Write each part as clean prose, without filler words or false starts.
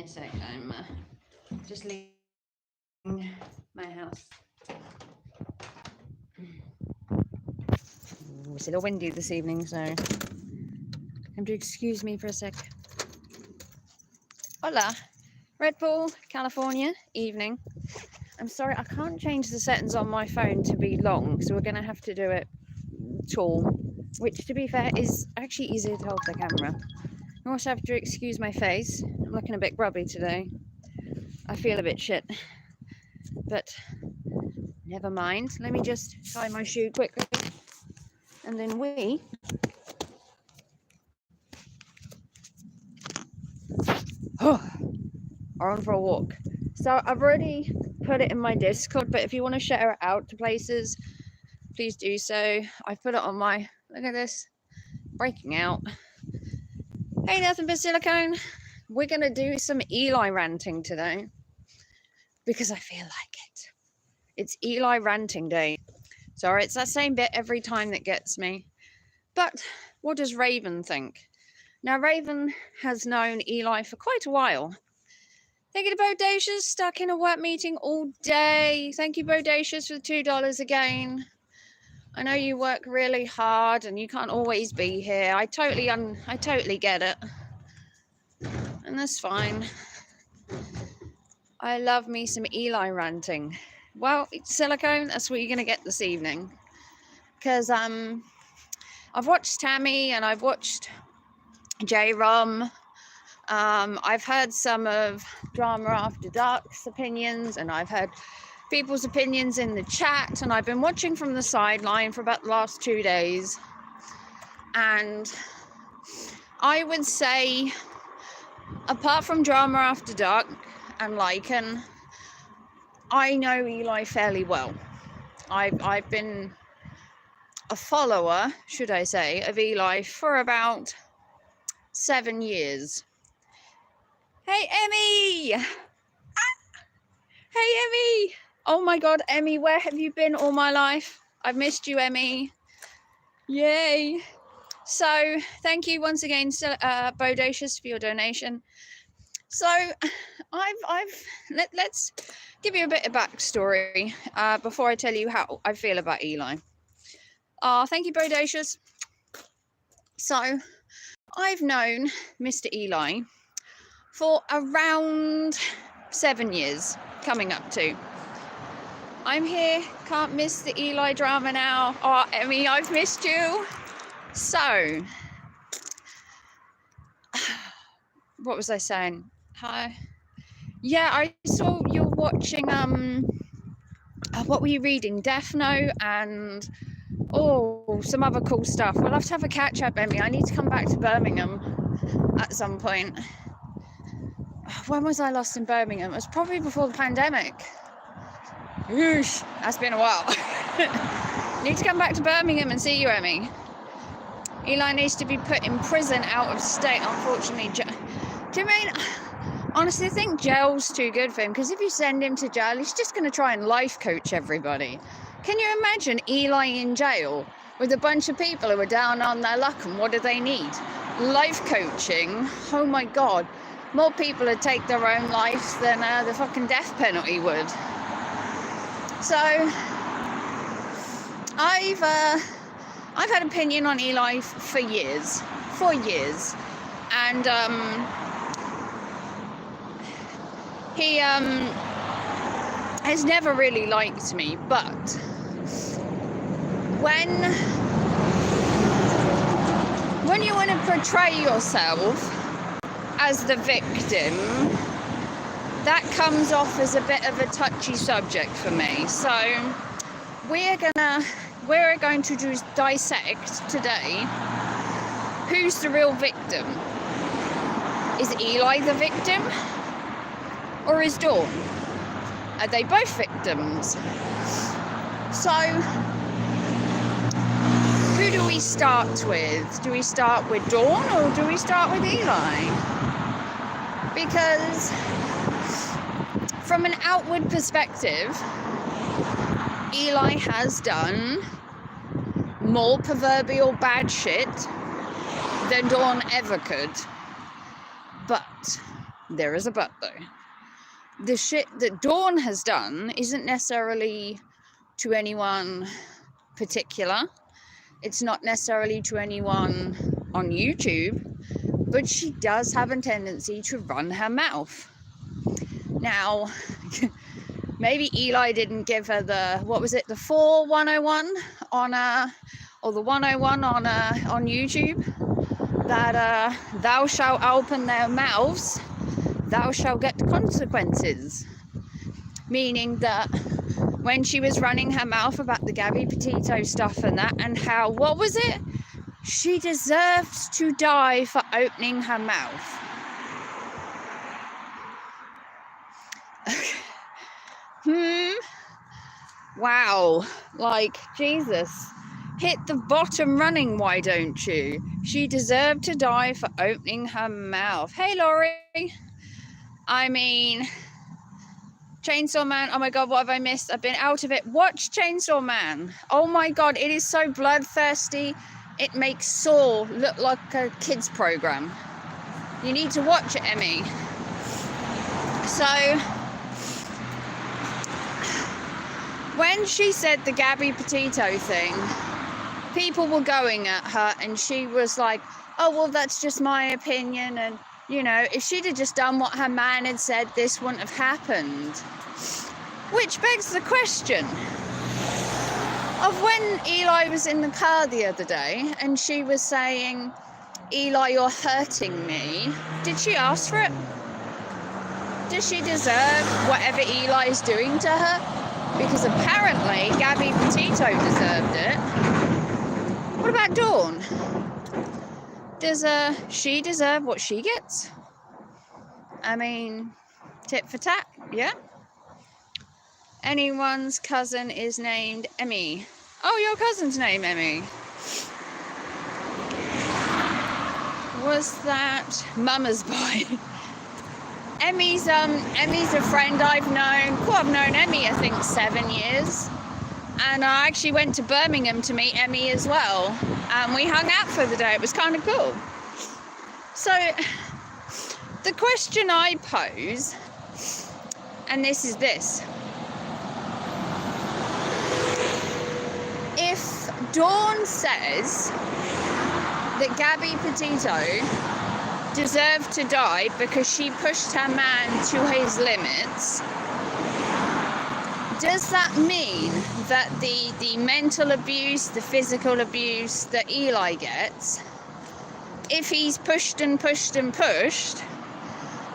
me a sec. I'm just leaving my house. It's a little windy this evening, so have to excuse me for a sec. Hola, Red Bull, California, evening. I'm sorry, I can't change the settings on my phone to be long, so we're going to have to do it tall, which, to be fair, is actually easier to hold the camera. I also have to excuse my face. I'm looking a bit grubby today. I feel a bit shit, but never mind. Let me just tie my shoe quickly, and then we are on for a walk. So I've already put it in my Discord, but if you want to share it out to places, please do so. I've put it on my, look at this, breaking out. Hey, nothing but silicone. We're going to do some Eli ranting today because I feel like it. It's Eli ranting day. Sorry, it's that same bit every time that gets me. But what does Raven think? Now, Raven has known Eli for quite a while. Thank you to Bodacious, stuck in a work meeting all day. Thank you, Bodacious, for the $2 again. I know you work really hard and you can't always be here. I totally get it. And that's fine. I love me some Eli ranting. Well, silicone, that's what you're going to get this evening. Because I've watched Tammy and I've watched J-Rom. I've heard some of Drama After Dark's opinions, and I've heard people's opinions in the chat, and I've been watching from the sideline for about the last 2 days. And I would say, apart from Drama After Dark and Lycan, I know Eli fairly well. I've been a follower, should I say, of Eli for about 7 years. Hey, Emmy! Hey, Emmy! Oh my God, Emmy, where have you been all my life? I've missed you, Emmy. Yay! So, thank you once again, Bodacious, for your donation. So, let's give you a bit of backstory before I tell you how I feel about Eli. Thank you, Bodacious. So, I've known Mr. Eli for around 7 years, coming up to. I'm here, can't miss the Eli drama now. Oh, Emmy, I've missed you. So, what was I saying? Hi. Yeah, I saw you're watching, what were you reading? Death Note and, some other cool stuff. We'll have to have a catch up, Emmy. I need to come back to Birmingham at some point. When was I last in Birmingham? It was probably before the pandemic. Oosh, that's been a while. Need to come back to Birmingham and see you, Emmy. Eli needs to be put in prison out of state, unfortunately. Do you mean, honestly, I think jail's too good for him, because if you send him to jail, he's just going to try and life coach everybody. Can you imagine Eli in jail with a bunch of people who are down on their luck, and what do they need? Life coaching. Oh my God. More people would take their own lives than the fucking death penalty would. So, I've had opinion on Eli for years, and he has never really liked me. But when you want to portray yourself as the victim, that comes off as a bit of a touchy subject for me. So we're going to just dissect today who's the real victim. Is Eli the victim, or is Dawn? Are they both victims? So who do we start with? Do we start with Dawn, or do we start with Eli? Because from an outward perspective, Eli has done more proverbial bad shit than Dawn ever could. But There is a but though. The shit that Dawn has done isn't necessarily to anyone particular. It's not necessarily to anyone on YouTube, but she does have a tendency to run her mouth. Now, maybe Eli didn't give her the, what was it, the 4-101 on or the 101 on YouTube, that thou shalt open their mouths, thou shalt get consequences. Meaning that when she was running her mouth about the Gabby Petito stuff and that, and how, what was it? She deserved to die for opening her mouth. Wow. Like, Jesus. Hit the bottom running, why don't you? She deserved to die for opening her mouth. Hey, Laurie. I mean, Chainsaw Man. Oh my God, what have I missed? I've been out of it. Watch Chainsaw Man. Oh my God, it is so bloodthirsty. It makes Saw look like a kids program. You need to watch it, Emmy. So, when she said the Gabby Petito thing, people were going at her and she was like, oh, well, that's just my opinion. And, you know, if she'd have just done what her man had said, this wouldn't have happened. Which begs the question of when Eli was in the car the other day and she was saying, Eli, you're hurting me. Did she ask for it? Does she deserve whatever Eli is doing to her? Because apparently Gabby Petito deserved it. What about Dawn? Does she deserve what she gets? I mean, tit for tat, yeah? Anyone's cousin is named Emmy. Oh, your cousin's name Emmy. Was that Mama's Boy? Emmy's a friend I've known. Well, I've known Emmy, I think, 7 years. And I actually went to Birmingham to meet Emmy as well. And we hung out for the day. It was kind of cool. So, the question I pose, and this is this. If Dawn says that Gabby Petito deserved to die because she pushed her man to his limits, does that mean that the mental abuse, the physical abuse that Eli gets, if he's pushed and pushed and pushed,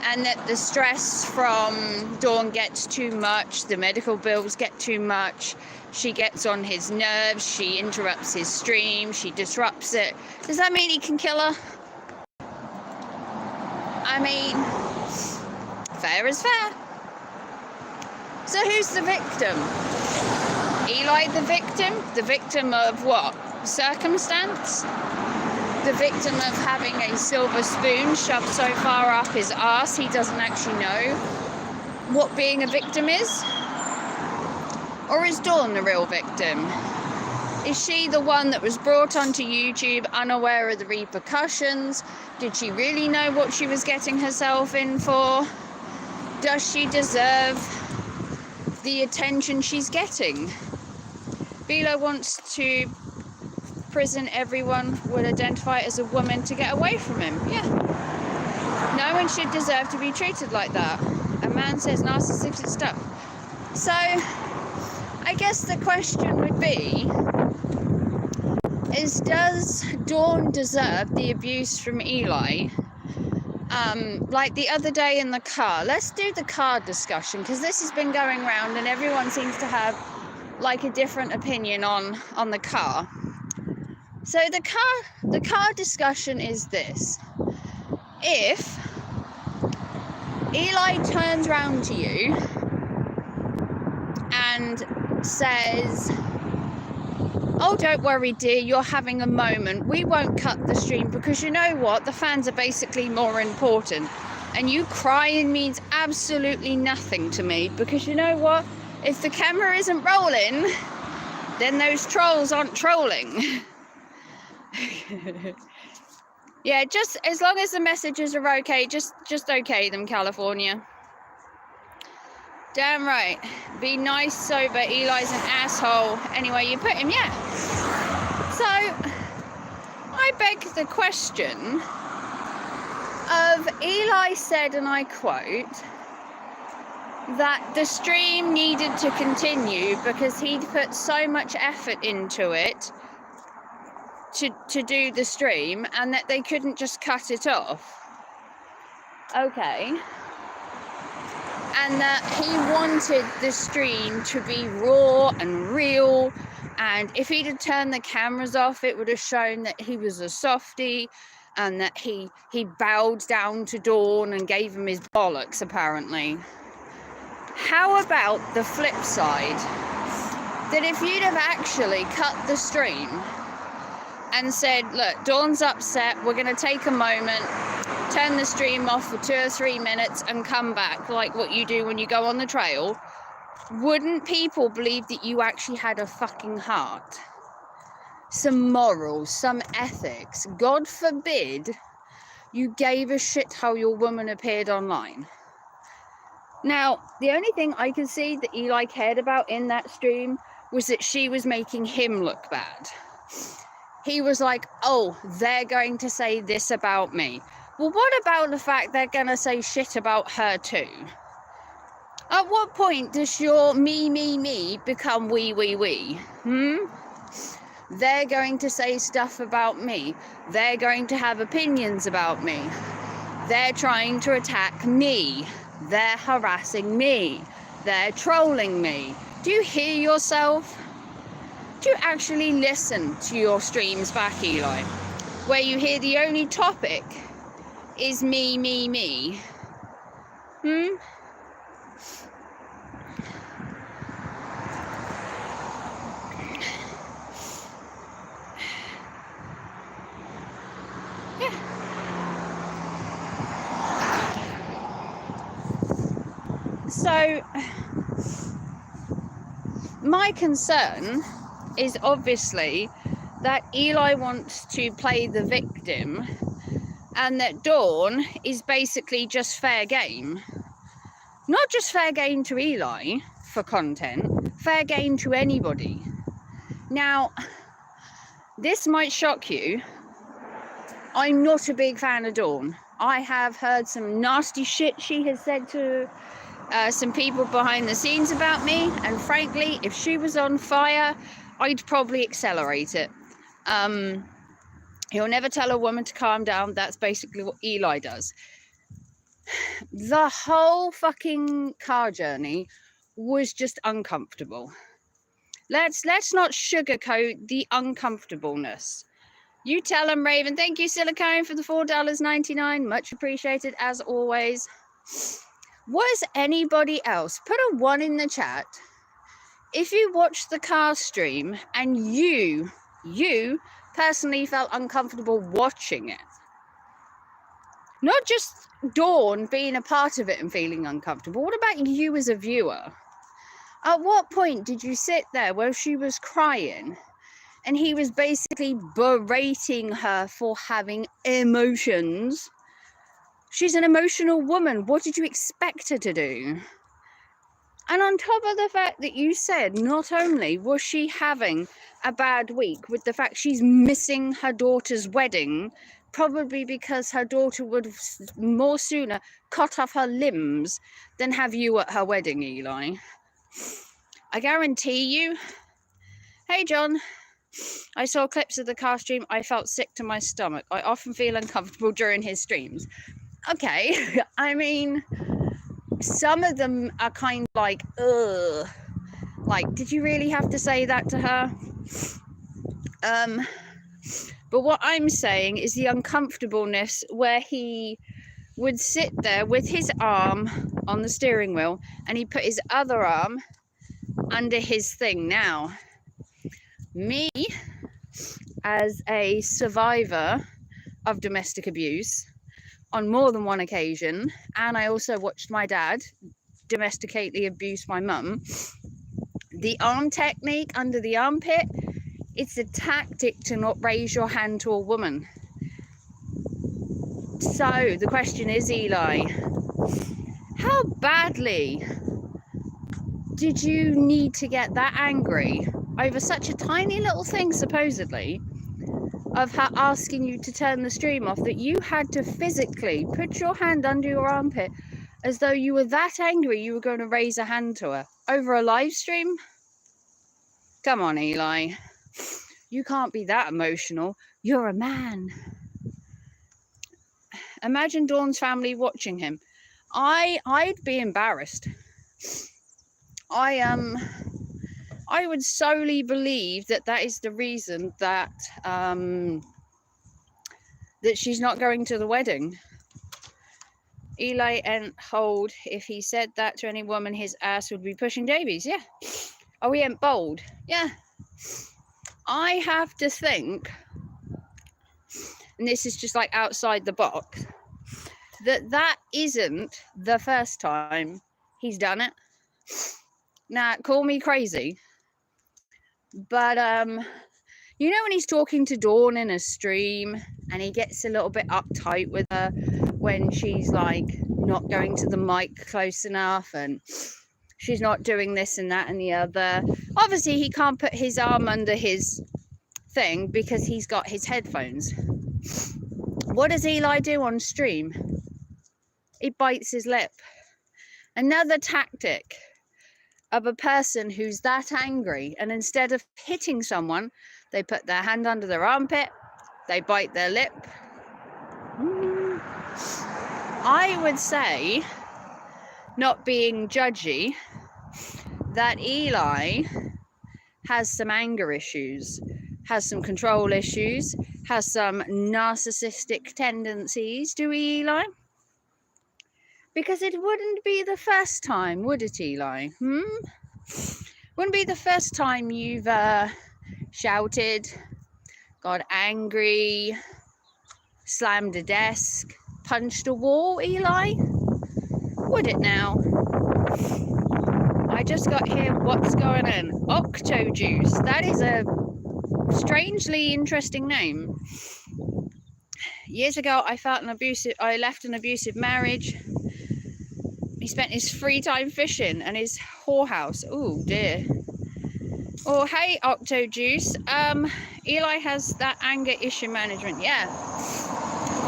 and that the stress from Dawn gets too much, the medical bills get too much, she gets on his nerves, she interrupts his stream, she disrupts it, does that mean he can kill her? I mean, fair is fair. So who's the victim? Eli the victim? The victim of what? Circumstance? The victim of having a silver spoon shoved so far up his arse he doesn't actually know what being a victim is? Or is Dawn the real victim? Is she the one that was brought onto YouTube unaware of the repercussions? Did she really know what she was getting herself in for? Does she deserve the attention she's getting? Bilo wants to prison everyone would identify as a woman to get away from him. Yeah. No one should deserve to be treated like that. A man says narcissistic stuff. So, I guess the question would be, does Dawn deserve the abuse from Eli? Like the other day in the car. Let's do the car discussion, because this has been going around and everyone seems to have like a different opinion on the car. So the car discussion is this. If Eli turns around to you and says, oh, don't worry, dear, you're having a moment. We won't cut the stream because you know what? The fans are basically more important. And you crying means absolutely nothing to me because you know what? If the camera isn't rolling, then those trolls aren't trolling. Yeah, just as long as the messages are okay, just okay them, California. Damn right. Be nice, sober. Eli's an asshole. Anyway, you put him, yeah. So, I beg the question of Eli said, and I quote, that the stream needed to continue because he'd put so much effort into it to do the stream and that they couldn't just cut it off. Okay. And that he wanted the stream to be raw and real, and if he'd have turned the cameras off, it would have shown that he was a softie and that he bowed down to Dawn and gave him his bollocks, apparently. How about the flip side? That if you'd have actually cut the stream and said, look, Dawn's upset, we're going to take a moment, turn the stream off for 2 or 3 minutes and come back, like what you do when you go on the trail, wouldn't people believe that you actually had a fucking heart? Some morals, some ethics. God forbid you gave a shit how your woman appeared online. Now, the only thing I could see that Eli cared about in that stream was that she was making him look bad. He was like, oh, they're going to say this about me. Well, what about the fact they're going to say shit about her too? At what point does your me become we? They're going to say stuff about me. They're going to have opinions about me. They're trying to attack me. They're harassing me. They're trolling me. Do you hear yourself? Do you actually listen to your streams back, Eli? Where you hear the only topic is me? Yeah. So, my concern is obviously that Eli wants to play the victim and that Dawn is basically just fair game. Not just fair game to Eli for content, fair game to anybody. Now, this might shock you. I'm not a big fan of Dawn. I have heard some nasty shit she has said to some people behind the scenes about me, and frankly, if she was on fire, I'd probably accelerate it. He'll never tell a woman to calm down. That's basically what Eli does. The whole fucking car journey was just uncomfortable. Let's not sugarcoat the uncomfortableness. You tell him, Raven. Thank you, Silicone, for the $4.99. Much appreciated, as always. Was anybody else? Put a 1 in the chat if you watched the car stream and you personally felt uncomfortable watching it. Not just Dawn being a part of it and feeling uncomfortable. What about you as a viewer? At what point did you sit there where she was crying and he was basically berating her for having emotions? She's an emotional woman. What did you expect her to do? And on top of the fact that you said not only was she having a bad week with the fact she's missing her daughter's wedding, probably because her daughter would more sooner cut off her limbs than have you at her wedding, Eli. I guarantee you. Hey, John. I saw clips of the car stream. I felt sick to my stomach. I often feel uncomfortable during his streams. Okay, I mean, some of them are kind of like, ugh. Like, did you really have to say that to her? But what I'm saying is the uncomfortableness where he would sit there with his arm on the steering wheel and he put his other arm under his thing. Now, me, as a survivor of domestic abuse on more than one occasion, and I also watched my dad domesticately abuse my mum, the arm technique under the armpit, it's a tactic to not raise your hand to a woman. So the question is, Eli, how badly did you need to get that angry over such a tiny little thing, supposedly, of her asking you to turn the stream off, that you had to physically put your hand under your armpit as though you were that angry you were going to raise a hand to her over a live stream? Come on, Eli. You can't be that emotional. You're a man. Imagine Dawn's family watching him. I'd be embarrassed. I would solely believe that is the reason that that she's not going to the wedding. Eli ain't hold. If he said that to any woman, his ass would be pushing babies. Yeah. Oh, he ain't bold. Yeah. I have to think, and this is just like outside the box, that isn't the first time he's done it. Now, call me crazy, but you know when he's talking to Dawn in a stream and he gets a little bit uptight with her when she's like not going to the mic close enough and she's not doing this and that and the other. Obviously he can't put his arm under his thing because he's got his headphones. What does Eli do on stream? He bites his lip. Another tactic of a person who's that angry, and instead of hitting someone, they put their hand under their armpit, they bite their lip. I would say, not being judgy, that Eli has some anger issues, has some control issues, has some narcissistic tendencies. Do we, Eli? Because it wouldn't be the first time, would it, Eli? Wouldn't be the first time you've shouted, got angry, slammed a desk, punched a wall, Eli? Would it now? I just got here. What's going on? Octo Juice. That is a strangely interesting name. Years ago, I left an abusive marriage. He spent his free time fishing and his whorehouse. Oh dear. Oh, hey, Octo Juice. Eli has that anger issue management. Yeah.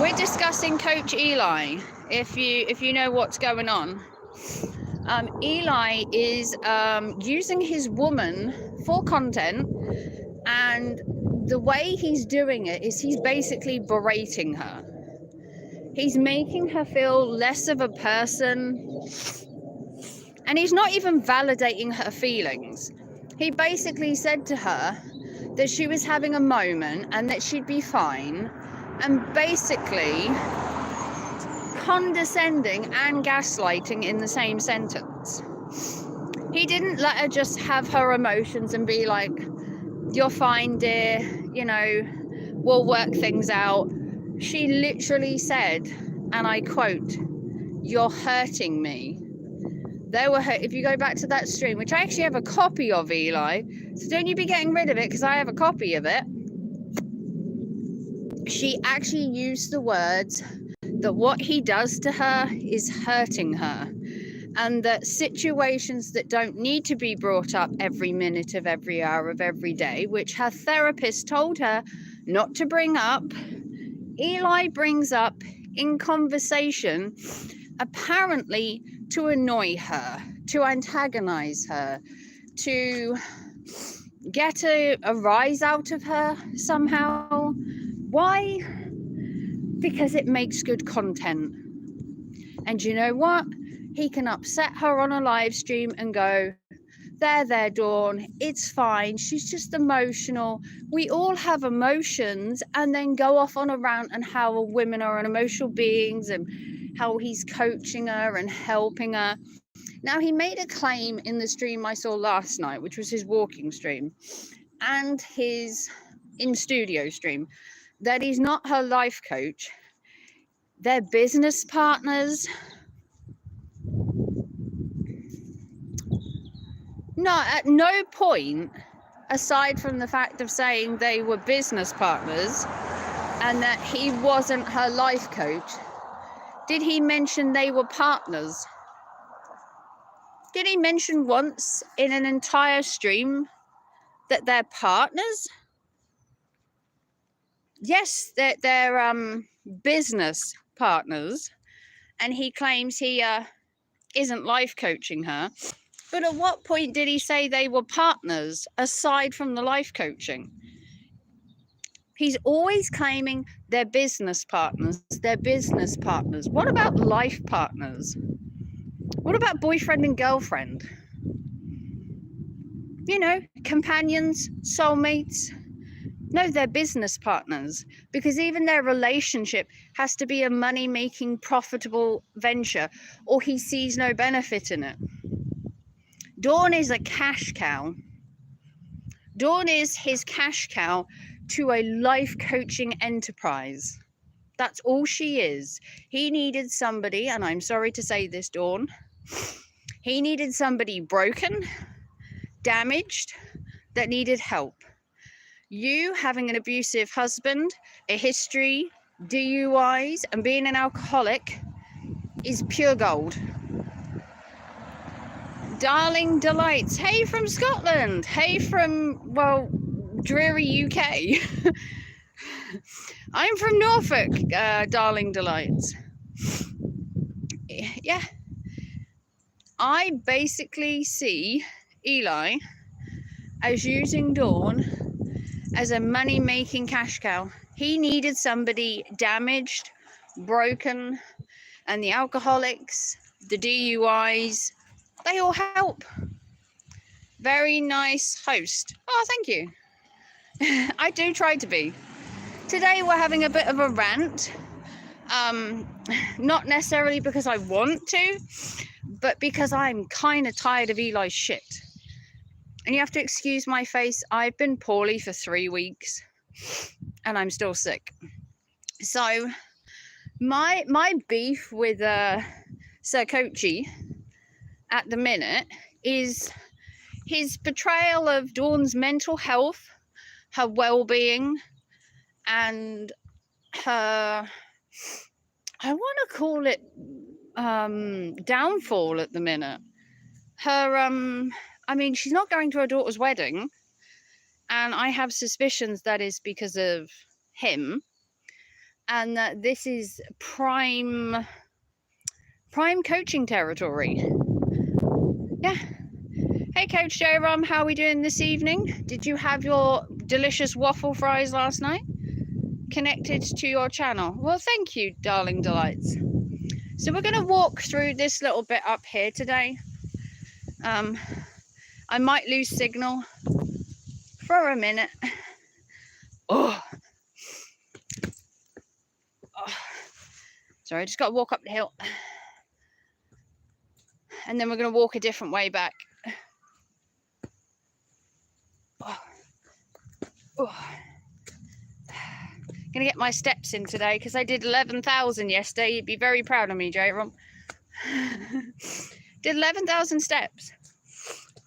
We're discussing Coach Eli. If you know what's going on. Eli is using his woman for content, and the way he's doing it is he's basically berating her. He's making her feel less of a person, and he's not even validating her feelings. He basically said to her that she was having a moment and that she'd be fine, and basically condescending and gaslighting in the same sentence. He didn't let her just have her emotions and be like, you're fine, dear, you know, we'll work things out. She literally said, and I quote, "You're hurting me." If you go back to that stream, which I actually have a copy of, Eli, so don't you be getting rid of it because I have a copy of it. She actually used the words that what he does to her is hurting her, and that situations that don't need to be brought up every minute of every hour of every day, which her therapist told her not to bring up, Eli brings up in conversation, apparently to annoy her, to antagonize her, to get a rise out of her somehow. Why? Because it makes good content. And you know what? He can upset her on a live stream and go, there, Dawn, it's fine. She's just emotional. We all have emotions, and then go off on a rant and how women are emotional beings and how he's coaching her and helping her. Now, he made a claim in the stream I saw last night, which was his walking stream, and his in-studio stream, that he's not her life coach. They're business partners. No, at no point, aside from the fact of saying they were business partners, and that he wasn't her life coach, did he mention they were partners? Did he mention once in an entire stream that they're partners? Yes, they're business partners, and he claims he isn't life coaching her. But at what point did he say they were partners aside from the life coaching? He's always claiming they're business partners. They're business partners. What about life partners? What about boyfriend and girlfriend? You know, companions, soulmates. No, they're business partners, because even their relationship has to be a money-making, profitable venture, or he sees no benefit in it. Dawn is a cash cow. Dawn is his cash cow to a life coaching enterprise. That's all she is. He needed somebody, and I'm sorry to say this, Dawn, he needed somebody broken, damaged, that needed help. You having an abusive husband, a history, DUIs, and being an alcoholic is pure gold. Darling Delights, hey from Scotland, hey from, well, dreary UK. I'm from Norfolk, Darling Delights. Yeah. I basically see Eli as using Dawn as a money-making cash cow. He needed somebody damaged, broken, and the alcoholics, the DUIs, they all help. Very nice host. Oh, thank you. I do try to be. Today we're having a bit of a rant. Not necessarily because I want to, but because I'm kind of tired of Eli's shit. And you have to excuse my face. I've been poorly for 3 weeks and I'm still sick. So my beef with Sir Coachy at the minute is his portrayal of Dawn's mental health, her well-being, and her, I want to call it downfall at the minute. Her I mean, she's not going to her daughter's wedding, and I have suspicions that is because of him, and that this is prime coaching territory. Yeah. Hey, Coach J-Rum, how are we doing this evening? Did you have your delicious waffle fries last night? Connected to your channel. Well, thank you, Darling Delights. So we're going to walk through this little bit up here today. I might lose signal for a minute. Oh. Sorry, I just got to walk up the hill. And then we're going to walk a different way back. Gonna get my steps in today because I did 11,000 yesterday. You'd be very proud of me, J-Rom. Did 11,000 steps,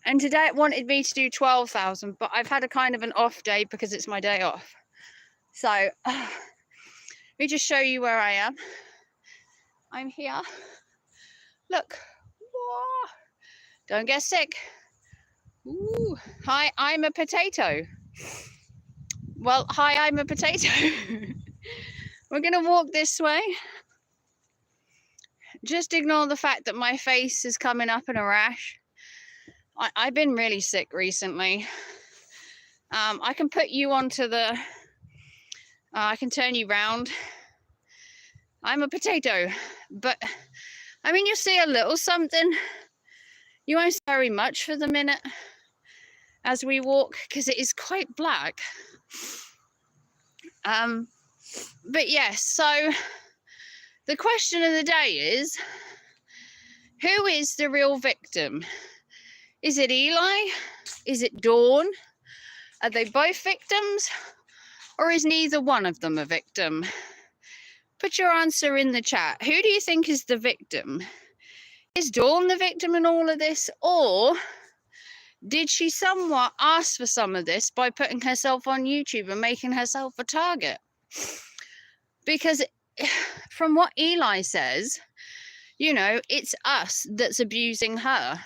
and today it wanted me to do 12,000, but I've had a kind of an off day because it's my day off. So let me just show you where I am. I'm here. Look. Whoa. Don't get sick. Ooh. Hi, I'm a potato. Well, hi, I'm a potato. We're going to walk this way. Just ignore the fact that my face is coming up in a rash. I've been really sick recently. I can put you onto the... I can turn you round. I'm a potato. But, I mean, you'll see a little something. You won't see very much for the minute as we walk, because it is quite black. But yes, so the question of the day is, who is the real victim? Is it Eli? Is it Dawn? Are they both victims? Or is neither one of them a victim? Put your answer in the chat. Who do you think is the victim? Is Dawn the victim in all of this? Or did she somewhat ask for some of this by putting herself on YouTube and making herself a target? Because from what Eli says, you know, it's us that's abusing her.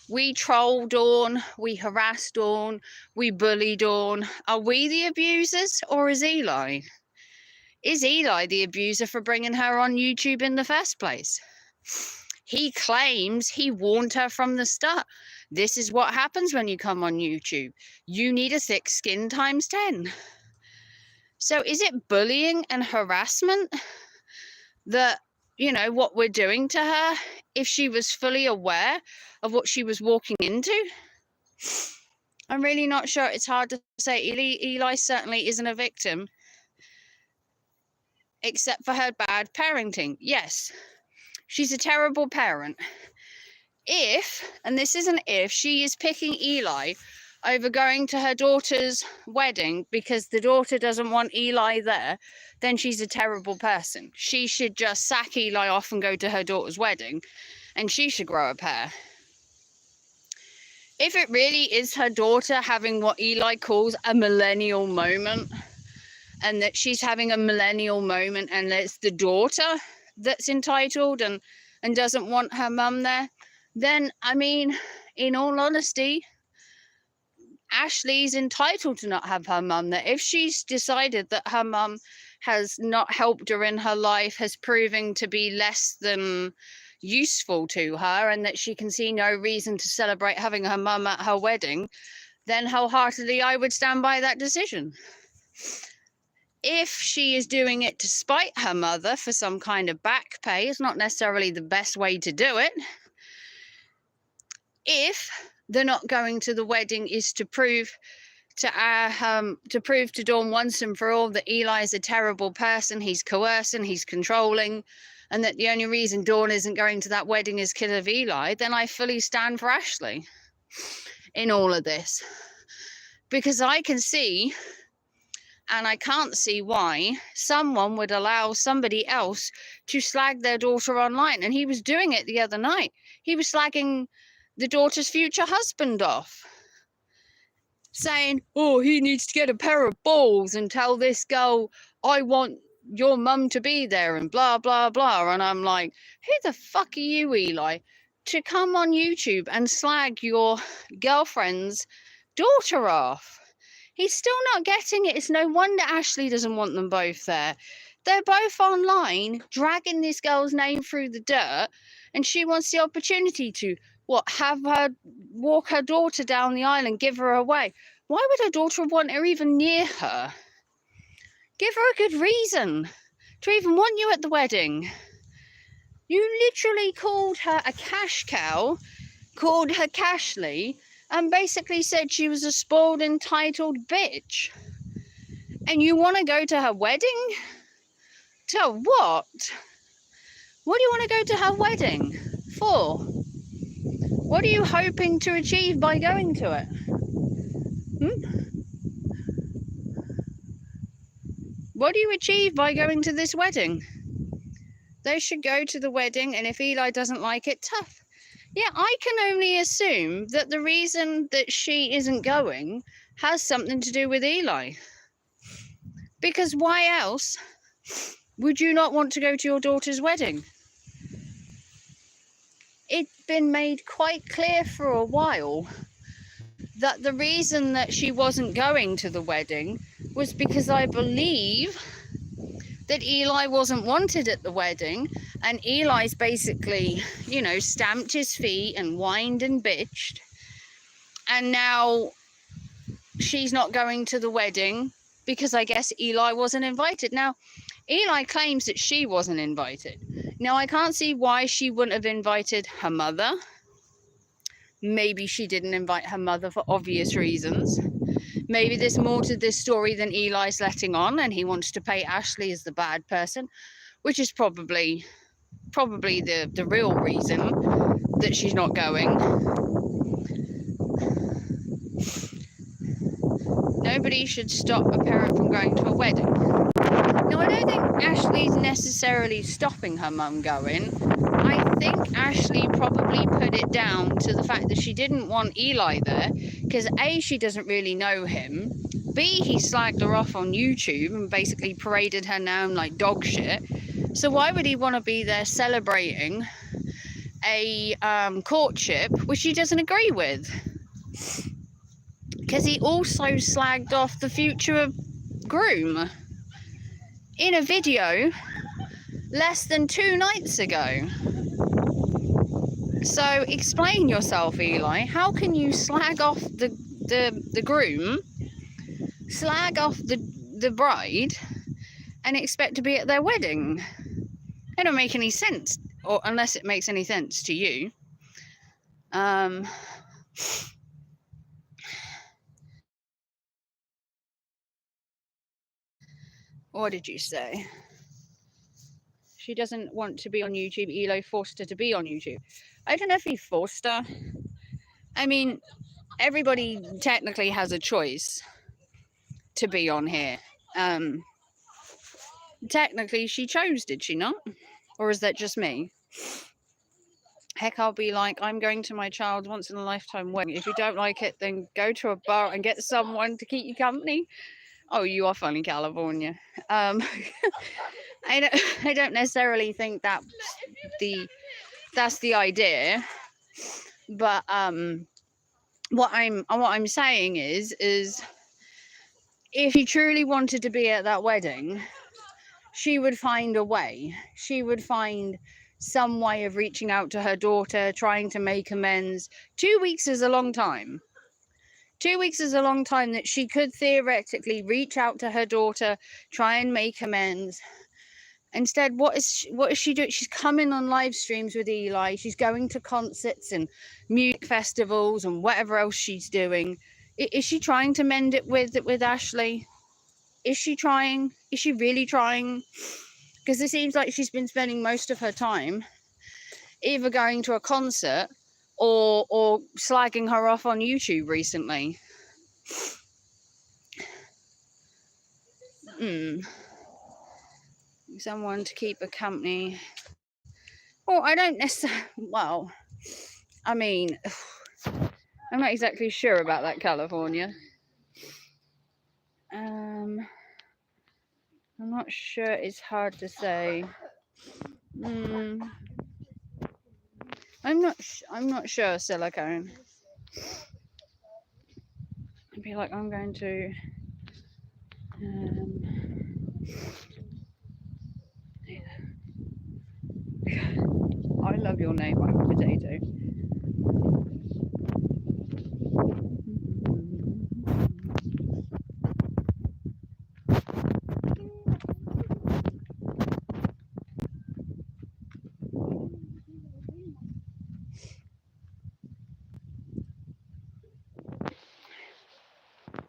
We troll Dawn, we harass Dawn, we bully Dawn. Are we the abusers, or is Eli? Is Eli the abuser for bringing her on YouTube in the first place? He claims he warned her from the start. This is what happens when you come on YouTube. You need a thick skin times 10. So is it bullying and harassment that, you know, what we're doing to her, if she was fully aware of what she was walking into? I'm really not sure. It's hard to say. Eli certainly isn't a victim, except for her bad parenting. Yes, she's a terrible parent. If, and this is an if, she is picking Eli over going to her daughter's wedding because the daughter doesn't want Eli there, then she's a terrible person. She should just sack Eli off and go to her daughter's wedding, and she should grow a pair. If it really is her daughter having what Eli calls a millennial moment, and that she's having a millennial moment and it's the daughter that's entitled and doesn't want her mum there, then, I mean, in all honesty, Ashley's entitled to not have her mum there. If she's decided that her mum has not helped her in her life, has proven to be less than useful to her, and that she can see no reason to celebrate having her mum at her wedding, then wholeheartedly I would stand by that decision. If she is doing it to spite her mother for some kind of back pay, it's not necessarily the best way to do it. If the not going to the wedding is to prove to Dawn once and for all that Eli is a terrible person, he's coercing, he's controlling, and that the only reason Dawn isn't going to that wedding is because of Eli, then I fully stand for Ashley in all of this. Because I can see, and I can't see why someone would allow somebody else to slag their daughter online. And he was doing it the other night. He was slagging the daughter's future husband off, saying, oh, he needs to get a pair of balls and tell this girl, I want your mum to be there, and blah, blah, blah. And I'm like, who the fuck are you, Eli, to come on YouTube and slag your girlfriend's daughter off? He's still not getting it. It's no wonder Ashley doesn't want them both there. They're both online, dragging this girl's name through the dirt, and she wants the opportunity to, have her walk her daughter down the aisle and give her away. Why would her daughter want her even near her? Give her a good reason to even want you at the wedding. You literally called her a cash cow, called her Cashly, and basically said she was a spoiled, entitled bitch. And you want to go to her wedding? To what? What do you want to go to her wedding for? What are you hoping to achieve by going to it? What do you achieve by going to this wedding? They should go to the wedding, and if Eli doesn't like it, tough. Yeah, I can only assume that the reason that she isn't going has something to do with Eli. Because why else would you not want to go to your daughter's wedding? It's been made quite clear for a while that the reason that she wasn't going to the wedding was because I believe that Eli wasn't wanted at the wedding, and Eli's basically, stamped his feet and whined and bitched, and now she's not going to the wedding because I guess Eli wasn't invited. Now, Eli claims that she wasn't invited. Now, I can't see why she wouldn't have invited her mother. Maybe she didn't invite her mother for obvious reasons. Maybe there's more to this story than Eli's letting on, and he wants to paint Ashley as the bad person, which is probably the real reason that she's not going. Nobody should stop a parent from going to a wedding. Now, I don't think Ashley's necessarily stopping her mum going. I think Ashley probably put it down to the fact that she didn't want Eli there because A, she doesn't really know him, B, he slagged her off on YouTube and basically paraded her down like dog shit. So why would he want to be there celebrating a courtship which he doesn't agree with? Because he also slagged off the future groom in a video less than 2 nights ago. So explain yourself, Eli. How can you slag off the groom, slag off the bride, and expect to be at their wedding? It don't make any sense, or unless it makes any sense to you. What did you say? She doesn't want to be on YouTube. Eli forced her to be on YouTube. I don't know if he forced her. I mean, everybody technically has a choice to be on here. Technically, she chose, did she not? Or is that just me? Heck, I'll be like, I'm going to my child's once-in-a-lifetime wedding. If you don't like it, then go to a bar and get someone to keep you company. Oh, you are funny, California. I don't necessarily think that's the idea. But what I'm saying is if she truly wanted to be at that wedding, she would find a way. She would find some way of reaching out to her daughter, trying to make amends. 2 weeks is a long time. 2 weeks is a long time that she could theoretically reach out to her daughter, try and make amends. Instead, what is she doing? She's coming on live streams with Eli. She's going to concerts and music festivals and whatever else she's doing. Is she trying to mend it with Ashley? Is she trying? Is she really trying? Because it seems like she's been spending most of her time either going to a concert or slagging her off on YouTube recently. Someone to keep a company. Well, I don't necessarily. Well, I mean, I'm not exactly sure about that, California. I'm not sure. It's hard to say. I'm not sure, Silicone. I'd be like, I'm going to. I love your name, I'm a potato.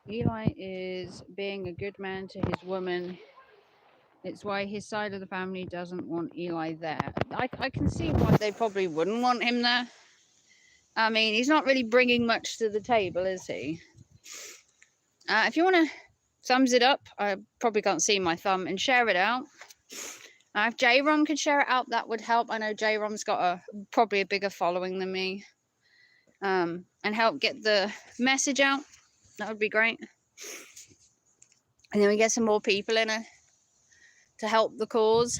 Eli is being a good man to his woman. It's why his side of the family doesn't want Eli there. I can see why they probably wouldn't want him there. I mean, he's not really bringing much to the table, is he? If you want to thumbs it up, I probably can't see my thumb, and share it out. If J-Rom could share it out, that would help. I know J-Rom's got probably a bigger following than me. And help get the message out. That would be great. And then we get some more people in it to help the cause.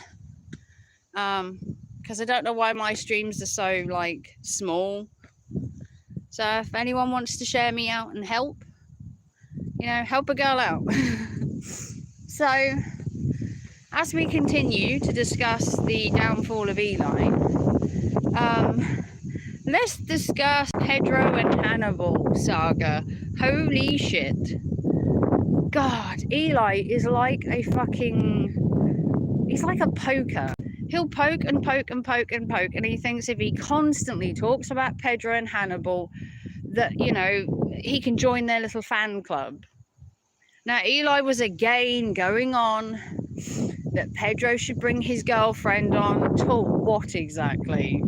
Because I don't know why my streams are so, like, small. So if anyone wants to share me out and help, you know, help a girl out. So, as we continue to discuss the downfall of Eli, let's discuss Pedro and Hannibal saga. Holy shit. God, Eli is like a fucking... He's like a poker. He'll poke and poke and poke and poke, and he thinks if he constantly talks about Pedro and Hannibal, that, you know, he can join their little fan club. Now, Eli was again going on that Pedro should bring his girlfriend on. To what exactly?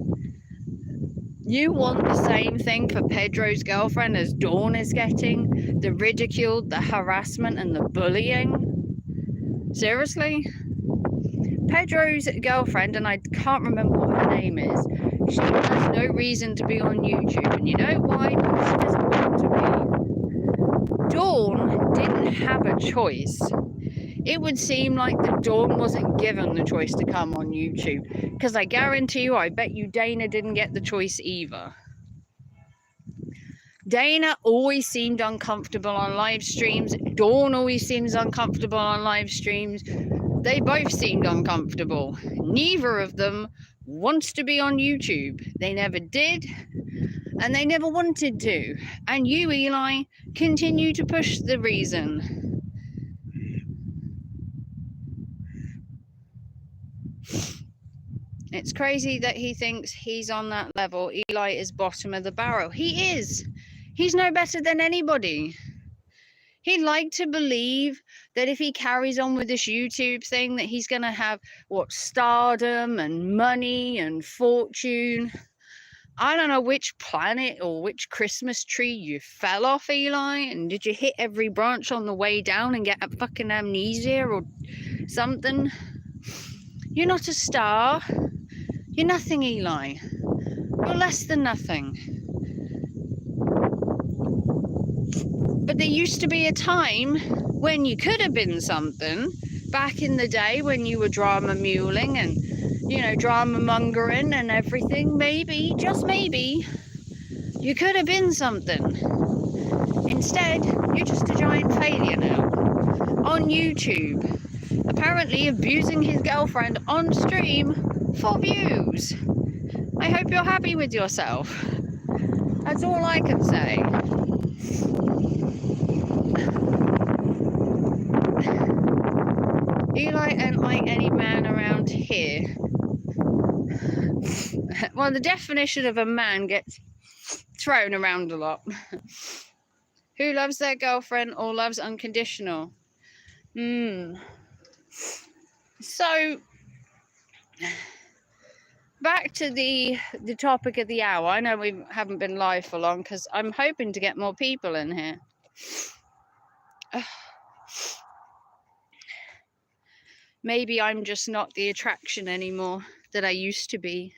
You want the same thing for Pedro's girlfriend as Dawn is getting? The ridicule, the harassment, and the bullying? Seriously? Pedro's girlfriend, and I can't remember what her name is, she has no reason to be on YouTube. And you know why? She doesn't want to be. Dawn didn't didn't have a choice, it would seem like the Dawn wasn't given the choice to come on YouTube. Because I guarantee you, I bet you Dana didn't get the choice either. Dana always seemed uncomfortable on live streams. Dawn always seems uncomfortable on live streams. They both seemed uncomfortable. Neither of them wants to be on YouTube. They never did, and they never wanted to. And you, Eli, continue to push the reason. It's crazy that he thinks he's on that level. Eli is bottom of the barrel. He is. He's no better than anybody. He'd like to believe that if he carries on with this YouTube thing, that he's going to have, what, stardom and money and fortune. I don't know which planet or which Christmas tree you fell off, Eli, and did you hit every branch on the way down and get a fucking amnesia or something? You're not a star. You're nothing, Eli. You're less than nothing. But there used to be a time when you could have been something, back in the day when you were drama muling and, you know, drama mongering and everything. Maybe, just maybe, you could have been something. Instead, you're just a giant failure now. On YouTube. Apparently abusing his girlfriend on stream for views. I hope you're happy with yourself. That's all I can say. Eli ain't like any man around here. Well, the definition of a man gets thrown around a lot. Who loves their girlfriend or loves unconditional? So, back to the topic of the hour. I know we haven't been live for long because I'm hoping to get more people in here. Maybe I'm just not the attraction anymore that I used to be.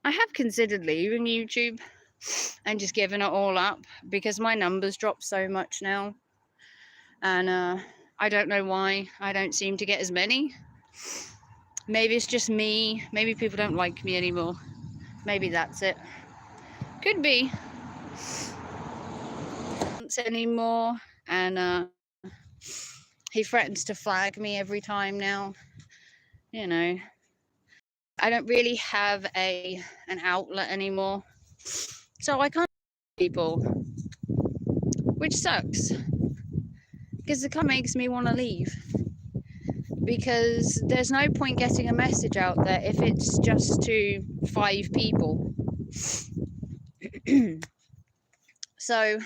I have considered leaving YouTube and just giving it all up because my numbers drop so much now. And I don't know why I don't seem to get as many. Maybe it's just me. Maybe people don't like me anymore. Maybe that's it. Could be. Anymore. And he threatens to flag me every time now. You know, I don't really have an outlet anymore. So I can't people, which sucks. Because it kind of makes me want to leave. Because there's no point getting a message out there if it's just to 5 people. So,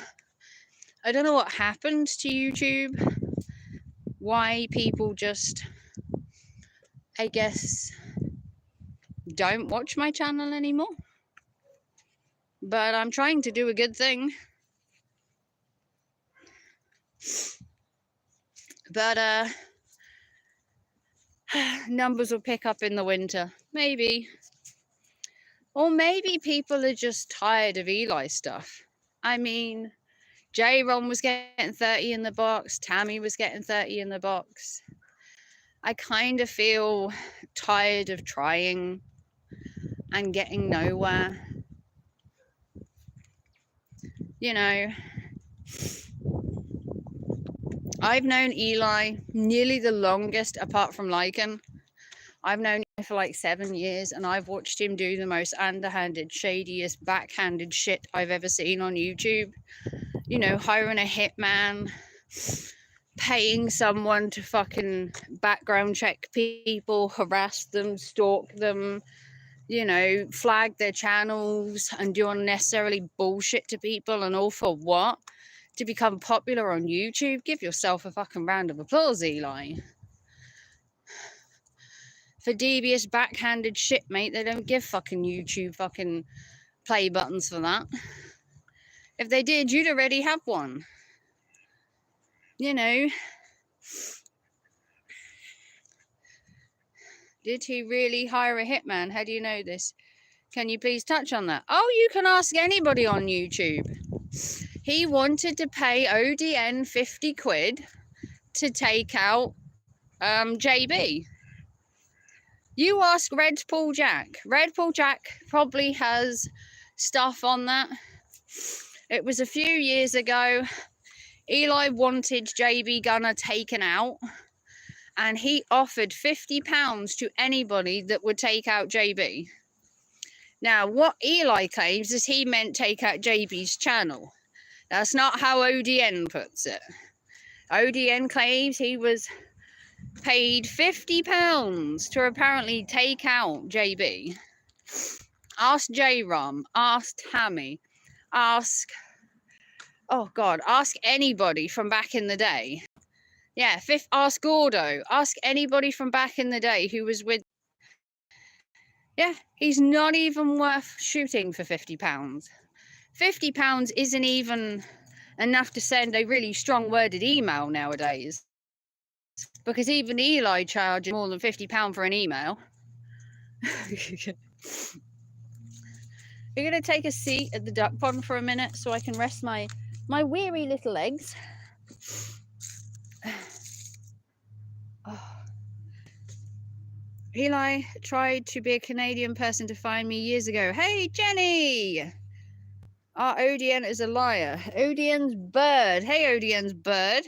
I don't know what happened to YouTube. Why people just, I guess, don't watch my channel anymore. But I'm trying to do a good thing. But, numbers will pick up in the winter. Maybe. Or maybe people are just tired of Eli stuff. I mean, J-Ron was getting 30 in the box. Tammy was getting 30 in the box. I kind of feel tired of trying and getting nowhere. You know, I've known Eli nearly the longest apart from Lycan. I've known him for like 7 years and I've watched him do the most underhanded, shadiest, backhanded shit I've ever seen on YouTube. You know, hiring a hitman, paying someone to fucking background check people, harass them, stalk them, you know, flag their channels and do unnecessarily bullshit to people, and all for what? To become popular on YouTube? Give yourself a fucking round of applause, Eli. For devious backhanded shit, mate, they don't give fucking YouTube fucking play buttons for that. If they did, you'd already have one. You know. Did he really hire a hitman? How do you know this? Can you please touch on that? Oh, you can ask anybody on YouTube. He wanted to pay ODN 50 quid to take out JB. You ask Red Paul Jack. Red Paul Jack probably has stuff on that. It was a few years ago. Eli wanted JB Gunner taken out, and he offered £50 to anybody that would take out JB. Now, what Eli claims is he meant take out JB's channel. That's not how ODN puts it. ODN claims he was paid £50 to apparently take out JB. Ask J-Rom, ask Tammy, ask anybody from back in the day. Yeah, ask Gordo, ask anybody from back in the day who was with. Yeah, he's not even worth shooting for £50. £50 isn't even enough to send a really strong worded email nowadays. Because even Eli charges more than £50 for an email. You're going to take a seat at the duck pond for a minute so I can rest my weary little legs. Oh. Eli tried to be a Canadian person to find me years ago. Hey, Jenny! Our ODN is a liar. ODN's bird. Hey, ODN's bird.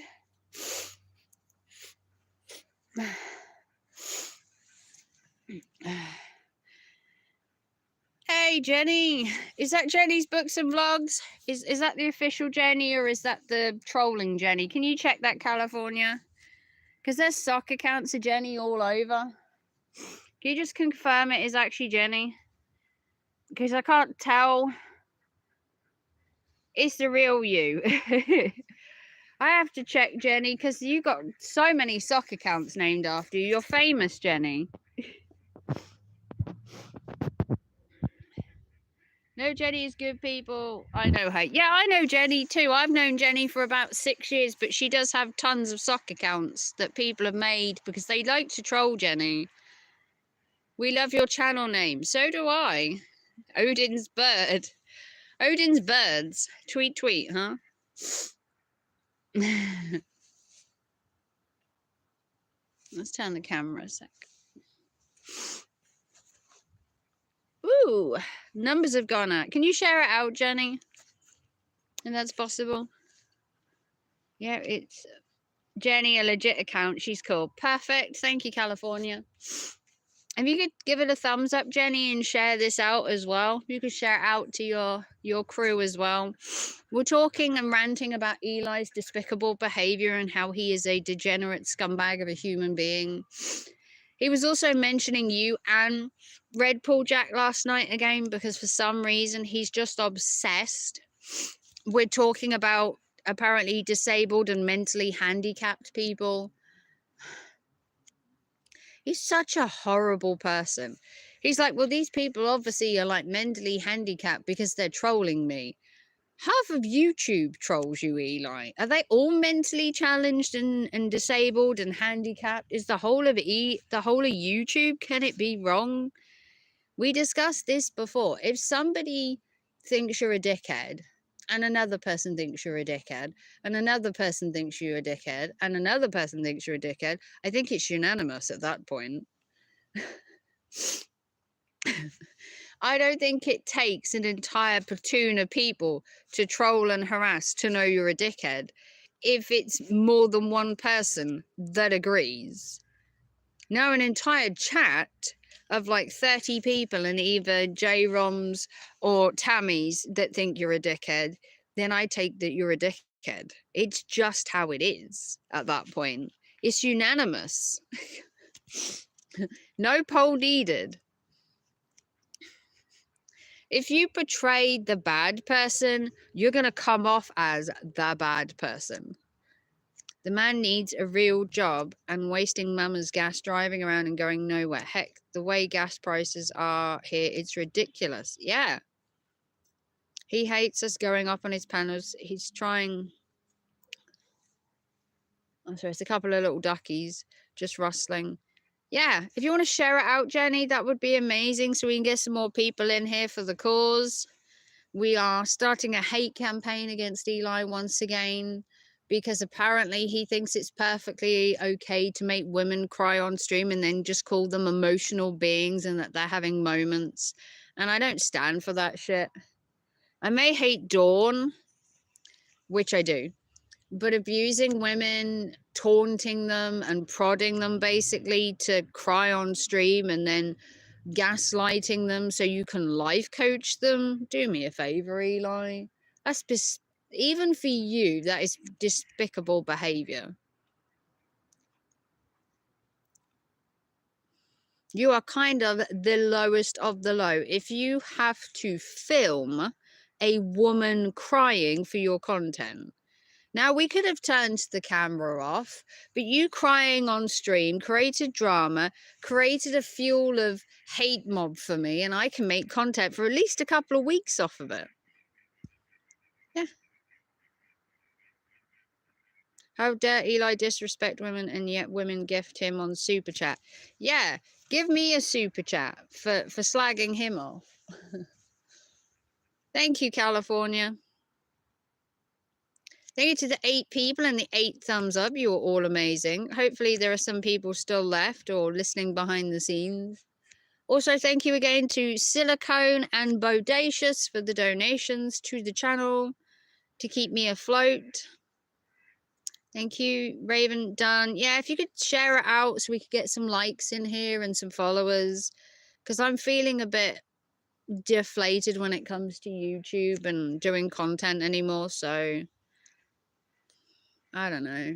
Hey, Jenny. Is that Jenny's Books and Vlogs? Is that the official Jenny, or is that the trolling Jenny? Can you check that, California? Because there's sock accounts of Jenny all over. Can you just confirm it is actually Jenny? Because I can't tell. It's the real you. I have to check, Jenny, because you got so many sock accounts named after you. You're famous, Jenny. No, Jenny is good, people. I know her. Yeah, I know Jenny too. I've known Jenny for about 6 years, but she does have tons of sock accounts that people have made because they like to troll Jenny. We love your channel name. So do I. Odin's bird. Odin's birds. Tweet, tweet, huh? Let's turn the camera a sec. Ooh, numbers have gone out. Can you share it out, Jenny? And that's possible. Yeah, it's Jenny, a legit account. She's cool. Perfect. Thank you, California. If you could give it a thumbs up, Jenny, and share this out as well. You could share it out to your crew as well. We're talking and ranting about Eli's despicable behavior and how he is a degenerate scumbag of a human being. He was also mentioning you and Red Paul Jack last night again because for some reason he's just obsessed with talking about apparently disabled and mentally handicapped people. He's such a horrible person. He's like, well, these people obviously are like mentally handicapped because they're trolling me. Half of YouTube trolls you, Eli. Are they all mentally challenged and disabled and handicapped? Is the whole of YouTube, can it be wrong? We discussed this before. If somebody thinks you're a dickhead, and another person thinks you're a dickhead, and another person thinks you're a dickhead, and another person thinks you're a dickhead, I think it's unanimous at that point. I don't think it takes an entire platoon of people to troll and harass to know you're a dickhead. If it's more than one person that agrees. Now, an entire chat of like 30 people and either J-Roms or Tammys that think you're a dickhead, then I take that you're a dickhead. It's just how it is at that point. It's unanimous. No poll needed. If you portray the bad person, you're going to come off as the bad person. The man needs a real job and wasting mama's gas driving around and going nowhere. Heck, the way gas prices are here, it's ridiculous. Yeah. He hates us going up on his panels. He's trying... Oh, sorry, it's a couple of little duckies just rustling. Yeah, if you want to share it out, Jenny, that would be amazing so we can get some more people in here for the cause. We are starting a hate campaign against Eli once again, because apparently he thinks it's perfectly okay to make women cry on stream and then just call them emotional beings and that they're having moments. And I don't stand for that shit. I may hate Dawn, which I do, but abusing women, taunting them and prodding them basically to cry on stream and then gaslighting them so you can life coach them, do me a favor, Eli. That's even for you, that is despicable behavior. You are kind of the lowest of the low. If you have to film a woman crying for your content, now, we could have turned the camera off, but you crying on stream created drama, created a fuel of hate mob for me, and I can make content for at least a couple of weeks off of it. Yeah. How dare Eli disrespect women and yet women gift him on Super Chat? Yeah, give me a Super Chat for slagging him off. Thank you, California. Thank you to the 8 people and the 8 thumbs up. You are all amazing. Hopefully there are some people still left or listening behind the scenes. Also, thank you again to Silicone and Bodacious for the donations to the channel to keep me afloat. Thank you, Raven Dunn. Yeah, if you could share it out so we could get some likes in here and some followers, because I'm feeling a bit deflated when it comes to YouTube and doing content anymore, so I don't know.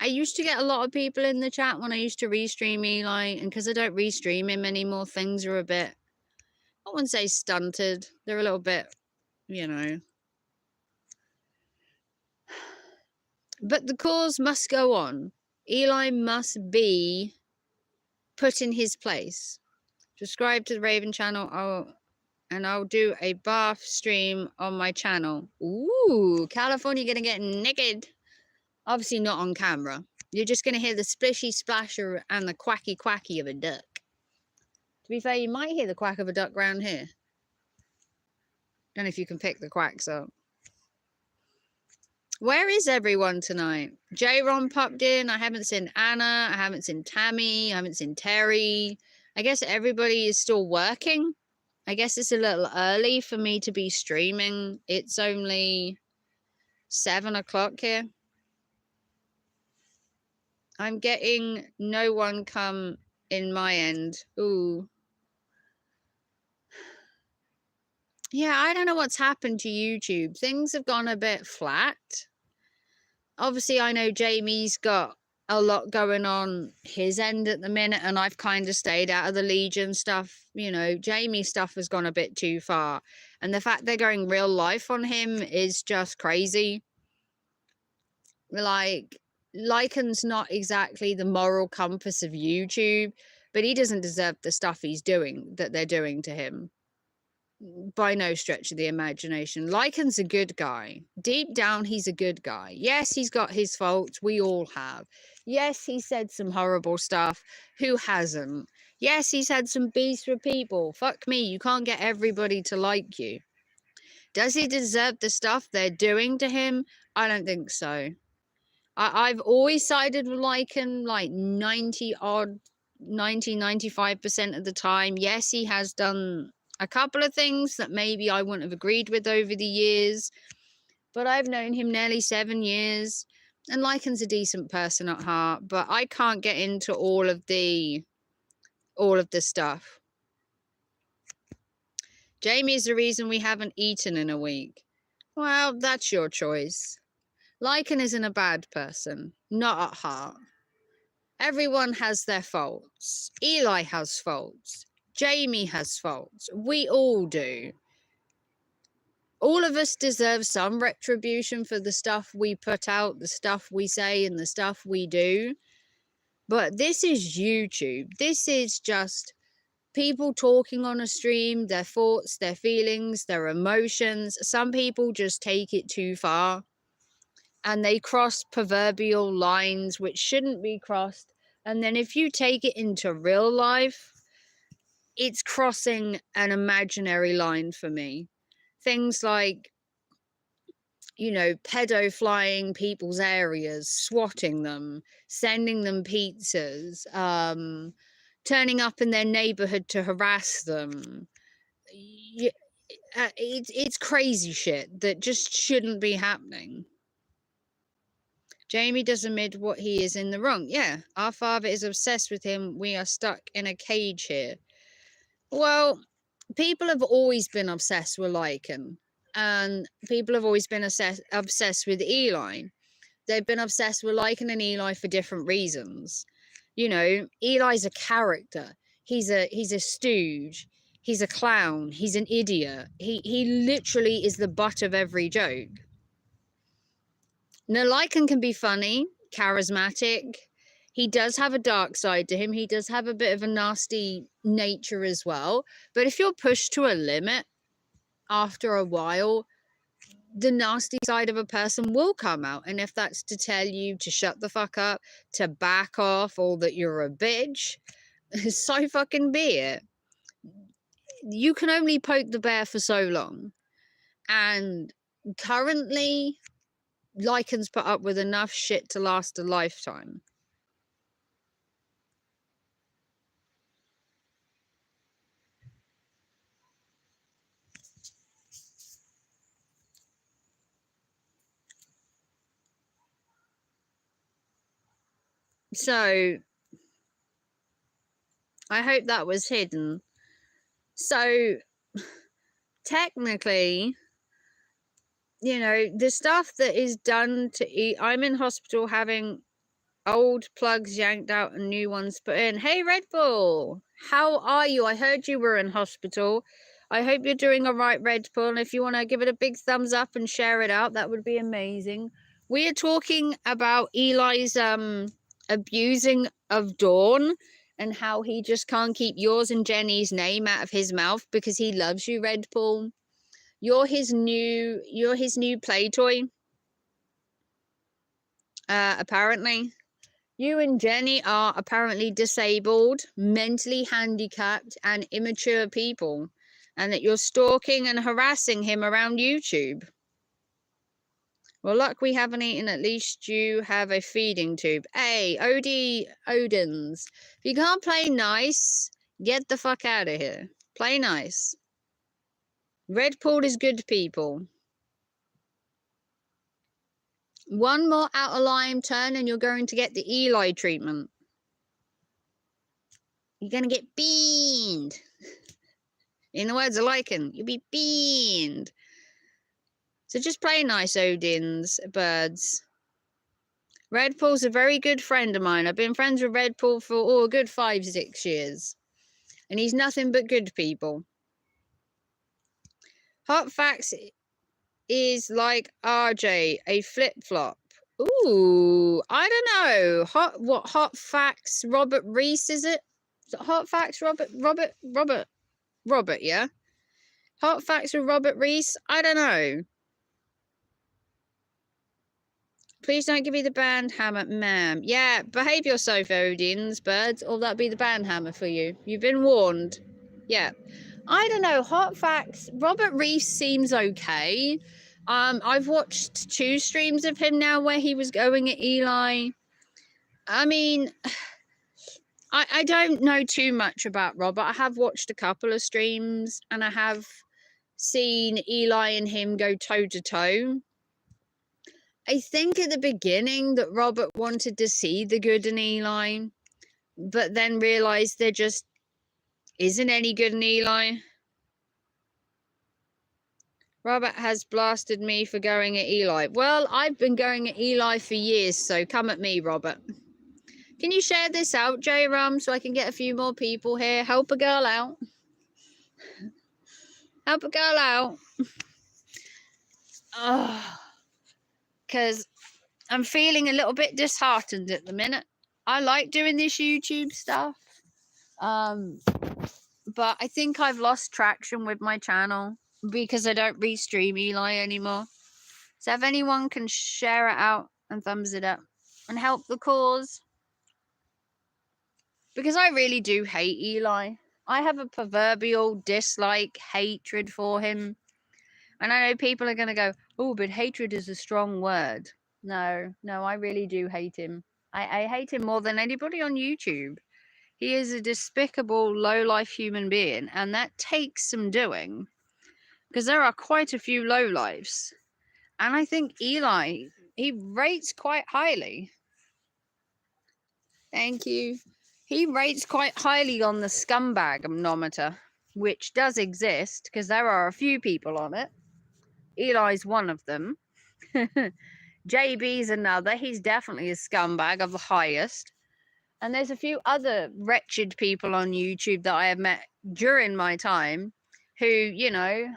I used to get a lot of people in the chat when I used to restream Eli, and because I don't restream him anymore, things are a bit, I wouldn't say stunted. They're a little bit, you know. But the cause must go on. Eli must be put in his place. Subscribe to the Raven channel, and I'll do a bath stream on my channel. Ooh, California gonna get naked. Obviously not on camera. You're just gonna hear the splishy splasher and the quacky quacky of a duck. To be fair, you might hear the quack of a duck round here. Don't know if you can pick the quacks up. Where is everyone tonight? J-Ron popped in. I haven't seen Anna. I haven't seen Tammy. I haven't seen Terry. I guess everybody is still working. I guess it's a little early for me to be streaming. It's only 7 o'clock here. I'm getting no one come in my end. Ooh. Yeah, I don't know what's happened to YouTube. Things have gone a bit flat. Obviously, I know Jamie's got a lot going on his end at the minute, and I've kind of stayed out of the Legion stuff. You know, Jamie's stuff has gone a bit too far. And the fact they're going real life on him is just crazy. Like, Lycan's not exactly the moral compass of YouTube, but he doesn't deserve the stuff he's doing, that they're doing to him. By no stretch of the imagination. Lycan's a good guy. Deep down, he's a good guy. Yes, he's got his faults. We all have. Yes, he said some horrible stuff. Who hasn't? Yes, he's had some beefs with people. Fuck me, you can't get everybody to like you. Does he deserve the stuff they're doing to him? I don't think so. I've always sided with Lycan like 95% of the time. Yes, he has done a couple of things that maybe I wouldn't have agreed with over the years, but I've known him nearly 7 years, and Lycan's a decent person at heart, but I can't get into all of the stuff. Jamie is the reason we haven't eaten in a week. Well, that's your choice. Lycan isn't a bad person, not at heart. Everyone has their faults. Eli has faults. Jamie has faults. We all do. All of us deserve some retribution for the stuff we put out, the stuff we say, and the stuff we do. But this is YouTube. This is just people talking on a stream, their thoughts, their feelings, their emotions. Some people just take it too far, and they cross proverbial lines which shouldn't be crossed. And then if you take it into real life, it's crossing an imaginary line for me. Things like, you know, pedo flying people's areas, swatting them, sending them pizzas, turning up in their neighborhood to harass them. It's crazy shit that just shouldn't be happening. Jamie does admit what he is in the wrong. Yeah, our father is obsessed with him. We are stuck in a cage here. Well, people have always been obsessed with Lycan, and people have always been obsessed with Eli. They've been obsessed with Lycan and Eli for different reasons. You know, Eli's a character. He's a stooge. He's a clown. He's an idiot. He literally is the butt of every joke. Now, Lycan can be funny, charismatic. He does have a dark side to him. He does have a bit of a nasty nature as well. But if you're pushed to a limit, after a while, the nasty side of a person will come out. And if that's to tell you to shut the fuck up, to back off, or that you're a bitch, so fucking be it. You can only poke the bear for so long. And currently, Lycan's put up with enough shit to last a lifetime. So, I hope that was hidden. So, technically, you know, the stuff that is done to eat. I'm in hospital having old plugs yanked out and new ones put in. Hey, Red Bull, how are you? I heard you were in hospital. I hope you're doing all right, Red Bull. And if you want to give it a big thumbs up and share it out, that would be amazing. We are talking about Eli's abusing of Dawn and how he just can't keep yours and Jenny's name out of his mouth because he loves you, Red Bull. You're his new play toy. Apparently. You and Jenny are apparently disabled, mentally handicapped, and immature people, and that you're stalking and harassing him around YouTube. Well, luck we haven't eaten. At least you have a feeding tube. Hey, Odins, if you can't play nice, get the fuck out of here. Play nice. Red Pool is good people. One more out of line turn and you're going to get the Eli treatment. You're going to get beaned. In the words of Lycan, you'll be beaned. So just play nice, Odin's birds. Red Pool's a very good friend of mine. I've been friends with Red Pool for a good 5-6 years. And he's nothing but good people. Hot Facts is like RJ, a flip-flop. Ooh, I don't know. Hot Facts Robert Reese, is it? Is it Hot Facts Robert, yeah? Hot Facts with Robert Reese? I don't know. Please don't give me the band hammer, ma'am. Yeah, behave yourself, Odin's birds, or that'll be the band hammer for you. You've been warned. Yeah. I don't know. Hot Facts. Robert Reese seems okay. I've watched 2 streams of him now where he was going at Eli. I mean, I don't know too much about Robert. I have watched a couple of streams and I have seen Eli and him go toe to toe. I think at the beginning that Robert wanted to see the good in Eli, but then realized there just isn't any good in Eli. Robert has blasted me for going at Eli. Well, I've been going at Eli for years, so come at me, Robert. Can you share this out, J-Rum, so I can get a few more people here? Help a girl out. Help a girl out. Because I'm feeling a little bit disheartened at the minute. I like doing this YouTube stuff. But I think I've lost traction with my channel because I don't restream Eli anymore. So if anyone can share it out and thumbs it up and help the cause. Because I really do hate Eli. I have a proverbial dislike, hatred for him. And I know people are going to go, oh, but hatred is a strong word. No, I really do hate him. I hate him more than anybody on YouTube. He is a despicable, low-life human being, and that takes some doing. Because there are quite a few lowlifes. And I think Eli, he rates quite highly. Thank you. He rates quite highly on the Scumbag manometer, which does exist, because there are a few people on it. Eli's one of them. JB's another. He's definitely a scumbag of the highest. And there's a few other wretched people on YouTube that I have met during my time who, you know,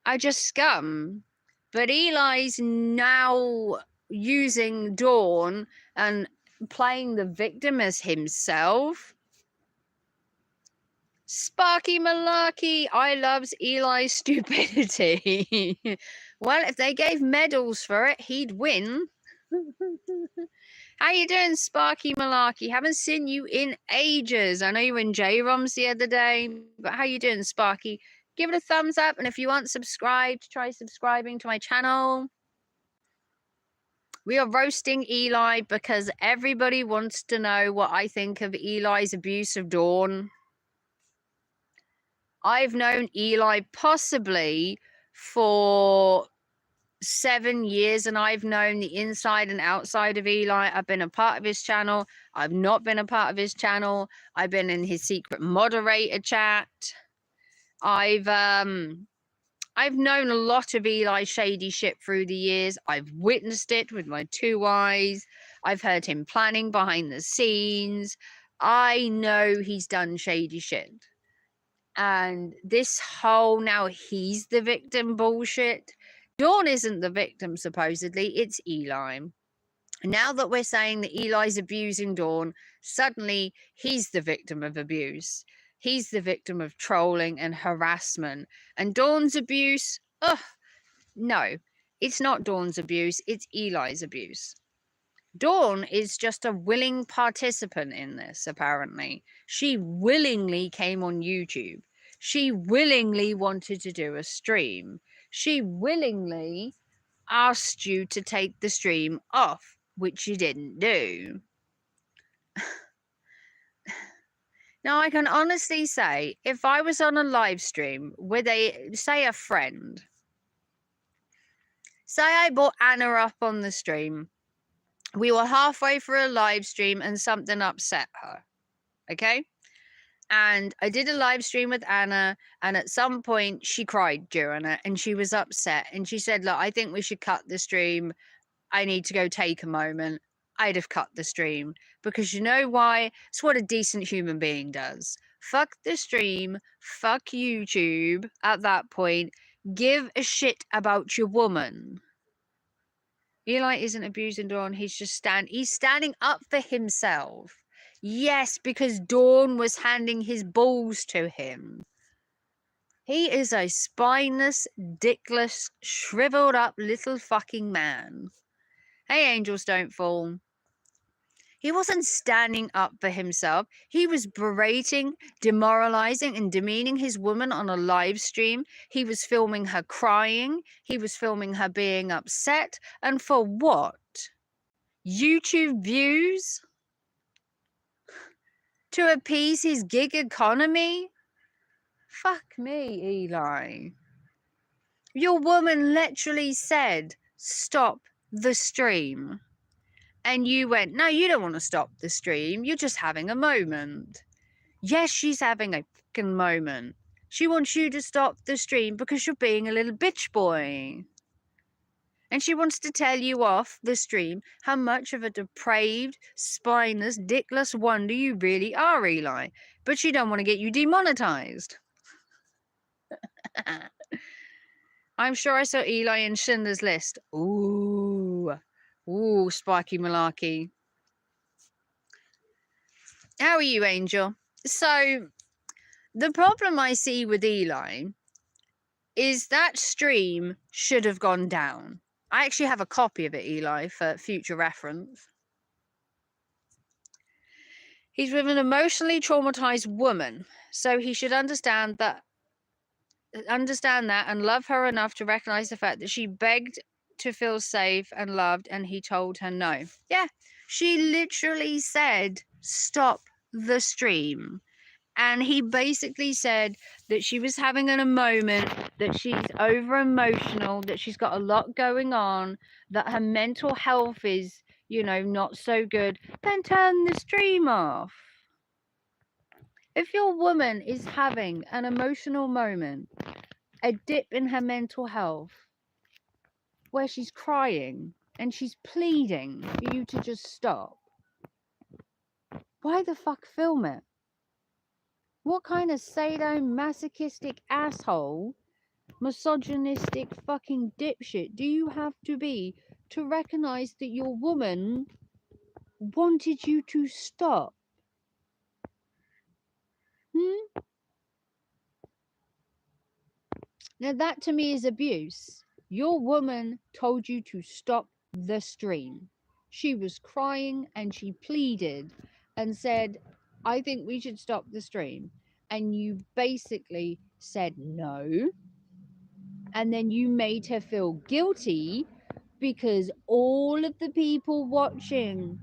are just scum. But Eli's now using Dawn and playing the victim as himself. Sparky malarkey. I loves Eli's stupidity. Well, if they gave medals for it, he'd win. How you doing, Sparky malarkey? Haven't seen you in ages. I know you were in J-Roms the other day, but how you doing, Sparky? Give it a thumbs up, and if you aren't subscribed, try subscribing to my channel. We are roasting Eli because everybody wants to know what I think of Eli's abuse of Dawn. I've known Eli possibly for 7 years, and I've known the inside and outside of Eli. I've been a part of his channel. I've not been a part of his channel. I've been in his secret moderator chat. I've known a lot of Eli's shady shit through the years. I've witnessed it with my 2 eyes. I've heard him planning behind the scenes. I know he's done shady shit. And this whole now he's the victim bullshit. Dawn isn't the victim, supposedly. It's Eli. Now that we're saying that Eli's abusing Dawn, suddenly he's the victim of abuse. He's the victim of trolling and harassment. And Dawn's abuse? No, it's not Dawn's abuse. It's Eli's abuse. Dawn is just a willing participant in this, apparently. She willingly came on YouTube. She willingly wanted to do a stream. She willingly asked you to take the stream off, which you didn't do. Now, I can honestly say, if I was on a live stream with say a friend, say I brought Anna up on the stream, we were halfway through a live stream and something upset her, okay? And I did a live stream with Anna, and at some point she cried during it and she was upset and she said, look, I think we should cut the stream. I need to go take a moment. I'd have cut the stream, because you know why? It's what a decent human being does. Fuck the stream, fuck YouTube at that point. Give a shit about your woman. Eli isn't abusing Dawn. He's just standing up for himself. Yes, because Dawn was handing his balls to him. He is a spineless, dickless, shriveled up little fucking man. Hey, angels don't fall. He wasn't standing up for himself. He was berating, demoralizing, and demeaning his woman on a live stream. He was filming her crying. He was filming her being upset. And for what? YouTube views? To appease his gig economy? Fuck me, Eli. Your woman literally said, stop the stream. And you went, no, you don't want to stop the stream. You're just having a moment. Yes, she's having a fucking moment. She wants you to stop the stream because you're being a little bitch boy. And she wants to tell you off the stream how much of a depraved, spineless, dickless wonder you really are, Eli. But she don't want to get you demonetized. I'm sure I saw Eli in Schindler's List. Ooh, spiky malarkey. How are you, Angel? So, the problem I see with Eli is that stream should have gone down. I actually have a copy of it, Eli, for future reference. He's with an emotionally traumatized woman, so he should understand that and love her enough to recognize the fact that she begged to feel safe and loved, and he told her no. Yeah, she literally said, stop the stream. And he basically said that she was having a moment, that she's over emotional, that she's got a lot going on, that her mental health is, not so good. Then turn the stream off. If your woman is having an emotional moment, a dip in her mental health, where she's crying and she's pleading for you to just stop, why the fuck film it? What kind of sadomasochistic asshole, misogynistic fucking dipshit do you have to be to recognize that your woman wanted you to stop? Now that to me is abuse. Your woman told you to stop the stream. She was crying and she pleaded and said, I think we should stop the stream. And you basically said no. And then you made her feel guilty because all of the people watching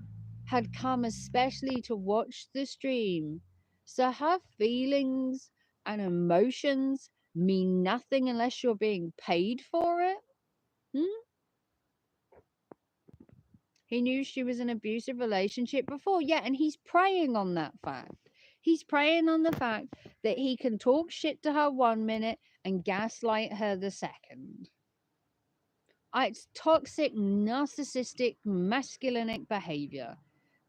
had come especially to watch the stream. So her feelings and emotions mean nothing unless you're being paid for it. He knew she was in an abusive relationship before. Yeah, and he's preying on that fact. He's preying on the fact that he can talk shit to her 1 minute and gaslight her the second. It's toxic, narcissistic, masculinic behavior.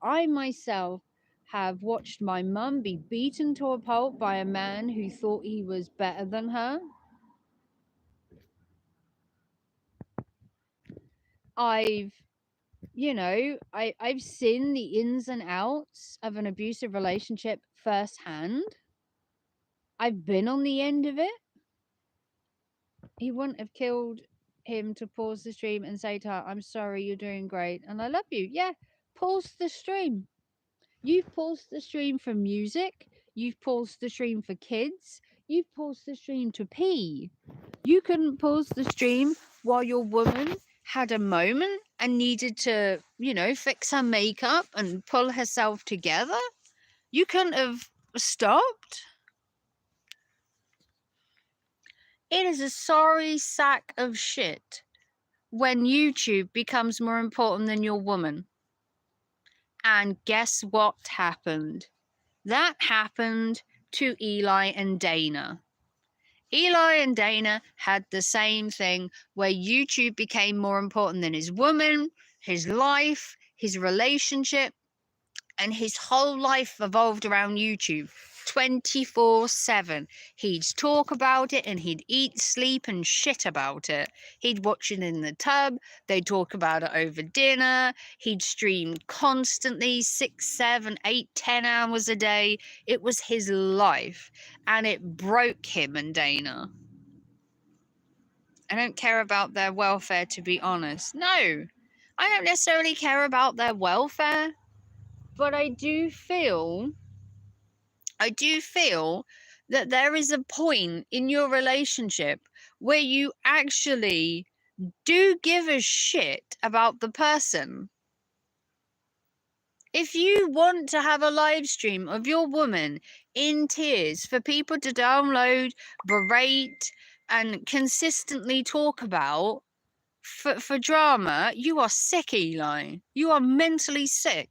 I myself have watched my mum be beaten to a pulp by a man who thought he was better than her. I've seen the ins and outs of an abusive relationship firsthand. I've been on the end of it. He wouldn't have killed him to pause the stream and say to her, I'm sorry, you're doing great and I love you. Yeah, pause the stream. You've paused the stream for music. You've paused the stream for kids. You've paused the stream to pee. You couldn't pause the stream while your woman had a moment and needed to, fix her makeup and pull herself together. You couldn't have stopped. It is a sorry sack of shit when YouTube becomes more important than your woman. And guess what happened? That happened to Eli and Dana. Eli and Dana had the same thing where YouTube became more important than his woman, his life, his relationship, and his whole life revolved around YouTube 24/7. He'd talk about it and he'd eat, sleep, and shit about it. He'd watch it in the tub. They'd talk about it over dinner. He'd stream constantly 6, 7, 8, 10 hours a day. It was his life, and it broke him and Dana. I don't care about their welfare, to be honest. No, I don't necessarily care about their welfare. But I do feel that there is a point in your relationship where you actually do give a shit about the person. If you want to have a live stream of your woman in tears for people to download, berate, and consistently talk about for drama, you are sick, Eli. You are mentally sick.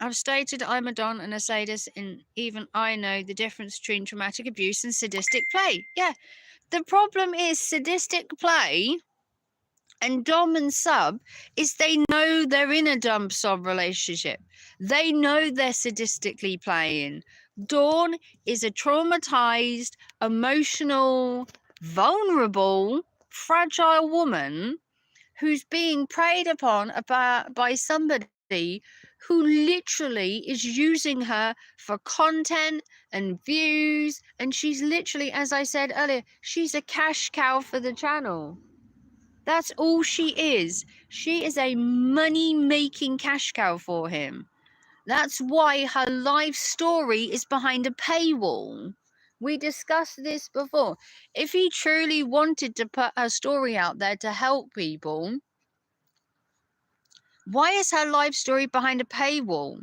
I've stated I'm a Don and a sadist, and even I know the difference between traumatic abuse and sadistic play. Yeah, the problem is sadistic play and Dom and sub is they know they're in a Dom sub relationship. They know they're sadistically playing. Dawn is a traumatized, emotional, vulnerable, fragile woman who's being preyed upon by somebody who literally is using her for content and views, and she's literally, as I said earlier, she's a cash cow for the channel. That's all she is. She is a money-making cash cow for him. That's why her life story is behind a paywall. We discussed this before. If he truly wanted to put her story out there to help people, why is her life story behind a paywall?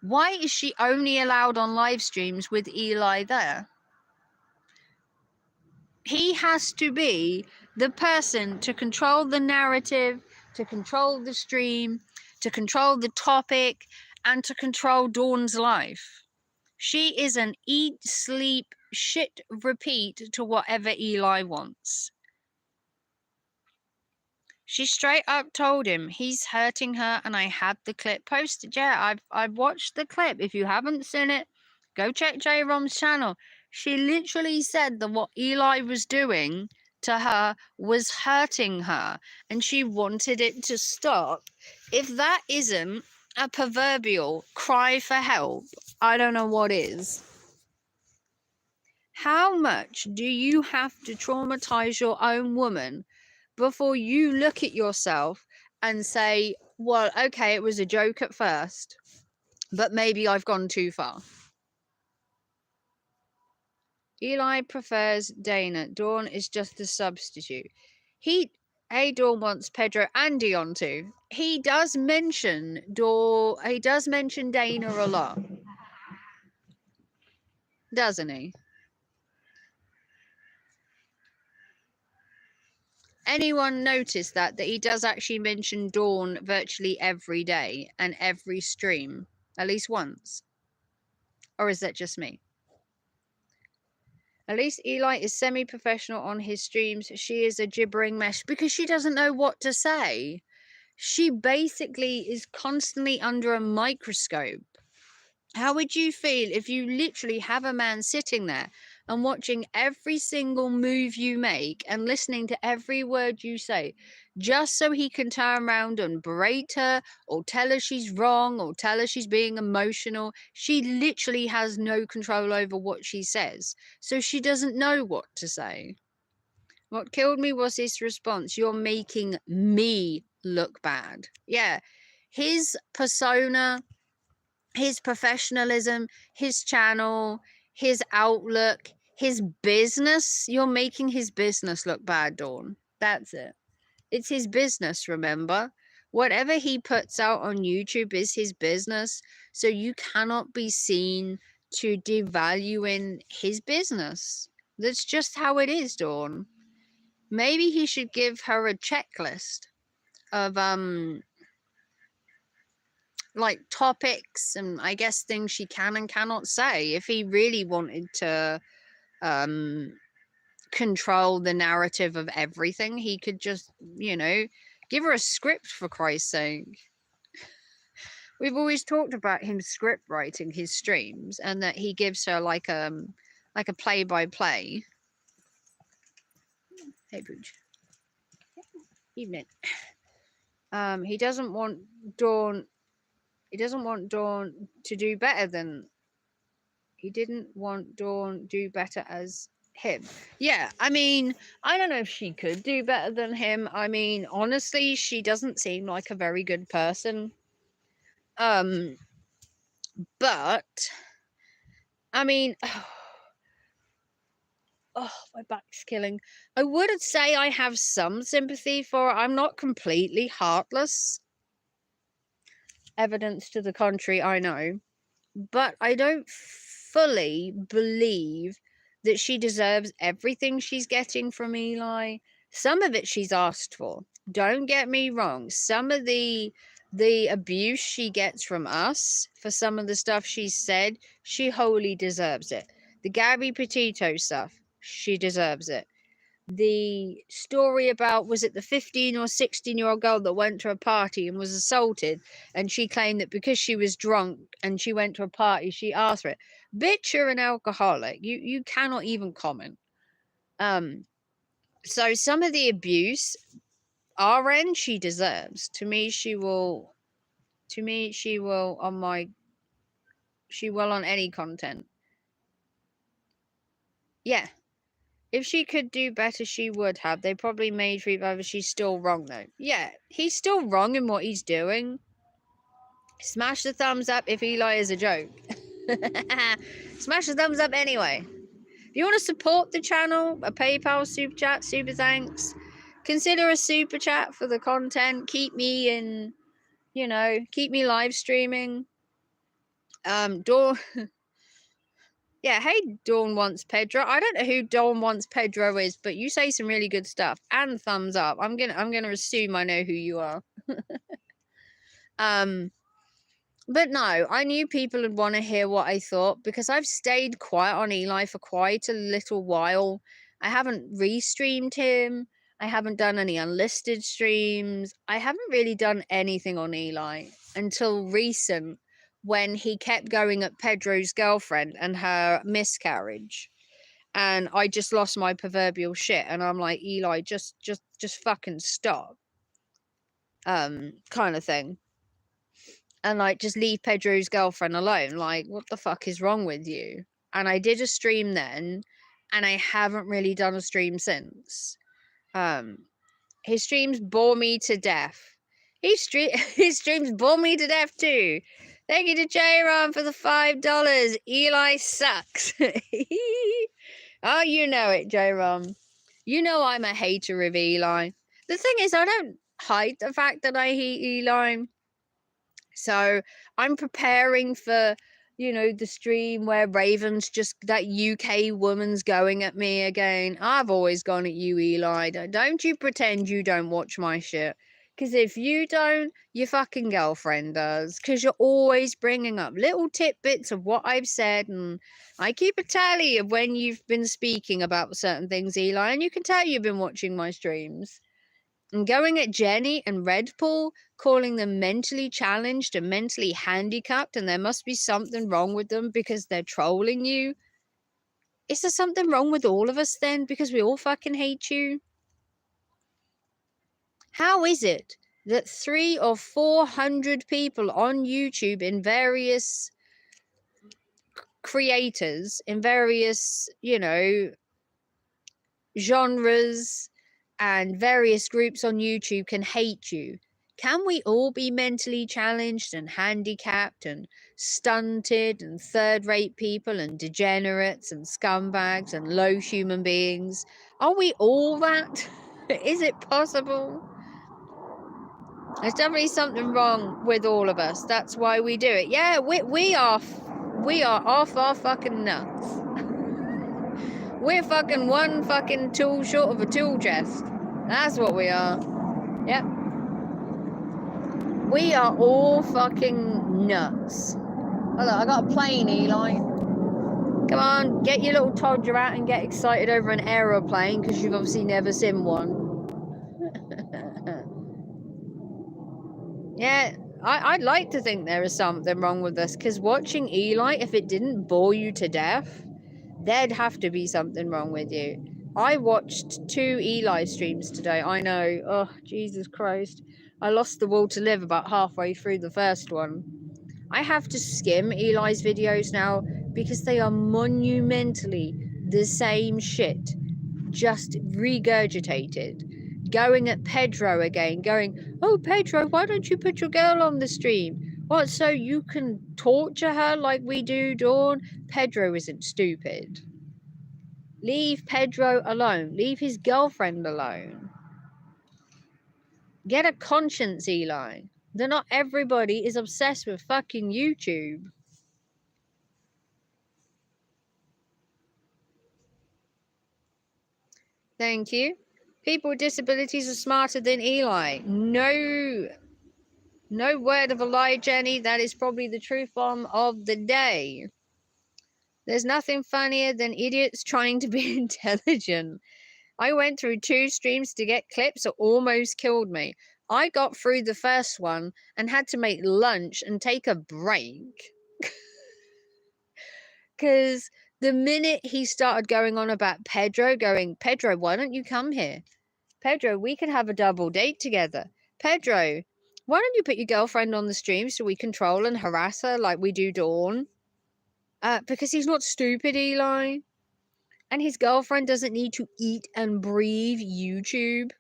Why is she only allowed on live streams with Eli there? He has to be the person to control the narrative, to control the stream, to control the topic, and to control Dawn's life. She is an eat, sleep, shit, repeat to whatever Eli wants. She straight up told him he's hurting her, and I had the clip posted. Yeah, I've watched the clip. If you haven't seen it, go check J-Rom's channel. She literally said that what Eli was doing to her was hurting her, and she wanted it to stop. If that isn't a proverbial cry for help, I don't know what is. How much do you have to traumatize your own woman before you look at yourself and say, well, okay, it was a joke at first, but maybe I've gone too far? Eli prefers Dana. Dawn is just a substitute. Dawn wants Pedro and Dion too. He does mention Dana a lot, doesn't he? Anyone notice that he does actually mention Dawn virtually every day and every stream, at least once? Or is that just me? At least Eli is semi-professional on his streams. She is a gibbering mess because she doesn't know what to say. She basically is constantly under a microscope. How would you feel if you literally have a man sitting there and watching every single move you make and listening to every word you say, just so he can turn around and berate her or tell her she's wrong or tell her she's being emotional? She literally has no control over what she says, so she doesn't know what to say. What killed me was his response. You're making me look bad. Yeah, his persona, his professionalism, his channel, his outlook, his business. You're making his business look bad, Dawn. That's it. It's his business, remember? Whatever he puts out on YouTube is his business. So you cannot be seen to devaluing his business. That's just how it is, Dawn. Maybe he should give her a checklist of like topics and I guess things she can and cannot say if he really wanted to control the narrative of everything. He could just, give her a script, for Christ's sake. We've always talked about him script writing his streams and that he gives her like a play-by-play. Hey Booch. Evening. He doesn't want Dawn to do better than he didn't want Dawn do better as him. Yeah, I mean, I don't know if she could do better than him. I mean, honestly, she doesn't seem like a very good person. But I mean, oh, my back's killing. I would say I have some sympathy for her. I'm not completely heartless. Evidence to the contrary, I know. But I don't fully believe that she deserves everything she's getting from Eli. Some of it she's asked for. Don't get me wrong. Some of the abuse she gets from us for some of the stuff she's said, she wholly deserves it. The Gabby Petito stuff, she deserves it. The story about, was it the 15 or 16-year-old girl that went to a party and was assaulted, and she claimed that because she was drunk and she went to a party, she asked for it. Bitch, you're an alcoholic. You cannot even comment. So some of the abuse, RN, she deserves. To me, she will on any content. Yeah. If she could do better, she would have. They probably made Reviver. She's still wrong, though. Yeah, he's still wrong in what he's doing. Smash the thumbs up if Eli is a joke. Smash the thumbs up anyway. If you want to support the channel, a PayPal, super chat, super thanks. Consider a super chat for the content. Keep me in, you know, keep me live streaming. Dawn. Yeah, hey, Dawn Wants Pedro. I don't know who Dawn Wants Pedro is, but you say some really good stuff. And thumbs up. I'm gonna assume I know who you are. But no, I knew people would want to hear what I thought because I've stayed quiet on Eli for quite a little while. I haven't restreamed him. I haven't done any unlisted streams. I haven't really done anything on Eli until recent, when he kept going at Pedro's girlfriend and her miscarriage. And I just lost my proverbial shit. And I'm like, Eli, just fucking stop. Kind of thing. And like, just leave Pedro's girlfriend alone. Like, what the fuck is wrong with you? And I did a stream then, and I haven't really done a stream since. His streams bore me to death. His streams bore me to death too. Thank you to J-Ron for the $5. Eli sucks. Oh, you know it, J-Ron. You know I'm a hater of Eli. The thing is, I don't hide the fact that I hate Eli. So I'm preparing for, you know, the stream where Raven's just, that UK woman's going at me again. I've always gone at you, Eli. Don't you pretend you don't watch my shit. Because if you don't, your fucking girlfriend does. Because you're always bringing up little tidbits of what I've said. And I keep a tally of when you've been speaking about certain things, Eli. And you can tell you've been watching my streams. And going at Jenny and Red Bull, calling them mentally challenged and mentally handicapped, and there must be something wrong with them because they're trolling you. Is there something wrong with all of us then? Because we all fucking hate you? How is it that 300 or 400 people on YouTube in various creators, in various, you know, genres and various groups on YouTube can hate you? Can we all be mentally challenged and handicapped and stunted and third-rate people and degenerates and scumbags and low human beings? Are we all that? Is it possible? There's definitely something wrong with all of us. That's why we do it. Yeah, we are off our fucking nuts. We're fucking one fucking tool short of a tool chest. That's what we are. Yep. We are all fucking nuts. Oh look, I got a plane, Eli. Come on, get your little todger out and get excited over an aeroplane, because you've obviously never seen one. Yeah, I'd like to think there is something wrong with us, because watching Eli, if it didn't bore you to death, there'd have to be something wrong with you. I watched 2 Eli streams today. I know. Oh, Jesus Christ. I lost the will to live about halfway through the first one. I have to skim Eli's videos now because they are monumentally the same shit, just regurgitated. Going at Pedro again, going, oh, Pedro, why don't you put your girl on the stream? What, so you can torture her like we do, Dawn? Pedro isn't stupid. Leave Pedro alone. Leave his girlfriend alone. Get a conscience, Eli. That not everybody is obsessed with fucking YouTube. Thank you. People with disabilities are smarter than Eli. No word of a lie, Jenny. That is probably the truth bomb of the day. There's nothing funnier than idiots trying to be intelligent. I went through 2 streams to get clips that almost killed me. I got through the first one and had to make lunch and take a break. Because the minute he started going on about Pedro, Pedro, why don't you come here? Pedro, we could have a double date together. Pedro, why don't you put your girlfriend on the stream so we control and harass her like we do Dawn? Because he's not stupid, Eli. And his girlfriend doesn't need to eat and breathe YouTube.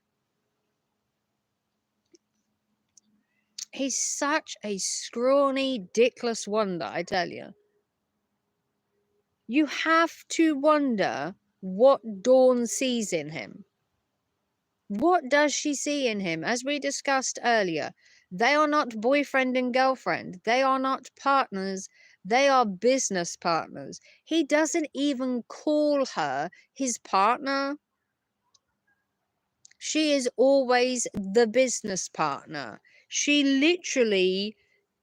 He's such a scrawny, dickless wonder, I tell you. You have to wonder what Dawn sees in him. What does she see in him? As we discussed earlier, they are not boyfriend and girlfriend. They are not partners. They are business partners. He doesn't even call her his partner. She is always the business partner. She literally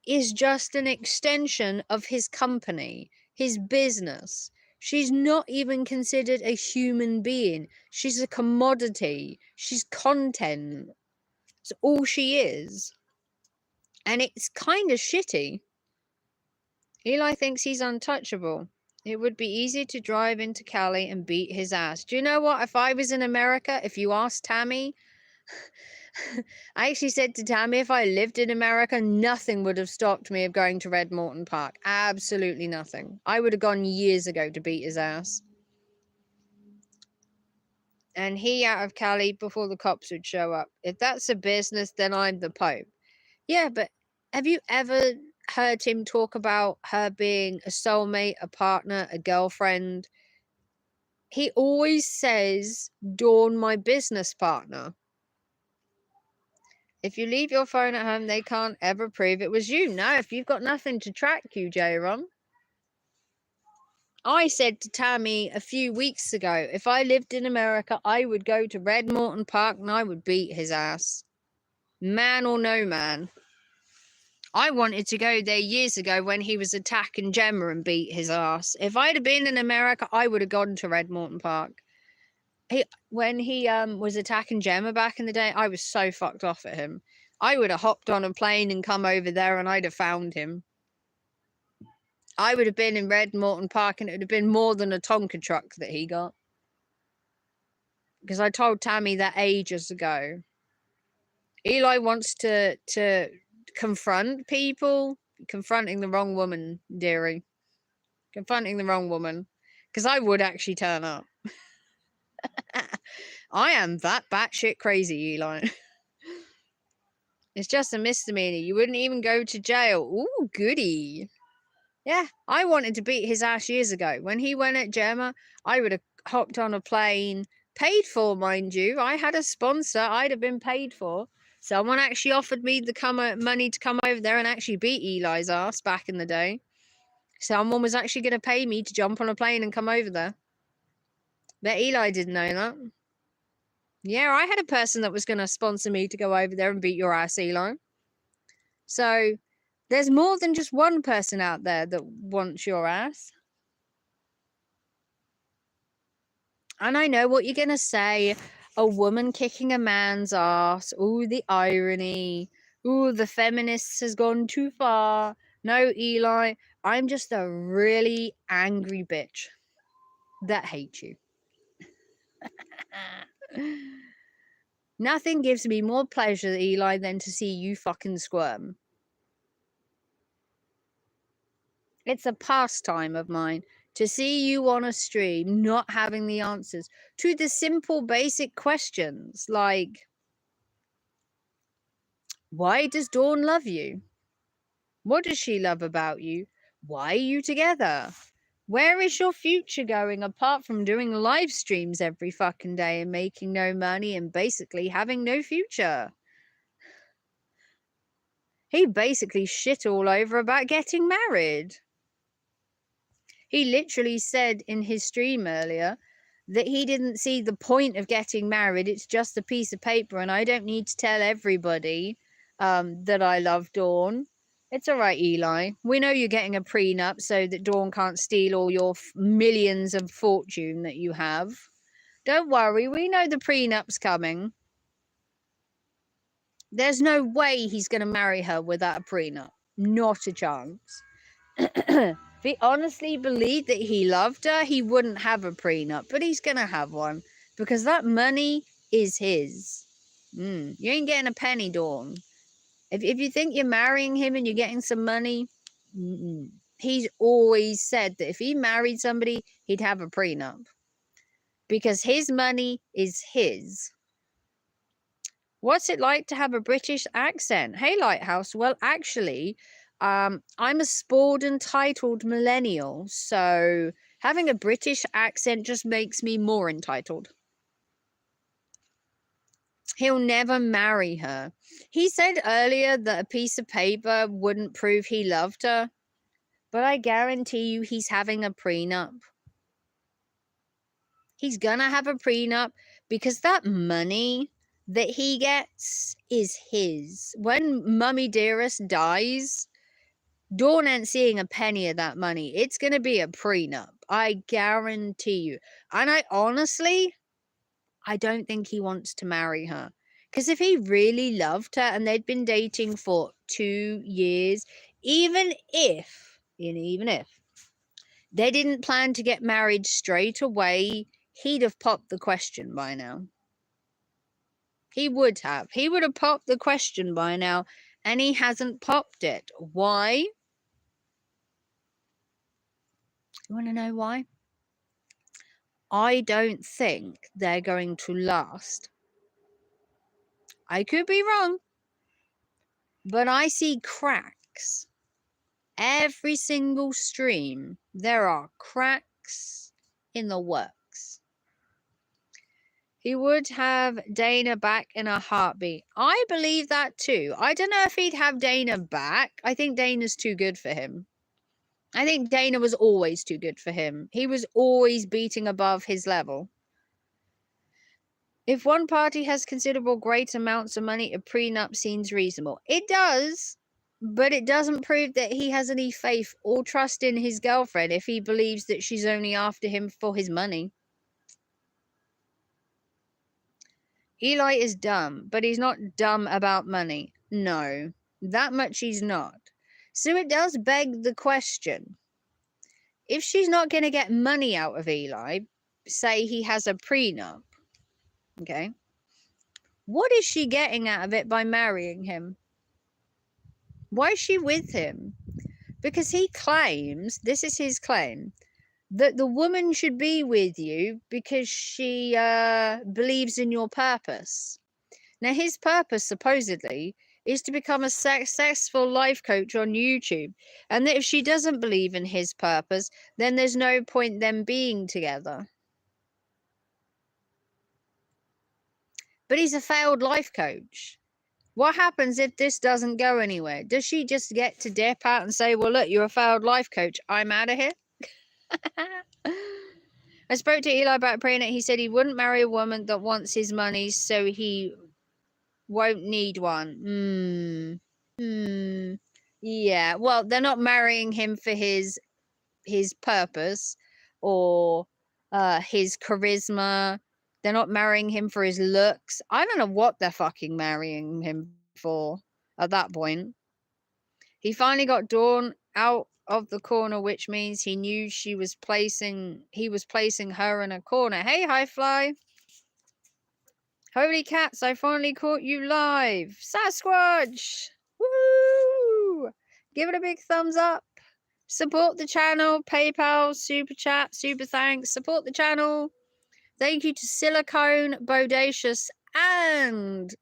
is just an extension of his company, his business. She's not even considered a human being. She's a commodity. She's content. It's all she is. And it's kind of shitty. Eli thinks he's untouchable. It would be easy to drive into Cali and beat his ass. Do you know what? If I was in America, if you asked Tammy, I actually said to Tammy, if I lived in America, nothing would have stopped me of going to Red Morton Park. Absolutely nothing. I would have gone years ago to beat his ass. And he out of Cali before the cops would show up. If that's a business, then I'm the Pope. Yeah, but have you ever heard him talk about her being a soulmate, a partner, a girlfriend? He always says, Dawn, my business partner. If you leave your phone at home, they can't ever prove it was you. No, if you've got nothing to track you, J-Ron. I said to Tammy a few weeks ago, if I lived in America, I would go to Red Morton Park and I would beat his ass. Man or no man. I wanted to go there years ago when he was attacking Gemma and beat his ass. If I'd have been in America, I would have gone to Red Morton Park. When he was attacking Gemma back in the day, I was so fucked off at him. I would have hopped on a plane and come over there and I'd have found him. I would have been in Red Morton Park and it would have been more than a Tonka truck that he got. Because I told Tammy that ages ago. Eli wants to confront people. Confronting the wrong woman, dearie. Confronting the wrong woman. Because I would actually turn up. I am that batshit crazy, Eli. It's just a misdemeanor. You wouldn't even go to jail. Ooh, goody. Yeah, I wanted to beat his ass years ago. When he went at Gemma, I would have hopped on a plane, paid for, mind you. I had a sponsor. I'd have been paid for. Someone actually offered me the money to come over there and actually beat Eli's ass back in the day. Someone was actually going to pay me to jump on a plane and come over there. But Eli didn't know that. Yeah, I had a person that was going to sponsor me to go over there and beat your ass, Eli. So there's more than just one person out there that wants your ass. And I know what you're going to say. A woman kicking a man's ass. Ooh, the irony. Ooh, the feminist has gone too far. No, Eli, I'm just a really angry bitch that hates you. Nothing gives me more pleasure, Eli, than to see you fucking squirm. It's a pastime of mine to see you on a stream not having the answers to the simple basic questions like, why does Dawn love you? What does she love about you? Why are you together? Where is your future going apart from doing live streams every fucking day and making no money and basically having no future? He basically shit all over about getting married. He literally said in his stream earlier that he didn't see the point of getting married. It's just a piece of paper and I don't need to tell everybody that I love Dawn. It's all right, Eli. We know you're getting a prenup so that Dawn can't steal all your millions of fortune that you have. Don't worry, we know the prenup's coming. There's no way he's going to marry her without a prenup. Not a chance. If he honestly believed that he loved her, he wouldn't have a prenup. But he's going to have one. Because that money is his. You ain't getting a penny, Dawn. If you think you're marrying him and you're getting some money, he's always said that if he married somebody, he'd have a prenup. because his money is his. What's it like to have a British accent? Hey, Lighthouse. Well, actually, I'm a spoiled, entitled millennial. So having a British accent just makes me more entitled. He'll never marry her. He said earlier that a piece of paper wouldn't prove he loved her. But I guarantee you he's having a prenup. He's gonna have a prenup because that money that he gets is his. When Mummy Dearest dies, Dawn ain't seeing a penny of that money. It's gonna be a prenup. I guarantee you. And I don't think he wants to marry her. Because if he really loved her and they'd been dating for 2 years, even if they didn't plan to get married straight away, he'd have popped the question by now. He would have. He would have popped the question by now, and he hasn't popped it. Why? You want to know why? I don't think they're going to last. I could be wrong, but I see cracks. Every single stream, there are cracks in the works. He would have Dana back in a heartbeat. I believe that too. I don't know if he'd have Dana back. I think Dana's too good for him. I think Dana was always too good for him. He was always beating above his level. If one party has considerable great amounts of money, a prenup seems reasonable. It does, but it doesn't prove that he has any faith or trust in his girlfriend if he believes that she's only after him for his money. Eli is dumb, but he's not dumb about money. No, that much he's not. So it does beg the question. If she's not going to get money out of Eli, say he has a prenup, okay, what is she getting out of it by marrying him? Why is she with him? Because he claims, this is his claim, that the woman should be with you because she believes in your purpose. Now, his purpose, supposedly, is to become a successful life coach on YouTube. And that if she doesn't believe in his purpose, then there's no point them being together. But he's a failed life coach. What happens if this doesn't go anywhere? Does she just get to dip out and say, well, look, you're a failed life coach. I'm out of here? I spoke to Eli about praying it. He said he wouldn't marry a woman that wants his money, so he won't need one. Yeah, well, they're not marrying him for his purpose or his charisma. They're not marrying him for his looks. I don't know what they're fucking marrying him for at that point. He finally got Dawn out of the corner, which means he knew he was placing her in a corner. Hey, Highfly. Holy cats, I finally caught you live. Sasquatch! Woo! Give it a big thumbs up. Support the channel. PayPal, Super Chat, Super Thanks. Support the channel. Thank you to Silicone, Bodacious, and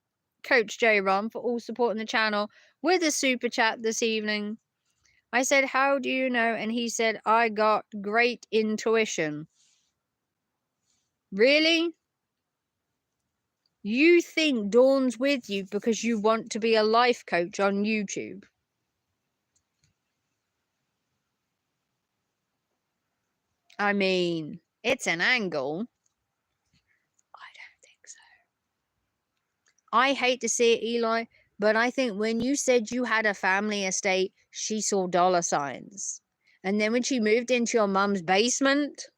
Coach J Ron for all supporting the channel with a Super Chat this evening. I said, how do you know? And he said, I got great intuition. Really? You think Dawn's with you because you want to be a life coach on YouTube? I mean, it's an angle. I don't think so. I hate to see it, Eli, but I think when you said you had a family estate, she saw dollar signs. And then when she moved into your mum's basement,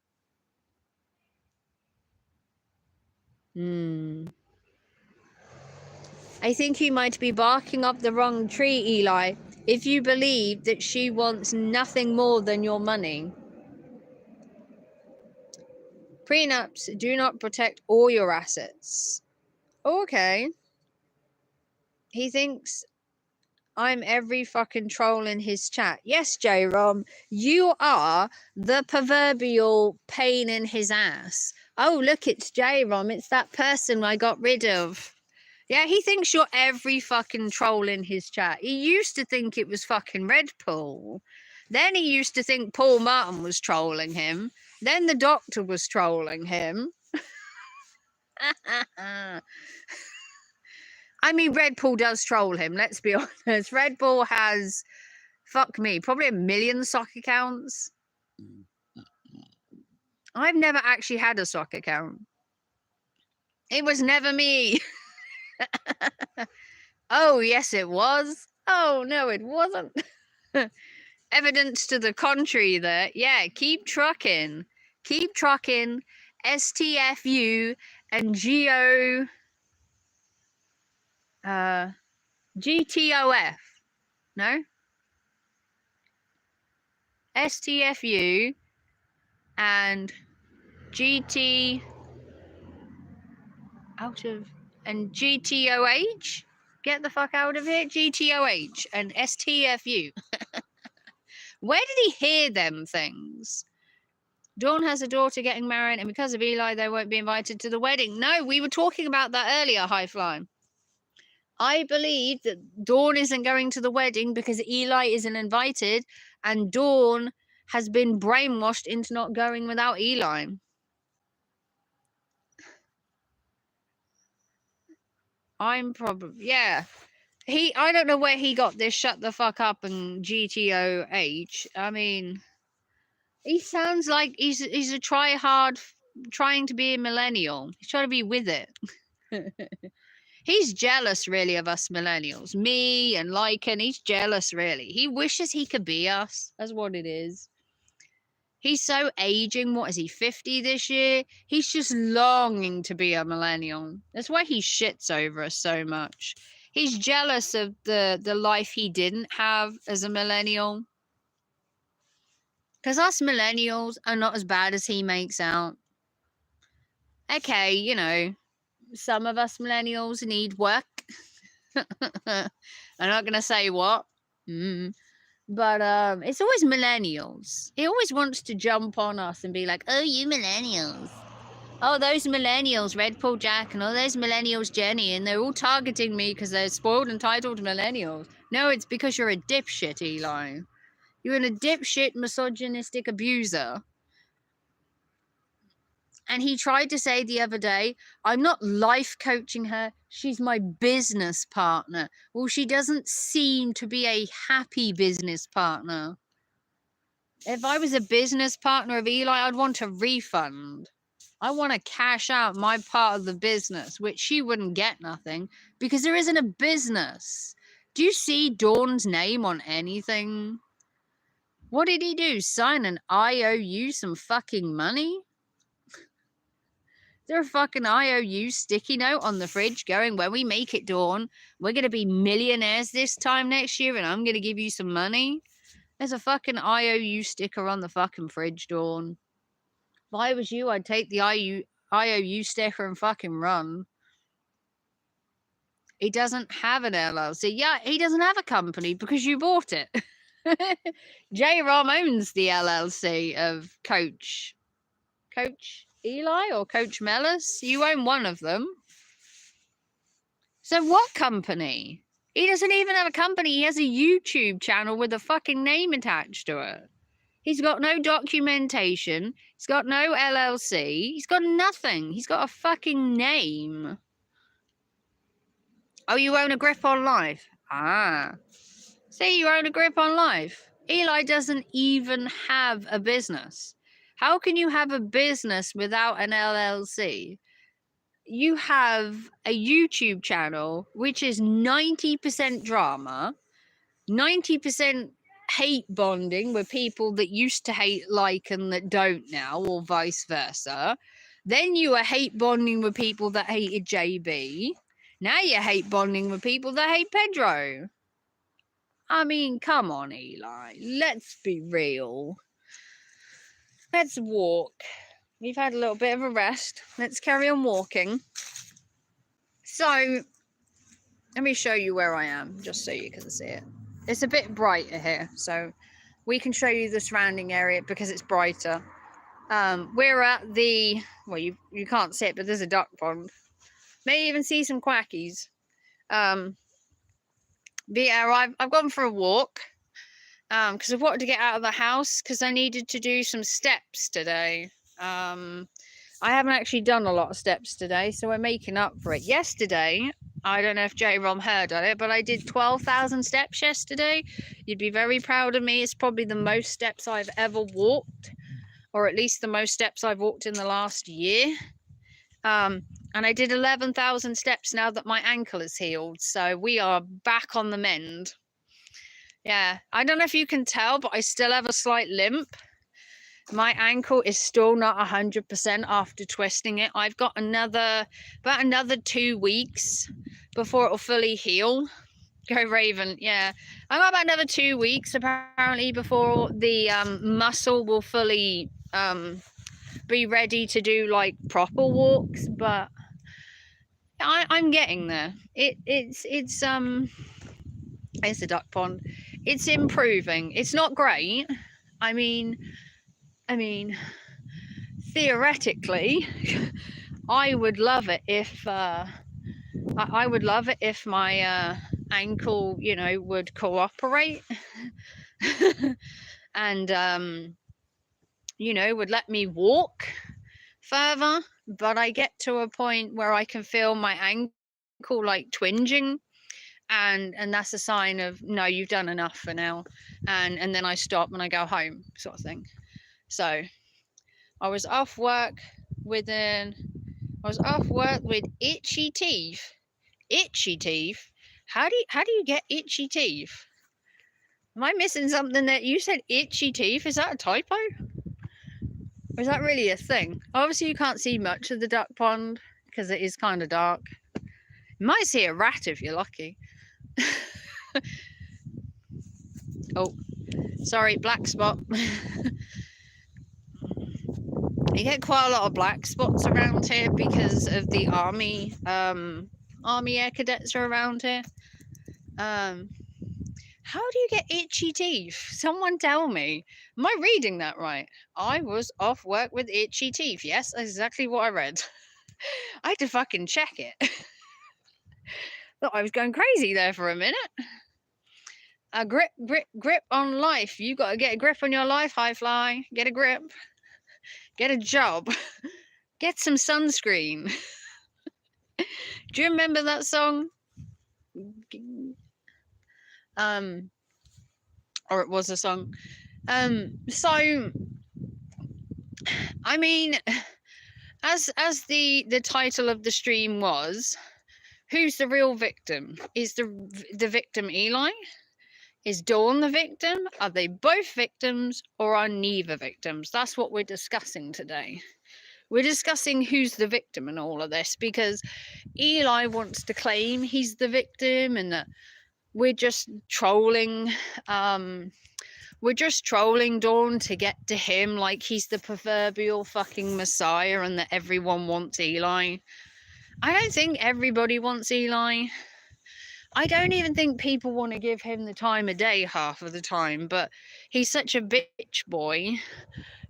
I think you might be barking up the wrong tree, Eli, if you believe that she wants nothing more than your money. Prenups do not protect all your assets. Okay. He thinks I'm every fucking troll in his chat. Yes, J-Rom, you are the proverbial pain in his ass. Oh, look, it's J-Rom. It's that person I got rid of. Yeah, he thinks you're every fucking troll in his chat. He used to think it was fucking Red Bull. Then he used to think Paul Martin was trolling him. Then the doctor was trolling him. I mean, Red Bull does troll him, let's be honest. Red Bull has, fuck me, probably 1 million sock accounts. I've never actually had a sock account. It was never me. Oh, yes, it was. Oh, no, it wasn't. Evidence to the contrary there. Yeah, keep trucking. Keep trucking. STFU and GTOF. No? STFU and GT out of and GTOH. Get the fuck out of here. GTOH and STFU. Where did he hear them things? Dawn has a daughter getting married, and because of Eli, they won't be invited to the wedding. No, we were talking about that earlier, High Fly. I believe that Dawn isn't going to the wedding because Eli isn't invited, and Dawn has been brainwashed into not going without Eli. I'm probably, yeah. I don't know where he got this shut the fuck up and GTOH. I mean, he sounds like he's a try-hard trying to be a millennial. He's trying to be with it. He's jealous, really, of us millennials. Me and Lycan, he's jealous, really. He wishes he could be us. That's what it is. He's so aging. What is he, 50 this year? He's just longing to be a millennial. That's why he shits over us so much. He's jealous of the life he didn't have as a millennial. Because us millennials are not as bad as he makes out. Okay, you know, some of us millennials need work. I'm not going to say what. But it's always millennials. He always wants to jump on us and be like, oh, you millennials. Oh, those millennials, Red Bull Jack, and all those millennials, Jenny, and they're all targeting me because they're spoiled, entitled millennials. No, it's because you're a dipshit, Eli. You're a dipshit, misogynistic abuser. And he tried to say the other day, I'm not life coaching her. She's my business partner. Well, she doesn't seem to be a happy business partner. If I was a business partner of Eli, I'd want a refund. I want to cash out my part of the business, which she wouldn't get nothing because there isn't a business. Do you see Dawn's name on anything? What did he do? Sign an IOU some fucking money? Is there a fucking IOU sticky note on the fridge going, when we make it, Dawn, we're going to be millionaires this time next year and I'm going to give you some money? There's a fucking IOU sticker on the fucking fridge, Dawn. If I was you, I'd take the IOU sticker and fucking run. He doesn't have an LLC. Yeah, he doesn't have a company because you bought it. J-Rom owns the LLC of Coach Eli or Coach Mellis. You own one of them. So what company? He doesn't even have a company. He has a YouTube channel with a fucking name attached to it. He's got no documentation. He's got no LLC. He's got nothing. He's got a fucking name. Oh, you own a grip on life? Ah. See, you own a grip on life. Eli doesn't even have a business. How can you have a business without an LLC? You have a YouTube channel, which is 90% drama, 90% hate bonding with people that used to hate like and that don't now, or vice versa. Then you are hate bonding with people that hated JB. Now you're hate bonding with people that hate Pedro. I mean, come on, Eli. Let's be real. Let's walk. We've had a little bit of a rest. Let's carry on walking. So, let me show you where I am, just so you can see it. It's a bit brighter here, so we can show you the surrounding area because it's brighter. We're at the, well, you can't see it, but there's a duck pond. May even see some quackies. But yeah, I've gone for a walk. Because I wanted to get out of the house because I needed to do some steps today. I haven't actually done a lot of steps today, so we're making up for it. Yesterday, I don't know if J-Rom heard of it, but I did 12,000 steps yesterday. You'd be very proud of me. It's probably the most steps I've ever walked, or at least the most steps I've walked in the last year. And I did 11,000 steps now that my ankle is healed, so we are back on the mend. Yeah, I don't know if you can tell, but I still have a slight limp. My ankle is still not 100% after twisting it. I've got about another 2 weeks before it'll fully heal. Go Raven, yeah. I've got about another 2 weeks apparently before the muscle will fully be ready to do like proper walks, but I'm getting there. It's a duck pond. It's improving. It's not great. I mean, theoretically, I would love it if I would love it if my ankle, you know, would cooperate and you know, would let me walk further. But I get to a point where I can feel my ankle like twinging. And that's a sign of, no, you've done enough for now, and then I stop and I go home, sort of thing. So I was off work with itchy teeth. Itchy teeth? How do you get itchy teeth? Am I missing something? That you said itchy teeth? Is that a typo, or is that really a thing? Obviously you can't see much of the duck pond because it is kind of dark. You might see a rat if you're lucky. Oh, sorry, black spot. You get quite a lot of black spots around here because of the army air cadets are around here. How do you get itchy teeth? Someone tell me. Am I reading that right? I was off work with itchy teeth. Yes, that's exactly what I read. I had to fucking check it. Thought I was going crazy there for a minute. A grip on life. You got to get a grip on your life, High Fly. Get a grip. Get a job. Get some sunscreen. Do you remember that song? Or it was a song. So, I mean, as the title of the stream was, who's the real victim? Is the victim Eli? Is Dawn the victim? Are they both victims, or are neither victims? That's what we're discussing today. We're discussing who's the victim in all of this, because Eli wants to claim he's the victim and that we're just trolling Dawn to get to him like he's the proverbial fucking messiah and that everyone wants Eli. I don't think everybody wants Eli. I don't even think people want to give him the time of day half of the time, but he's such a bitch boy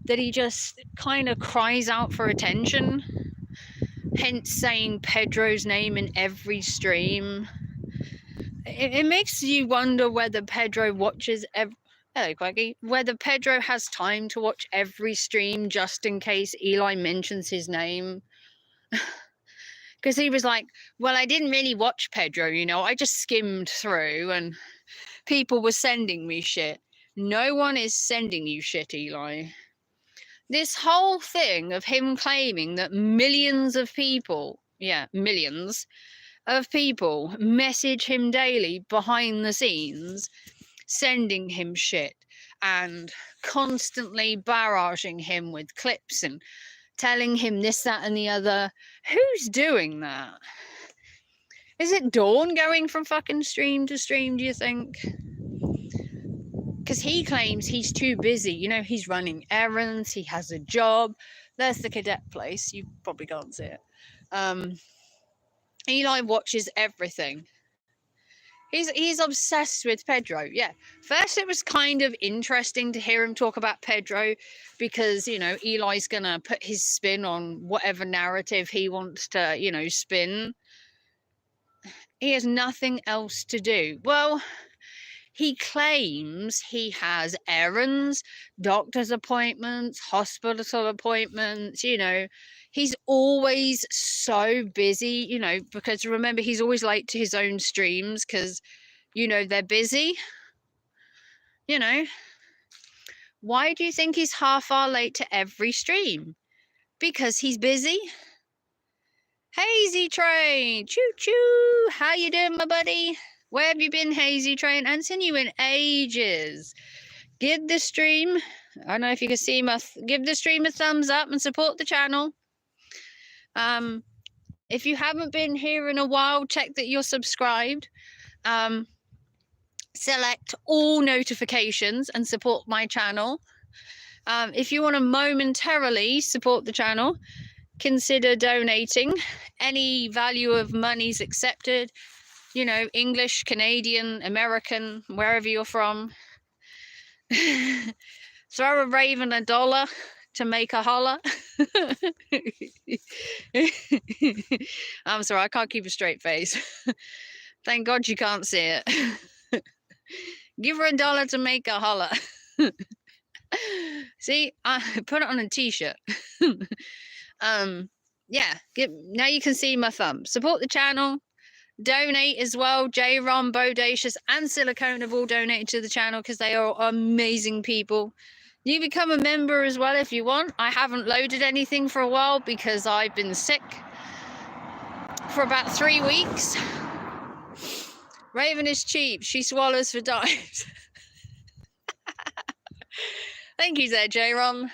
that he just kind of cries out for attention, hence saying Pedro's name in every stream. It makes you wonder whether Pedro watches whether Pedro has time to watch every stream just in case Eli mentions his name. Because he was like, well, I didn't really watch Pedro, you know, I just skimmed through and people were sending me shit. No one is sending you shit, Eli. This whole thing of him claiming that millions of people message him daily behind the scenes, sending him shit and constantly barraging him with clips and telling him this, that, and the other. Who's doing that? Is it Dawn going from fucking stream to stream, do you think? Because he claims he's too busy. You know, he's running errands, he has a job. There's the cadet place. You probably can't see it. Eli watches everything. He's obsessed with Pedro. Yeah. First, it was kind of interesting to hear him talk about Pedro because, you know, Eli's going to put his spin on whatever narrative he wants to, you know, spin. He has nothing else to do. Well, he claims he has errands, doctor's appointments, hospital appointments, you know. He's always so busy, you know, because remember, he's always late to his own streams because, you know, they're busy. You know, why do you think he's half hour late to every stream? Because he's busy. Hazy Train, choo choo. How you doing, my buddy? Where have you been, Hazy Train? I haven't seen you in ages. Give the stream, I don't know if you can see my, give the stream a thumbs up and support the channel. If you haven't been here in a while, check that you're subscribed. Select all notifications and support my channel. If you want to momentarily support the channel, consider donating. Any value of money is accepted. You know, English, Canadian, American, wherever you're from. Throw a raven $1 to make a holler. I'm sorry, I can't keep a straight face. Thank God you can't see it. Give her $1 to make a holler. See, I put it on a t-shirt. Yeah, now you can see my thumb. Support the channel. Donate as well. J-Ron, Bodacious, and Silicone have all donated to the channel because they are amazing people. You become a member as well if you want. I haven't loaded anything for a while because I've been sick for about 3 weeks. Raven is cheap. She swallows for dimes. Thank you there, J-Ron.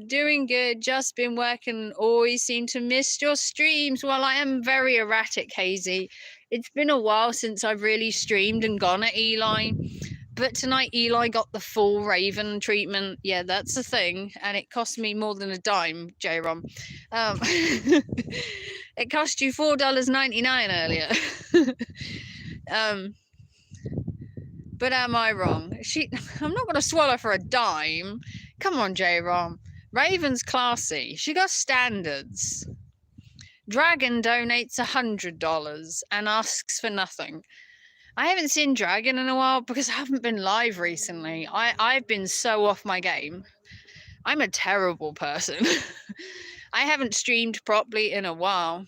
Doing good, just been working, always seem to miss your streams. Well, I am very erratic, Hazy. It's been a while since I've really streamed and gone at Eli, but tonight Eli got the full Raven treatment. Yeah, that's the thing, and it cost me more than a dime, J-Rom. It cost you $4.99 earlier. But am I wrong? I'm not going to swallow for a dime. Come on, J-Rom. Raven's classy. She got standards. Dragon donates $100 and asks for nothing. I haven't seen Dragon in a while because I haven't been live recently. I've been so off my game. I'm a terrible person. I haven't streamed properly in a while.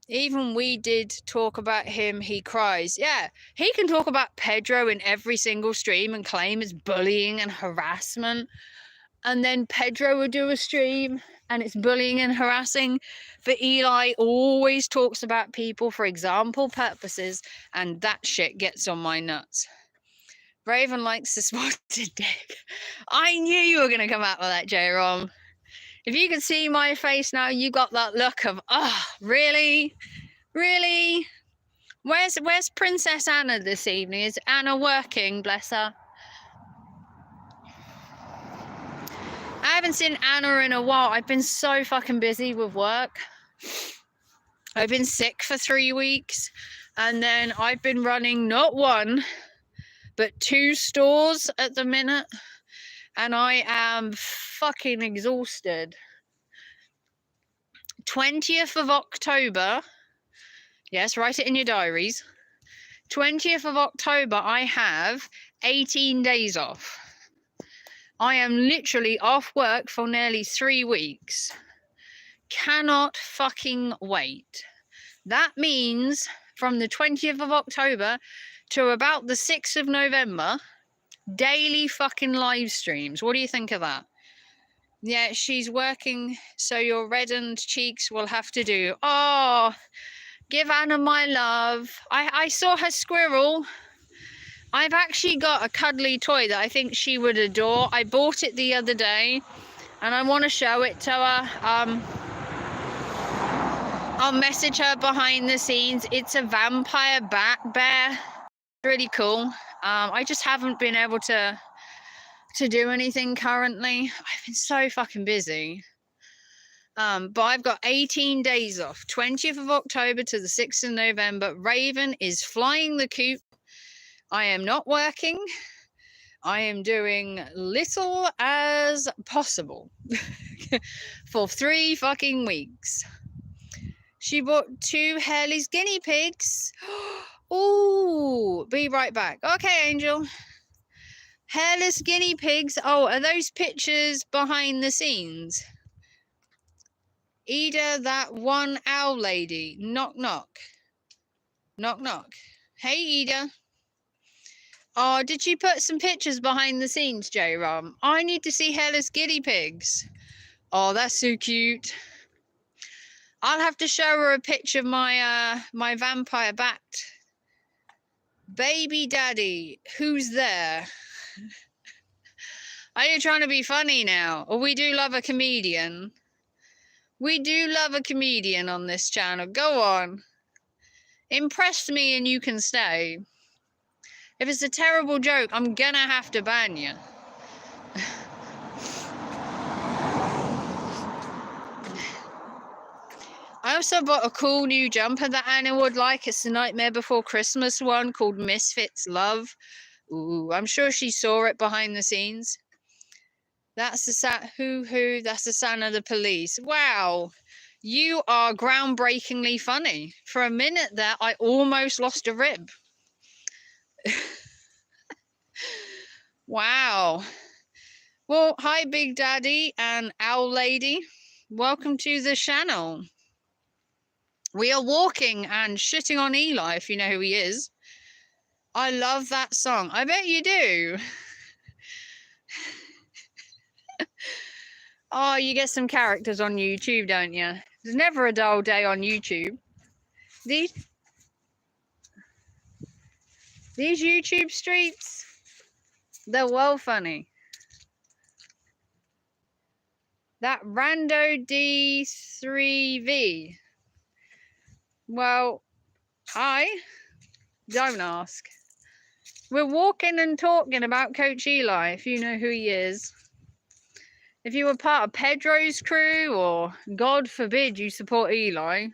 Even we did talk about him, he cries. Yeah, he can talk about Pedro in every single stream and claim it's bullying and harassment. And then Pedro would do a stream and it's bullying and harassing. But Eli always talks about people for example purposes, and that shit gets on my nuts. Raven likes the spotted dick. I knew you were going to come out with that, J-Rom. If you could see my face now, you got that look of, oh, really? Really? Where's Princess Anna this evening? Is Anna working, bless her? I haven't seen Anna in a while. I've been so fucking busy with work. I've been sick for 3 weeks. And then I've been running not one, but 2 stores at the minute. And I am fucking exhausted. 20th of October. Yes, write it in your diaries. 20th of October, I have 18 days off. I am literally off work for nearly 3 weeks. Cannot fucking wait. That means from the 20th of October to about the 6th of November, daily fucking live streams. What do you think of that? Yeah, she's working, so your reddened cheeks will have to do. Oh, give Anna my love. I saw her squirrel. I've actually got a cuddly toy that I think she would adore. I bought it the other day, and I want to show it to her. I'll message her behind the scenes. It's a vampire bat bear. Really cool. I just haven't been able to do anything currently. I've been so fucking busy. But I've got 18 days off, 20th of October to the 6th of November. Raven is flying the coop. I am not working. I am doing little as possible for 3 fucking weeks. She bought 2 hairless guinea pigs. Ooh, be right back. Okay, Angel. Hairless guinea pigs. Oh, are those pictures behind the scenes? Ida, that one owl lady. Knock, knock. Knock, knock. Hey, Ida. Oh, did she put some pictures behind the scenes, J-Rom? I need to see hairless guinea pigs. Oh, that's so cute. I'll have to show her a picture of my my vampire bat. Baby daddy, who's there? Are you trying to be funny now? Or we do love a comedian. We do love a comedian on this channel. Go on. Impress me and you can stay. If it's a terrible joke, I'm gonna have to ban you. I also bought a cool new jumper that Anna would like. It's the Nightmare Before Christmas one called Misfits Love. Ooh, I'm sure she saw it behind the scenes. That's the that's the sound of the police. Wow, you are groundbreakingly funny. For a minute there, I almost lost a rib. Wow. Well, hi, Big Daddy and Owl Lady. Welcome to the channel. We are walking and shitting on Eli, if you know who he is. I love that song. I bet you do. Oh, you get some characters on YouTube, don't you? There's never a dull day on YouTube. These YouTube streets, they're well funny. That Rando D3V. Well, don't ask. We're walking and talking about Coach Eli, if you know who he is. If you were part of Pedro's crew, or God forbid you support Eli,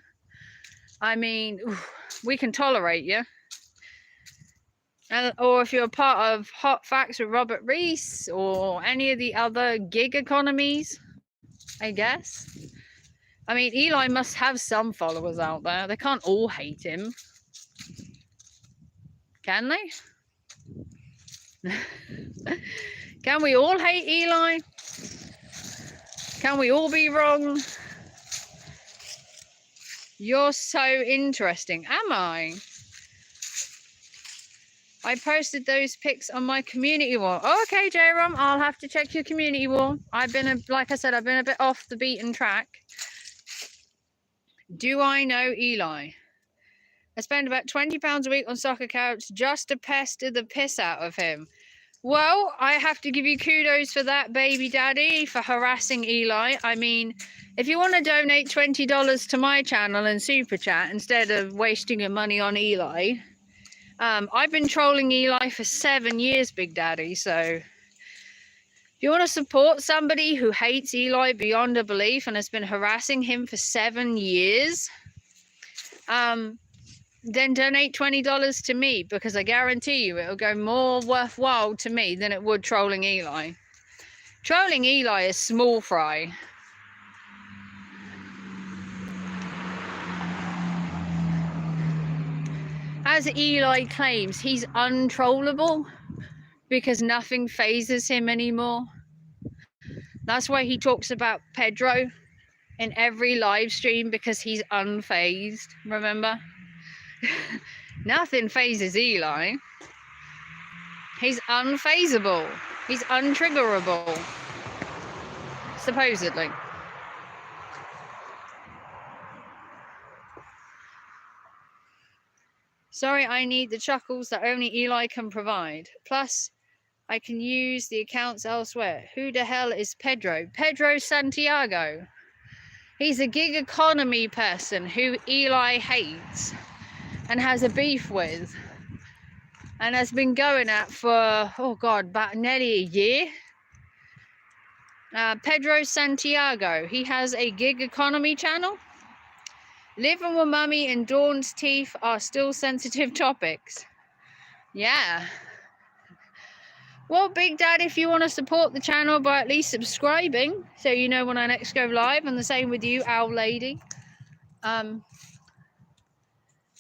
I mean, we can tolerate you. Or if you're part of Hot Facts with Robert Reese, or any of the other gig economies, I guess. I mean, Eli must have some followers out there. They can't all hate him. Can they? Can we all hate Eli? Can we all be wrong? You're so interesting. Am I? I posted those pics on my community wall. Oh, okay, J-Rom, I'll have to check your community wall. Like I said, I've been a bit off the beaten track. Do I know Eli? I spend about £20 a week on soccer couch just to pester the piss out of him. Well, I have to give you kudos for that, baby daddy, for harassing Eli. I mean, if you want to donate $20 to my channel and super chat instead of wasting your money on Eli, I've been trolling Eli for 7 years, Big Daddy, so if you want to support somebody who hates Eli beyond a belief and has been harassing him for 7 years, then donate $20 to me, because I guarantee you it'll go more worthwhile to me than it would trolling Eli. Trolling Eli is small fry. As Eli claims, he's untrollable because nothing phases him anymore. That's why he talks about Pedro in every live stream, because he's unfazed, remember? Nothing phases Eli. He's unfazable. He's untriggerable. Supposedly. Sorry, I need the chuckles that only Eli can provide. Plus, I can use the accounts elsewhere. Who the hell is Pedro? Pedro Santiago. He's a gig economy person who Eli hates and has a beef with, and has been going at for, oh God, about nearly a year. Pedro Santiago. He has a gig economy channel. Living with mummy and Dawn's teeth are still sensitive topics. Yeah. Well, Big Dad, if you want to support the channel by at least subscribing, so you know when I next go live, and the same with you, Owl Lady.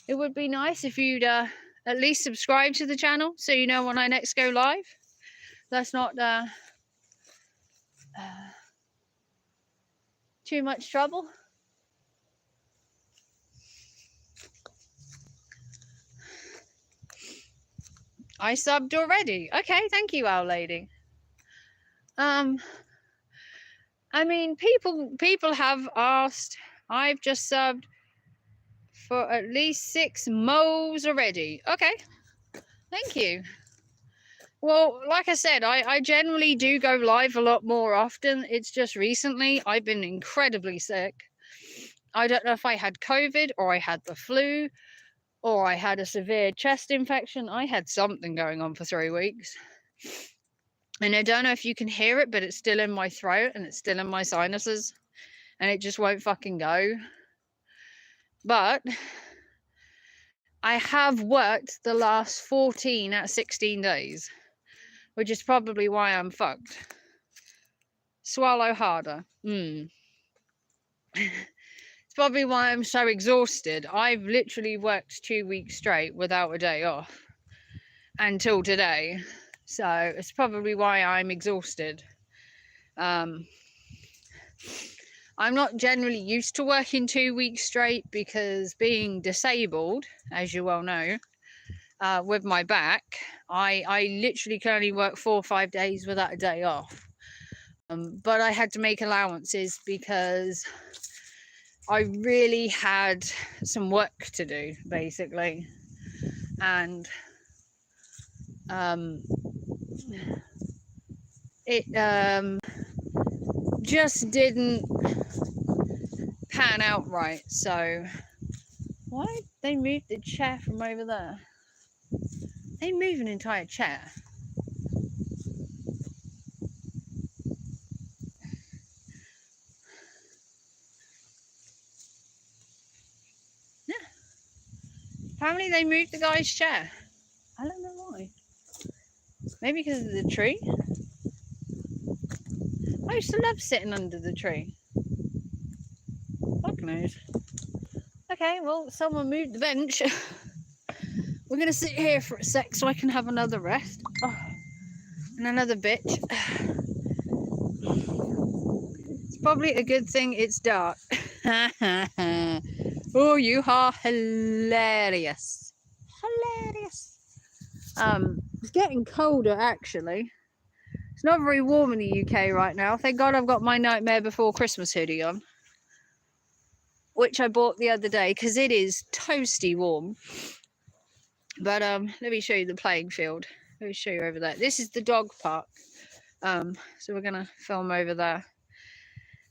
It would be nice if you'd at least subscribe to the channel, so you know when I next go live. That's not too much trouble. I subbed already. Okay, thank you, Owl Lady. I mean, people have asked. I've just subbed for at least 6 moles already. Okay, thank you. Well, like I said, I generally do go live a lot more often. It's just recently I've been incredibly sick. I don't know if I had COVID or I had the flu or I had a severe chest infection. I had something going on for 3 weeks. And I don't know if you can hear it, but it's still in my throat and it's still in my sinuses. And it just won't fucking go. But I have worked the last 14 out of 16 days. Which is probably why I'm fucked. Swallow harder. It's probably why I'm so exhausted. I've literally worked 2 weeks straight without a day off. Until today. So it's probably why I'm exhausted. I'm not generally used to working 2 weeks straight because being disabled, as you well know, with my back, I literally can only work 4 or 5 days without a day off. But I had to make allowances because I really had some work to do, basically. And it just didn't pan out right. So why did they move the chair from over there? They move an entire chair. Yeah. Apparently they moved the guy's chair. I don't know why. Maybe because of the tree? I used to love sitting under the tree. Fuck knows. Okay, well, someone moved the bench. We're going to sit here for a sec so I can have another rest. Oh, and another bitch. It's probably a good thing it's dark. Oh, you are hilarious. Hilarious. It's getting colder, actually. It's not very warm in the UK right now. Thank God I've got my Nightmare Before Christmas hoodie on. Which I bought the other day because it is toasty warm. But let me show you the playing field. Let me show you over there. This is the dog park. So we're going to film over there.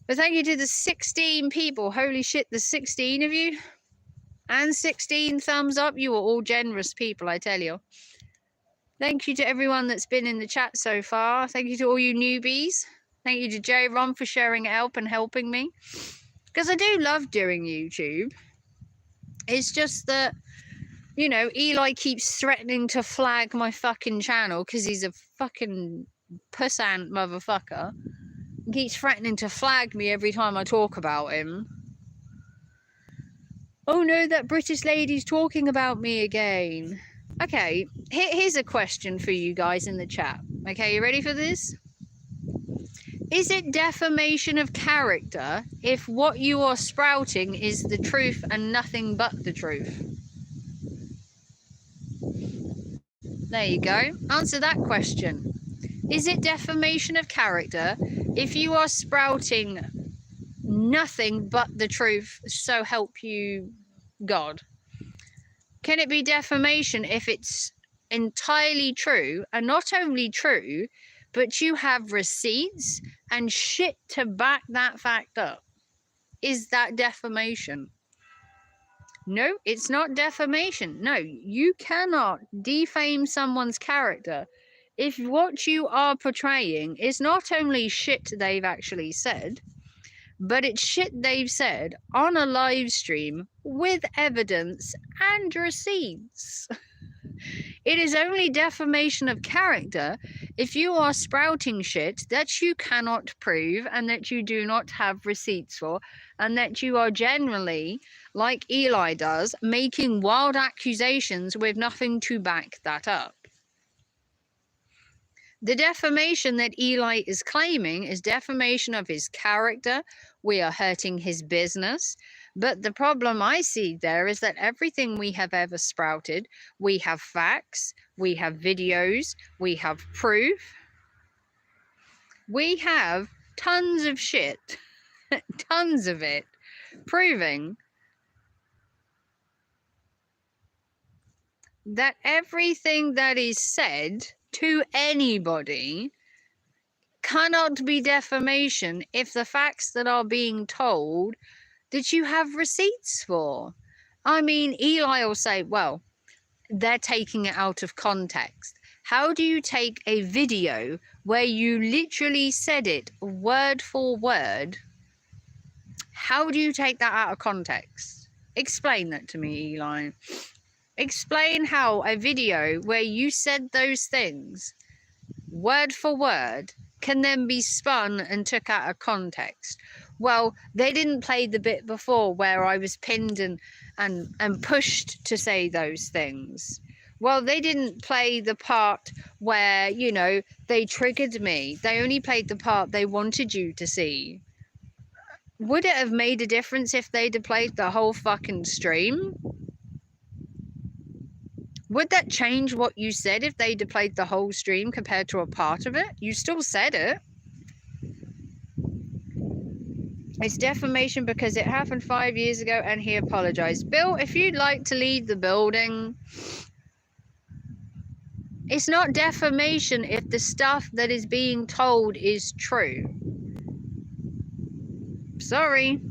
But thank you to the 16 people. Holy shit, there's 16 of you. And 16 thumbs up. You are all generous people, I tell you. Thank you to everyone that's been in the chat so far. Thank you to all you newbies. Thank you to J Ron for sharing help and helping me. Because I do love doing YouTube. It's just that, you know, Eli keeps threatening to flag my fucking channel because he's a fucking pussant motherfucker. He keeps threatening to flag me every time I talk about him. Oh no, that British lady's talking about me again. Okay, here's a question for you guys in the chat. Okay, you ready for this? Is it defamation of character if what you are sprouting is the truth and nothing but the truth? There you go. Answer that question. Is it defamation of character if you are sprouting nothing but the truth, so help you God? Can it be defamation if it's entirely true, and not only true, but you have receipts and shit to back that fact up? Is that defamation? No, it's not defamation. No, you cannot defame someone's character if what you are portraying is not only shit they've actually said, but it's shit they've said on a live stream with evidence and receipts. It is only defamation of character if you are sprouting shit that you cannot prove and that you do not have receipts for, and that you are generally, like Eli does, making wild accusations with nothing to back that up. The defamation that Eli is claiming is defamation of his character. We are hurting his business. But the problem I see there is that everything we have ever sprouted, we have facts, we have videos, we have proof. We have tons of shit, tons of it, proving that everything that is said to anybody cannot be defamation if the facts that are being told that you have receipts for. I mean, Eli will say, well, they're taking it out of context. How do you take a video where you literally said it word for word? How do you take that out of context? Explain that to me, Eli. Explain how a video where you said those things word for word can then be spun and took out of context. Well, they didn't play the bit before where I was pinned and pushed to say those things. Well, they didn't play the part where, you know, they triggered me. They only played the part they wanted you to see. Would it have made a difference if they'd have played the whole fucking stream? Would that change what you said if they'd have played the whole stream compared to a part of it? You still said it. It's defamation because it happened 5 years ago and he apologized. Bill, if you'd like to leave the building, it's not defamation if the stuff that is being told is true. Sorry.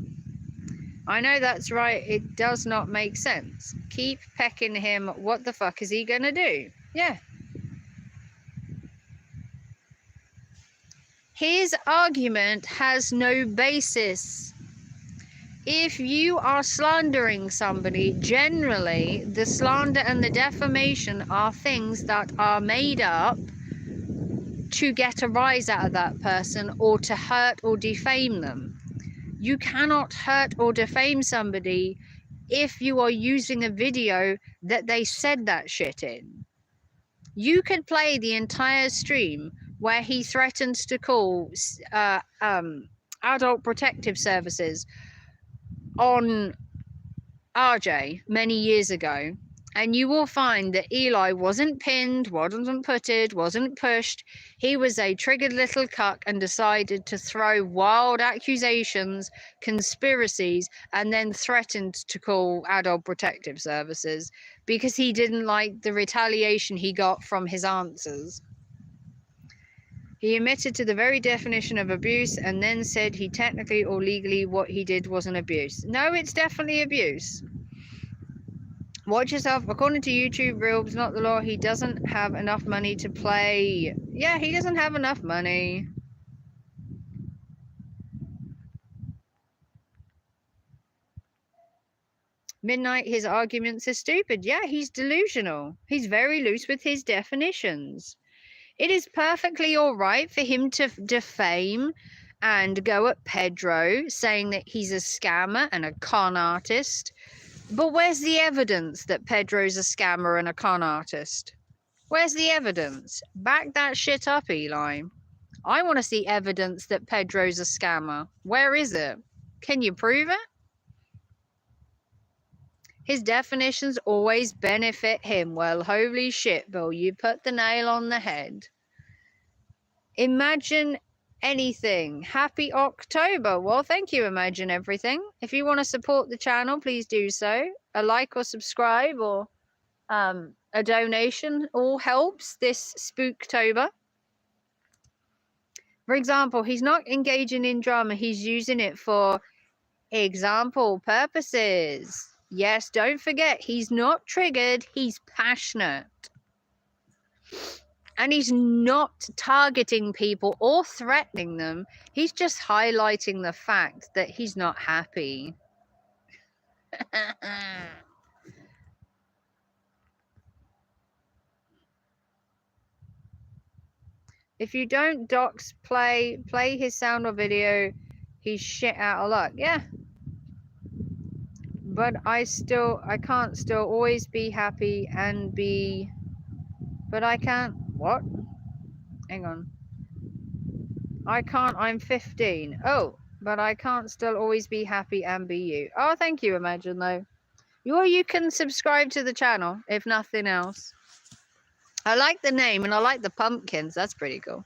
I know that's right. It does not make sense. Keep pecking him. What the fuck is he gonna do? Yeah. His argument has no basis. If you are slandering somebody, generally the slander and the defamation are things that are made up to get a rise out of that person or to hurt or defame them. You cannot hurt or defame somebody if you are using a video that they said that shit in. You could play the entire stream where he threatens to call Adult Protective Services on RJ many years ago, and you will find that Eli wasn't pinned, wasn't putted, wasn't pushed. He was a triggered little cuck and decided to throw wild accusations, conspiracies, and then threatened to call Adult Protective Services because he didn't like the retaliation he got from his answers. He admitted to the very definition of abuse and then said he technically or legally what he did wasn't abuse. No, it's definitely abuse. Watch yourself. According to YouTube rules, not the law, he doesn't have enough money to play. Yeah, he doesn't have enough money. Midnight, his arguments are stupid. Yeah, he's delusional. He's very loose with his definitions. It is perfectly all right for him to defame and go at Pedro, saying that he's a scammer and a con artist. But where's the evidence that Pedro's a scammer and a con artist? Where's the evidence? Back that shit up, Eli. I want to see evidence that Pedro's a scammer. Where is it? Can you prove it? His definitions always benefit him. Well, holy shit, Bill, you put the nail on the head. Imagine anything. Happy October. Well, thank you, Imagine Everything. If you want to support the channel, please do so. A like or subscribe or a donation all helps this Spooktober. For example, he's not engaging in drama. He's using it for example purposes. Yes, don't forget, he's not triggered. He's passionate. And he's not targeting people or threatening them. He's just highlighting the fact that he's not happy. If you don't dox play his sound or video, he's shit out of luck. Yeah. But I can't still always be happy and be, but I can't, what? Hang on. I can't, I'm 15. Oh, but I can't still always be happy and be you. Oh, thank you, Imagine, though. You can subscribe to the channel, if nothing else. I like the name and I like the pumpkins. That's pretty cool.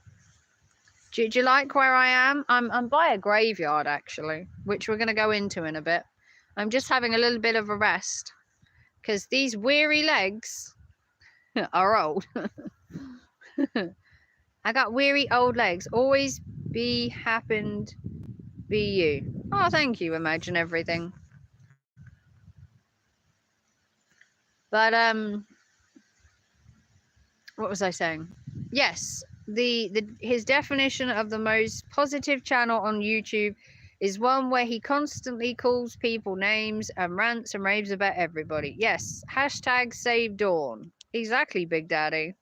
Do you like where I am? I'm by a graveyard, actually, which we're going to go into in a bit. I'm just having a little bit of a rest because these weary legs are old. I got weary old legs. Always be happened, be you. Oh, thank you, Imagine Everything. But what was I saying? Yes, his definition of the most positive channel on YouTube is one where he constantly calls people names and rants and raves about everybody. Yes, hashtag save Dawn. Exactly, Big Daddy.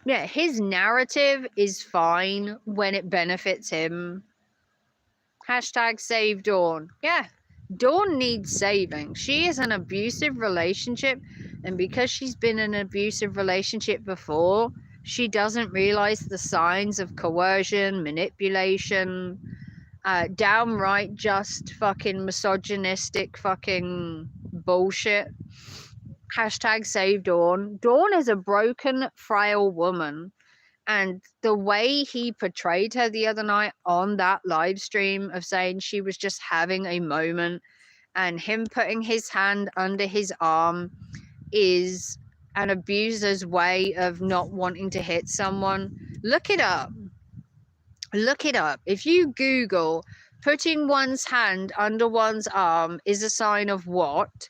Yeah, his narrative is fine when it benefits him. Hashtag save Dawn. Yeah, Dawn needs saving. She is in an abusive relationship, and because she's been in an abusive relationship before, she doesn't realize the signs of coercion, manipulation, downright just fucking misogynistic fucking bullshit. Hashtag save Dawn. Dawn is a broken, frail woman. And the way he portrayed her the other night on that live stream of saying she was just having a moment and him putting his hand under his arm is an abuser's way of not wanting to hit someone. Look it up. Look it up. If you Google putting one's hand under one's arm is a sign of what,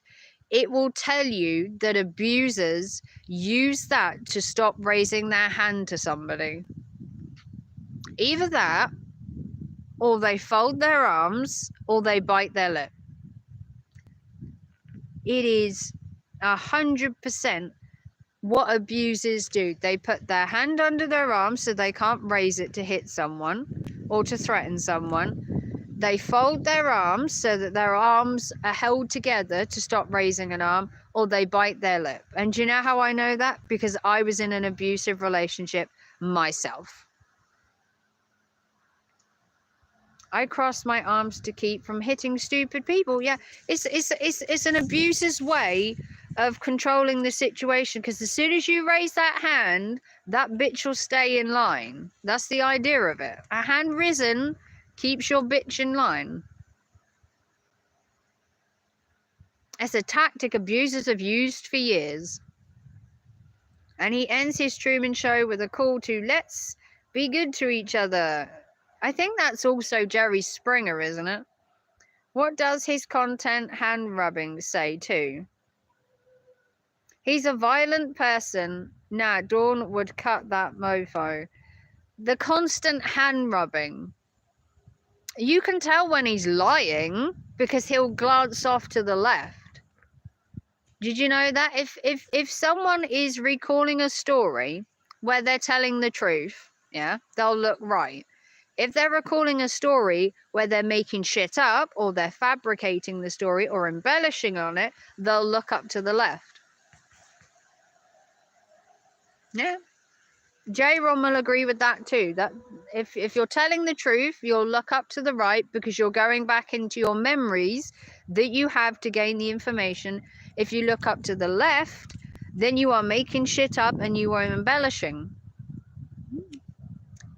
it will tell you that abusers use that to stop raising their hand to somebody. Either that, or they fold their arms, or they bite their lip. It is 100% what abusers do. They put their hand under their arm so they can't raise it to hit someone or to threaten someone. They fold their arms so that their arms are held together to stop raising an arm, or they bite their lip. And do you know how I know that? Because I was in an abusive relationship myself. I cross my arms to keep from hitting stupid people. Yeah, it's an abuser's way of controlling the situation, because as soon as you raise that hand, that bitch will stay in line. That's the idea of it. A hand risen keeps your bitch in line. It's a tactic abusers have used for years. And he ends his Truman Show with a call to let's be good to each other. I think that's also Jerry Springer, isn't it? What does his content hand rubbing say too? He's a violent person. Nah, Dawn would cut that mofo. The constant hand rubbing. You can tell when he's lying because he'll glance off to the left. Did you know that? If someone is recalling a story where they're telling the truth, yeah, they'll look right. If they're recalling a story where they're making shit up or they're fabricating the story or embellishing on it, they'll look up to the left. Yeah. J-Ron will agree with that too. That if you're telling the truth, you'll look up to the right because you're going back into your memories that you have to gain the information. If you look up to the left, then you are making shit up and you are embellishing.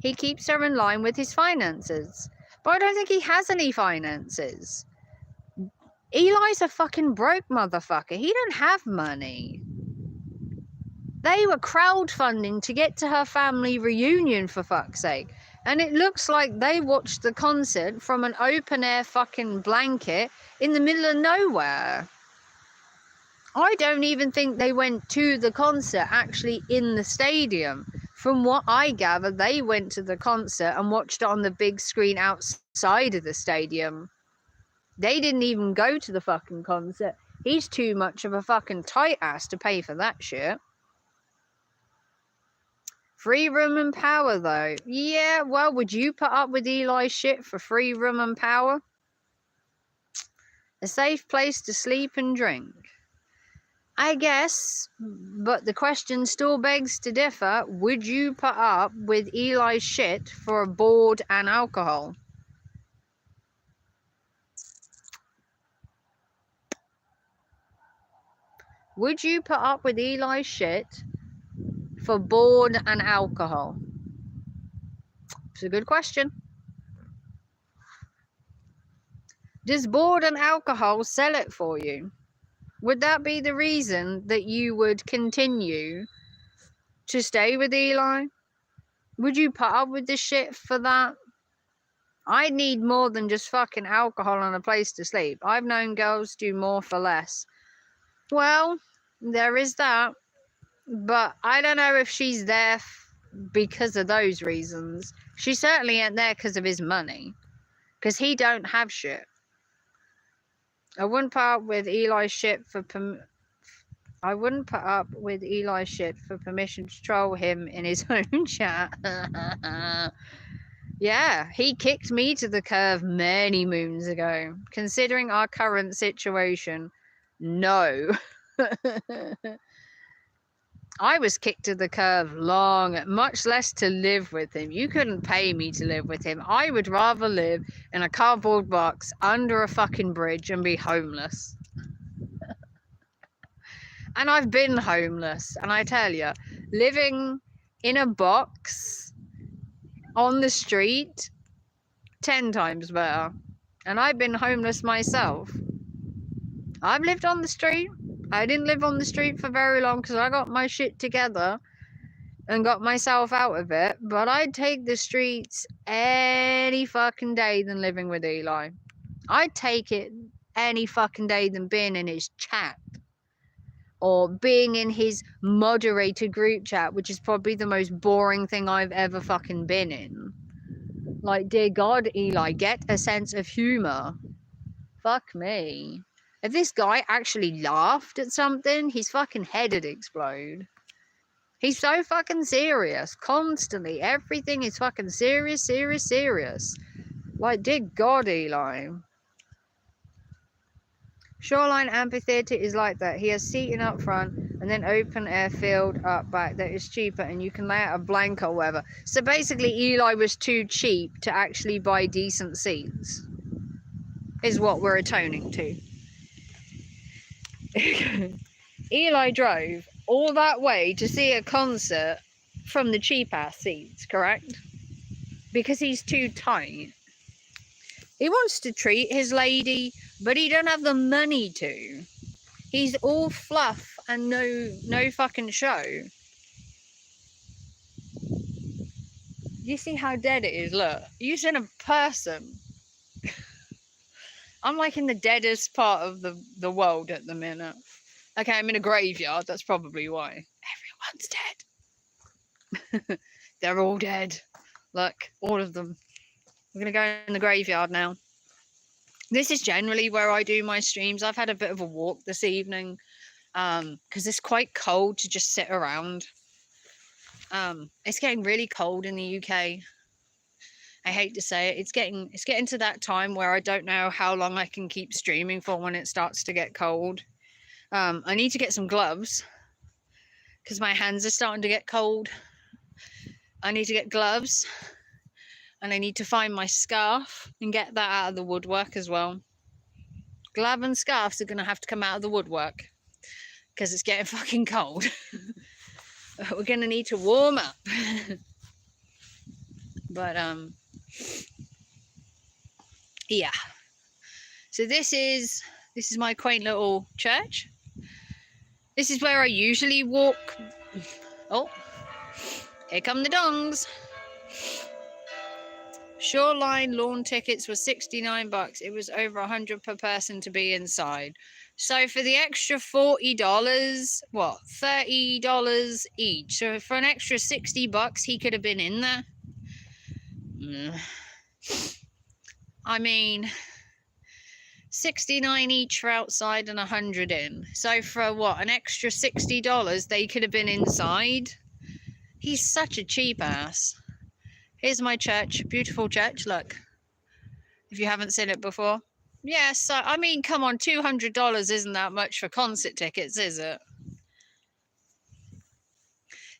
He keeps her in line with his finances. But I don't think he has any finances. Eli's a fucking broke motherfucker. He don't have money. They were crowdfunding to get to her family reunion, for fuck's sake. And it looks like they watched the concert from an open-air fucking blanket in the middle of nowhere. I don't even think they went to the concert actually in the stadium. From what I gather, they went to the concert and watched it on the big screen outside of the stadium. They didn't even go to the fucking concert. He's too much of a fucking tight ass to pay for that shit. Free room and power, though. Yeah, well, would you put up with Eli's shit for free room and power? A safe place to sleep and drink. I guess, but the question still begs to differ. Would you put up with Eli's shit for board and alcohol? Would you put up with Eli's shit for board and alcohol? It's a good question. Does board and alcohol sell it for you? Would that be the reason that you would continue to stay with Eli? Would you put up with this shit for that? I need more than just fucking alcohol and a place to sleep. I've known girls do more for less. Well, there is that. But I don't know if she's there because of those reasons. She certainly ain't there because of his money. Because he don't have shit. I wouldn't put up with Eli's shit for permission to troll him in his own chat. Yeah, he kicked me to the curb many moons ago. Considering our current situation, no. I was kicked to the curb long, much less to live with him. You couldn't pay me to live with him. I would rather live in a cardboard box under a fucking bridge and be homeless. And I've been homeless. And I tell you, living in a box on the street, 10 times better. And I've been homeless myself. I've lived on the street. I didn't live on the street for very long because I got my shit together and got myself out of it. But I'd take the streets any fucking day than living with Eli. I'd take it any fucking day than being in his chat. Or being in his moderator group chat, which is probably the most boring thing I've ever fucking been in. Like, dear God, Eli, get a sense of humor. Fuck me. If this guy actually laughed at something, his fucking head would explode. He's so fucking serious. Constantly. Everything is fucking serious, serious, serious. Like, dear God, Eli. Shoreline Amphitheatre is like that. He has seating up front and then open air field up back that is cheaper and you can lay out a blanket or whatever. So basically Eli was too cheap to actually buy decent seats. Is what we're atoning to. Eli drove all that way to see a concert from the cheap ass seats, correct? Because he's too tight. He wants to treat his lady, but he don't have the money to. He's all fluff and no fucking show. You see how dead it is? Look, you seen a person. I'm like in the deadest part of the world at the minute. Okay, I'm in a graveyard. That's probably why. Everyone's dead. They're all dead. Look, all of them. We're going to go in the graveyard now. This is generally where I do my streams. I've had a bit of a walk this evening because it's quite cold to just sit around. It's getting really cold in the UK. I hate to say it. It's getting to that time where I don't know how long I can keep streaming for when it starts to get cold. I need to get some gloves because my hands are starting to get cold. I need to get gloves and I need to find my scarf and get that out of the woodwork as well. Glove and scarves are going to have to come out of the woodwork because it's getting fucking cold. We're going to need to warm up. But yeah, so this is my quaint little church. This is where I usually walk. Oh, here come the dongs. Shoreline lawn tickets were $69. It was over $100 per person to be inside. So for the extra $40, what, $30 each. So for an extra $60, he could have been in there. I mean, 69 each for outside and 100 in. So for what, an extra $60, they could have been inside. He's such a cheap ass. Here's my church, beautiful church, look. If you haven't seen it before. Yes, so, I mean, come on, $200 isn't that much for concert tickets, is it?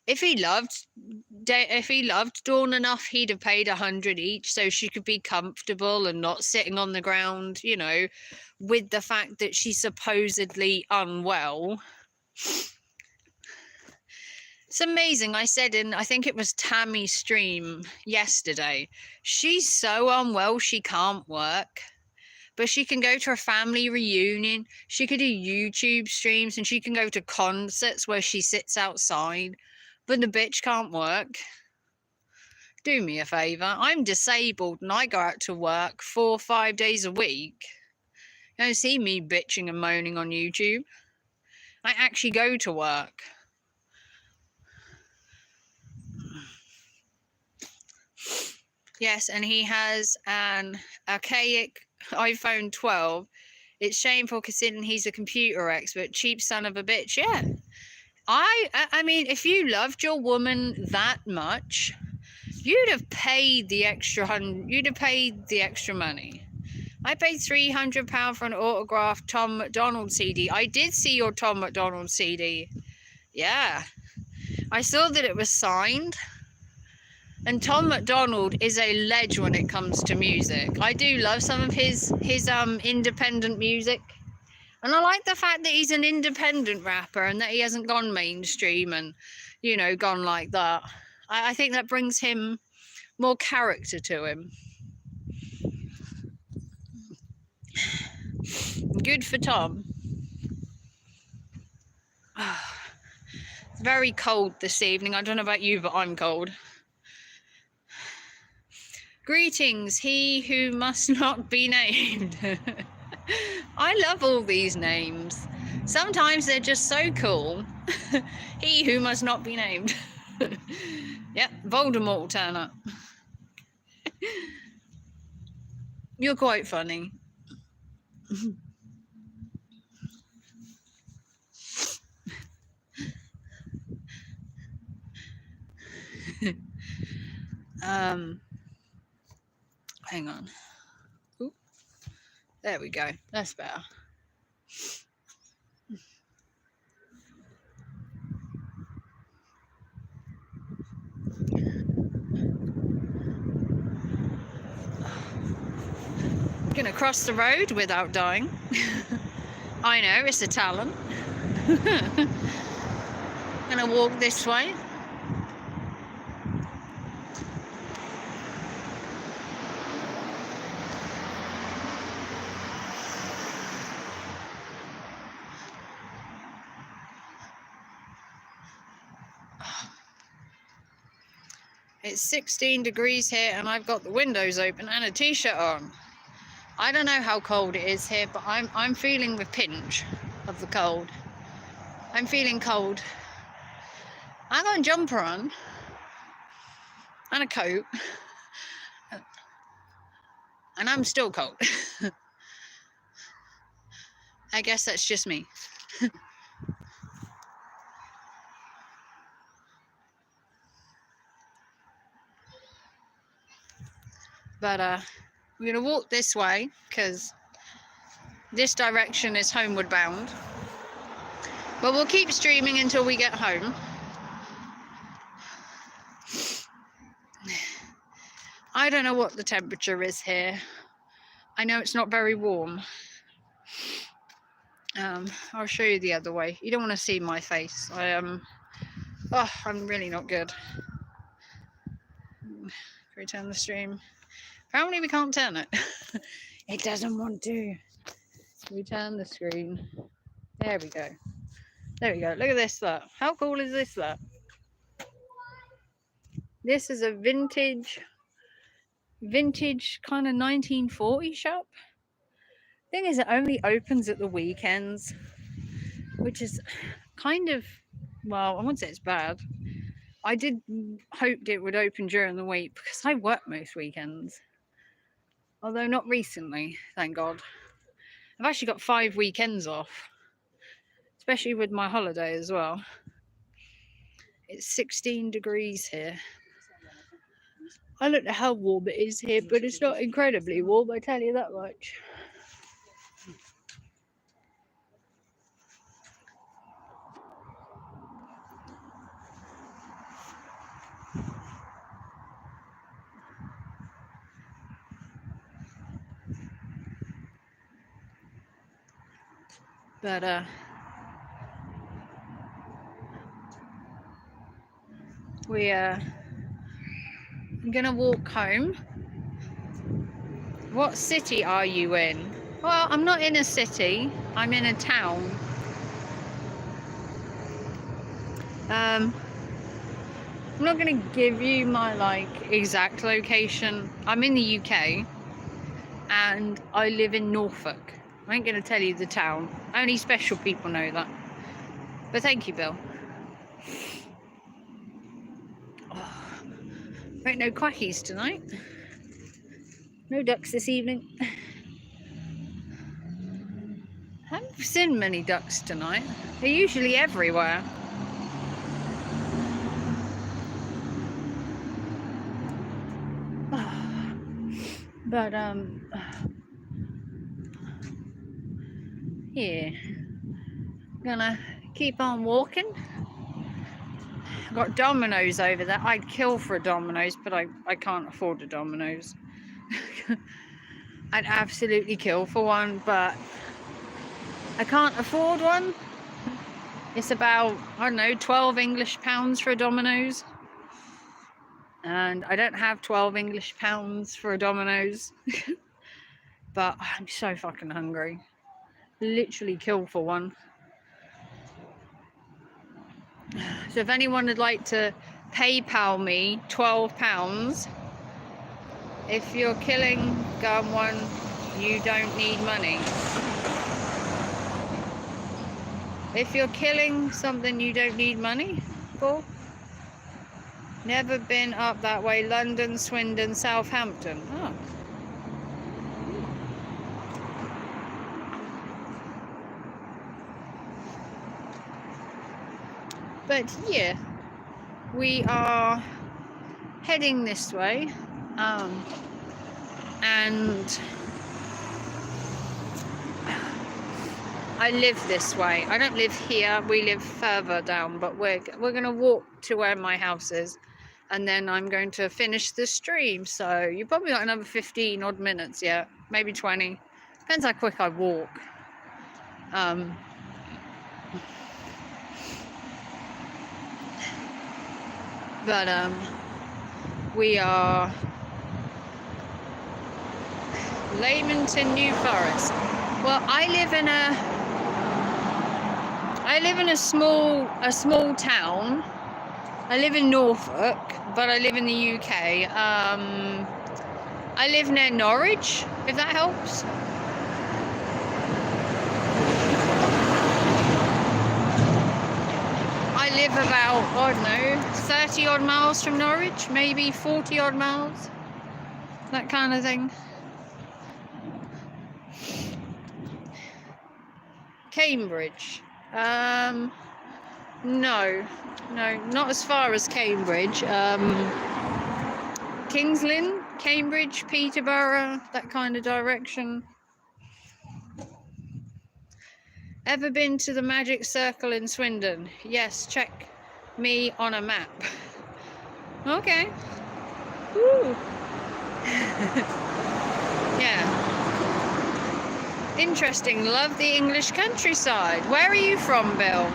If he loved Dawn enough, he'd have paid 100 each so she could be comfortable and not sitting on the ground, you know, with the fact that she's supposedly unwell. It's amazing. I said in, I think it was Tammy's stream yesterday, she's so unwell she can't work. But she can go to a family reunion. She could do YouTube streams and she can go to concerts where she sits outside. But the bitch can't work. Do me a favour. I'm disabled and I go out to work 4 or 5 days a week. You don't see me bitching and moaning on YouTube. I actually go to work. Yes, and he has an archaic iPhone 12. It's shameful considering he's a computer expert. Cheap son of a bitch. Yeah. I mean, if you loved your woman that much, you'd have paid the extra money. I paid £300 for an autographed Tom McDonald CD. I did see your Tom McDonald CD. Yeah. I saw that it was signed. And Tom McDonald is a ledge when it comes to music. I do love some of his independent music. And I like the fact that he's an independent rapper and that he hasn't gone mainstream and, you know, gone like that. I think that brings him more character to him. Good for Tom. It's very cold this evening. I don't know about you, but I'm cold. Greetings, he who must not be named. I love all these names. Sometimes they're just so cool. He who must not be named. Yep, Voldemort will turn up. You're quite funny. Hang on. Ooh. There we go. That's better. Gonna cross the road without dying. I know, it's a talent. Gonna walk this way. It's 16 degrees here and I've got the windows open and a t-shirt on. I don't know how cold it is here, but I'm feeling the pinch of the cold. I'm feeling cold. I got a jumper on and a coat and I'm still cold. I guess that's just me. But we're going to walk this way because this direction is homeward bound. But we'll keep streaming until we get home. I don't know what the temperature is here. I know it's not very warm. I'll show you the other way. You don't want to see my face. I'm really not good. Can we turn the stream? Apparently we can't turn it. It doesn't want to. We turn the screen. There we go. There we go. Look at this, look. How cool is this, look? This is a vintage vintage kind of 1940 shop. Thing is, it only opens at the weekends, which is kind of, well, I wouldn't say it's bad. I did hoped it would open during the week because I work most weekends. Although not recently, thank God. I've actually got 5 weekends off, especially with my holiday as well. It's 16 degrees here. I don't know how warm it is here, but it's not incredibly warm, I tell you that much. But I'm gonna walk home. What city are you in? Well, I'm not in a city, I'm in a town. I'm not gonna give you my exact location. I'm in the UK and I live in Norfolk. I ain't gonna tell you the town. Only special people know that. But thank you, Bill. Oh, ain't no quackies tonight. No ducks this evening. I haven't seen many ducks tonight. They're usually everywhere. But yeah, gonna keep on walking. I've got Domino's over there. I'd kill for a Domino's, but I can't afford a Domino's. I'd absolutely kill for one, but I can't afford one. It's about, I don't know, 12 English pounds for a Domino's. And I don't have 12 English pounds for a Domino's. But I'm so fucking hungry. Literally kill for one. So if anyone would like to PayPal me £12, if you're killing someone you don't need money. If you're killing something you don't need money for. Never been up that way. London, Swindon, Southampton. Oh. But yeah, we are heading this way, and I live this way. I don't live here, we live further down, but we're gonna walk to where my house is, and then I'm going to finish the stream. So you probably got another 15 odd minutes yet, maybe 20. Depends how quick I walk. But we are Leamington, New Forest. Well, I live in a small town. I live in Norfolk, but I live in the UK. I live near Norwich, if that helps. I live about, I don't know, 30 odd miles from Norwich, maybe 40 odd miles. That kind of thing. Cambridge. No, not as far as Cambridge. Kings Lynn, Cambridge, Peterborough, that kind of direction. Ever been to the Magic Circle in Swindon? Yes, check me on a map. Okay. Woo. Yeah. Interesting. Love the English countryside. Where are you from, Bill?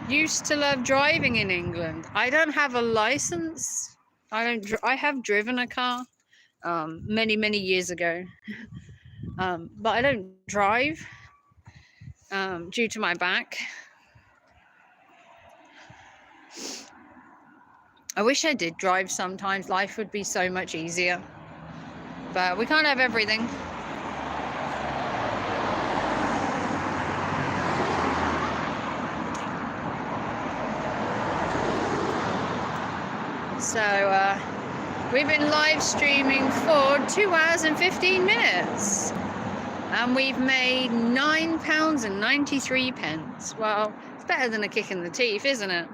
Used to love driving in England. I don't have a license. I have driven a car many years ago. But I don't drive due to my back. I wish I did drive sometimes. Life would be so much easier. But we can't have everything. So we've been live streaming for 2 hours and 15 minutes. And we've made £9.93. Well, it's better than a kick in the teeth, isn't it?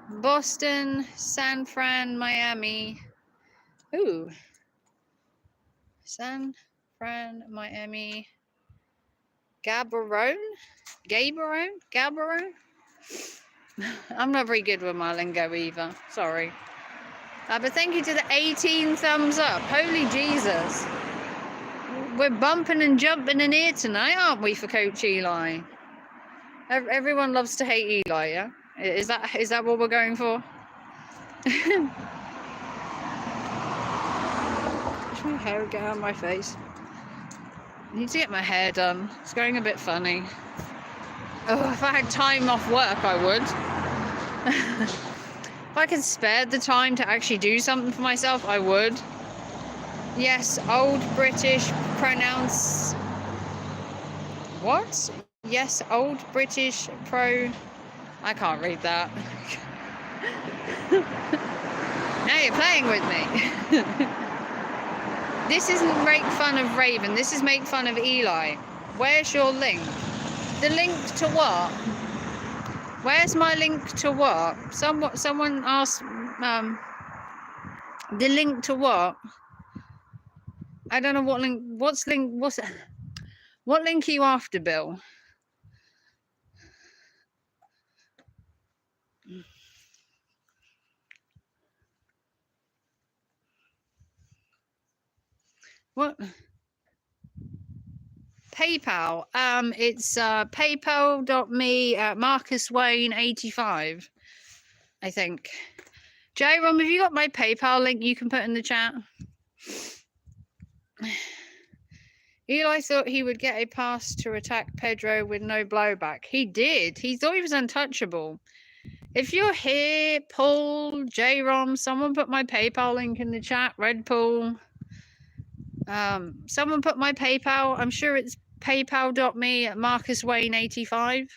Boston, San Fran, Miami. Ooh. San Fran, Miami. Gaborone? I'm not very good with my lingo either. Sorry. But thank you to the 18 thumbs up. Holy Jesus. We're bumping and jumping in here tonight, aren't we, for Coach Eli? Everyone loves to hate Eli, yeah? Is that what we're going for? Push my hair get out of my face. I need to get my hair done. It's going a bit funny. Oh, if I had time off work, I would. If I could spare the time to actually do something for myself, I would. Yes, old British pronounce... What? Yes, old British pro... I can't read that. Now you're playing with me. This isn't make fun of Raven. This is make fun of Eli. Where's your link? The link to what? Where's my link to what? Someone asked... the link to what? I don't know what link... What link are you after, Bill? What? PayPal. It's paypal.me/MarcusWayne85. I think. J-Rom, have you got my PayPal link you can put in the chat? Eli thought he would get a pass to attack Pedro with no blowback. He did. He thought he was untouchable. If you're here, Paul, J-Rom, someone put my PayPal link in the chat. Red Paul. Someone put my PayPal. I'm sure it's paypal.me/MarcusWayne85.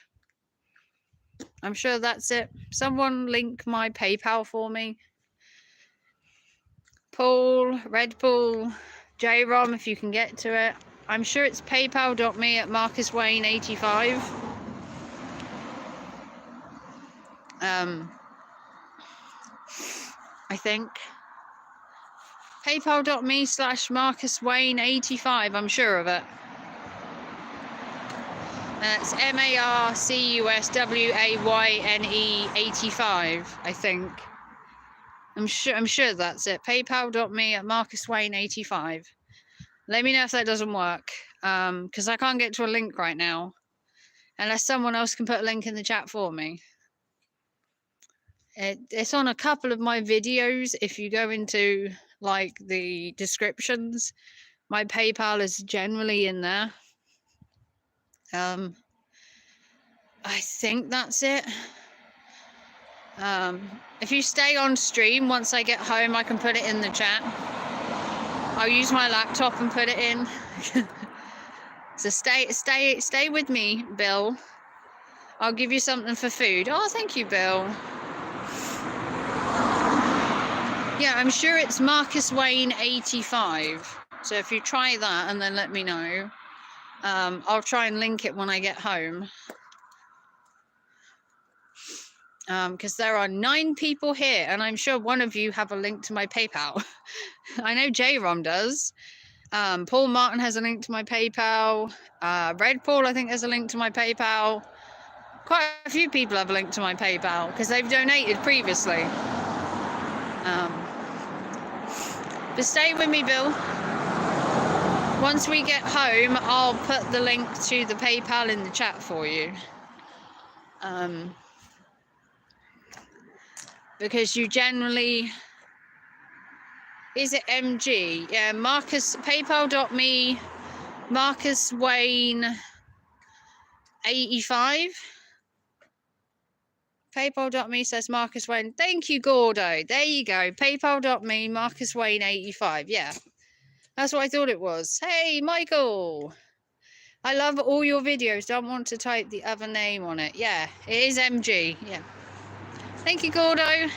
I'm sure that's it. Someone link my PayPal for me. Paul, Red Paul, J-Rom, if you can get to it. I'm sure it's paypal.me/MarcusWayne85. I think. paypal.me/MarcusWayne85. I'm sure of it. That's MarcusWayne85. I think. I'm sure that's it. paypal.me/MarcusWayne85. Let me know if that doesn't work. Because I can't get to a link right now. Unless someone else can put a link in the chat for me. It's on a couple of my videos. If you go into like the descriptions, my PayPal is generally in there. I think that's it. If you stay on stream, once I get home, I can put it in the chat. I'll use my laptop and put it in. So stay with me, Bill. I'll give you something for food. Oh, thank you, Bill. Yeah, I'm sure it's MarcusWayne85. So if you try that and then let me know, I'll try and link it when I get home. Because there are 9 people here, and I'm sure one of you have a link to my PayPal. I know J-Rom does. Paul Martin has a link to my PayPal. Red Paul, I think, has a link to my PayPal. Quite a few people have a link to my PayPal because they've donated previously. But stay with me, Bill. Once we get home, I'll put the link to the PayPal in the chat for you. Because you generally... Is it MG? Yeah, Marcus, paypal.me, MarcusWayne85. PayPal.me says Marcus Wayne. Thank you, Gordo. There you go. PayPal.me, Marcus Wayne 85. Yeah, that's what I thought it was. Hey, Michael. I love all your videos. Don't want to type the other name on it. Yeah, it is MG. Yeah. Thank you, Gordo.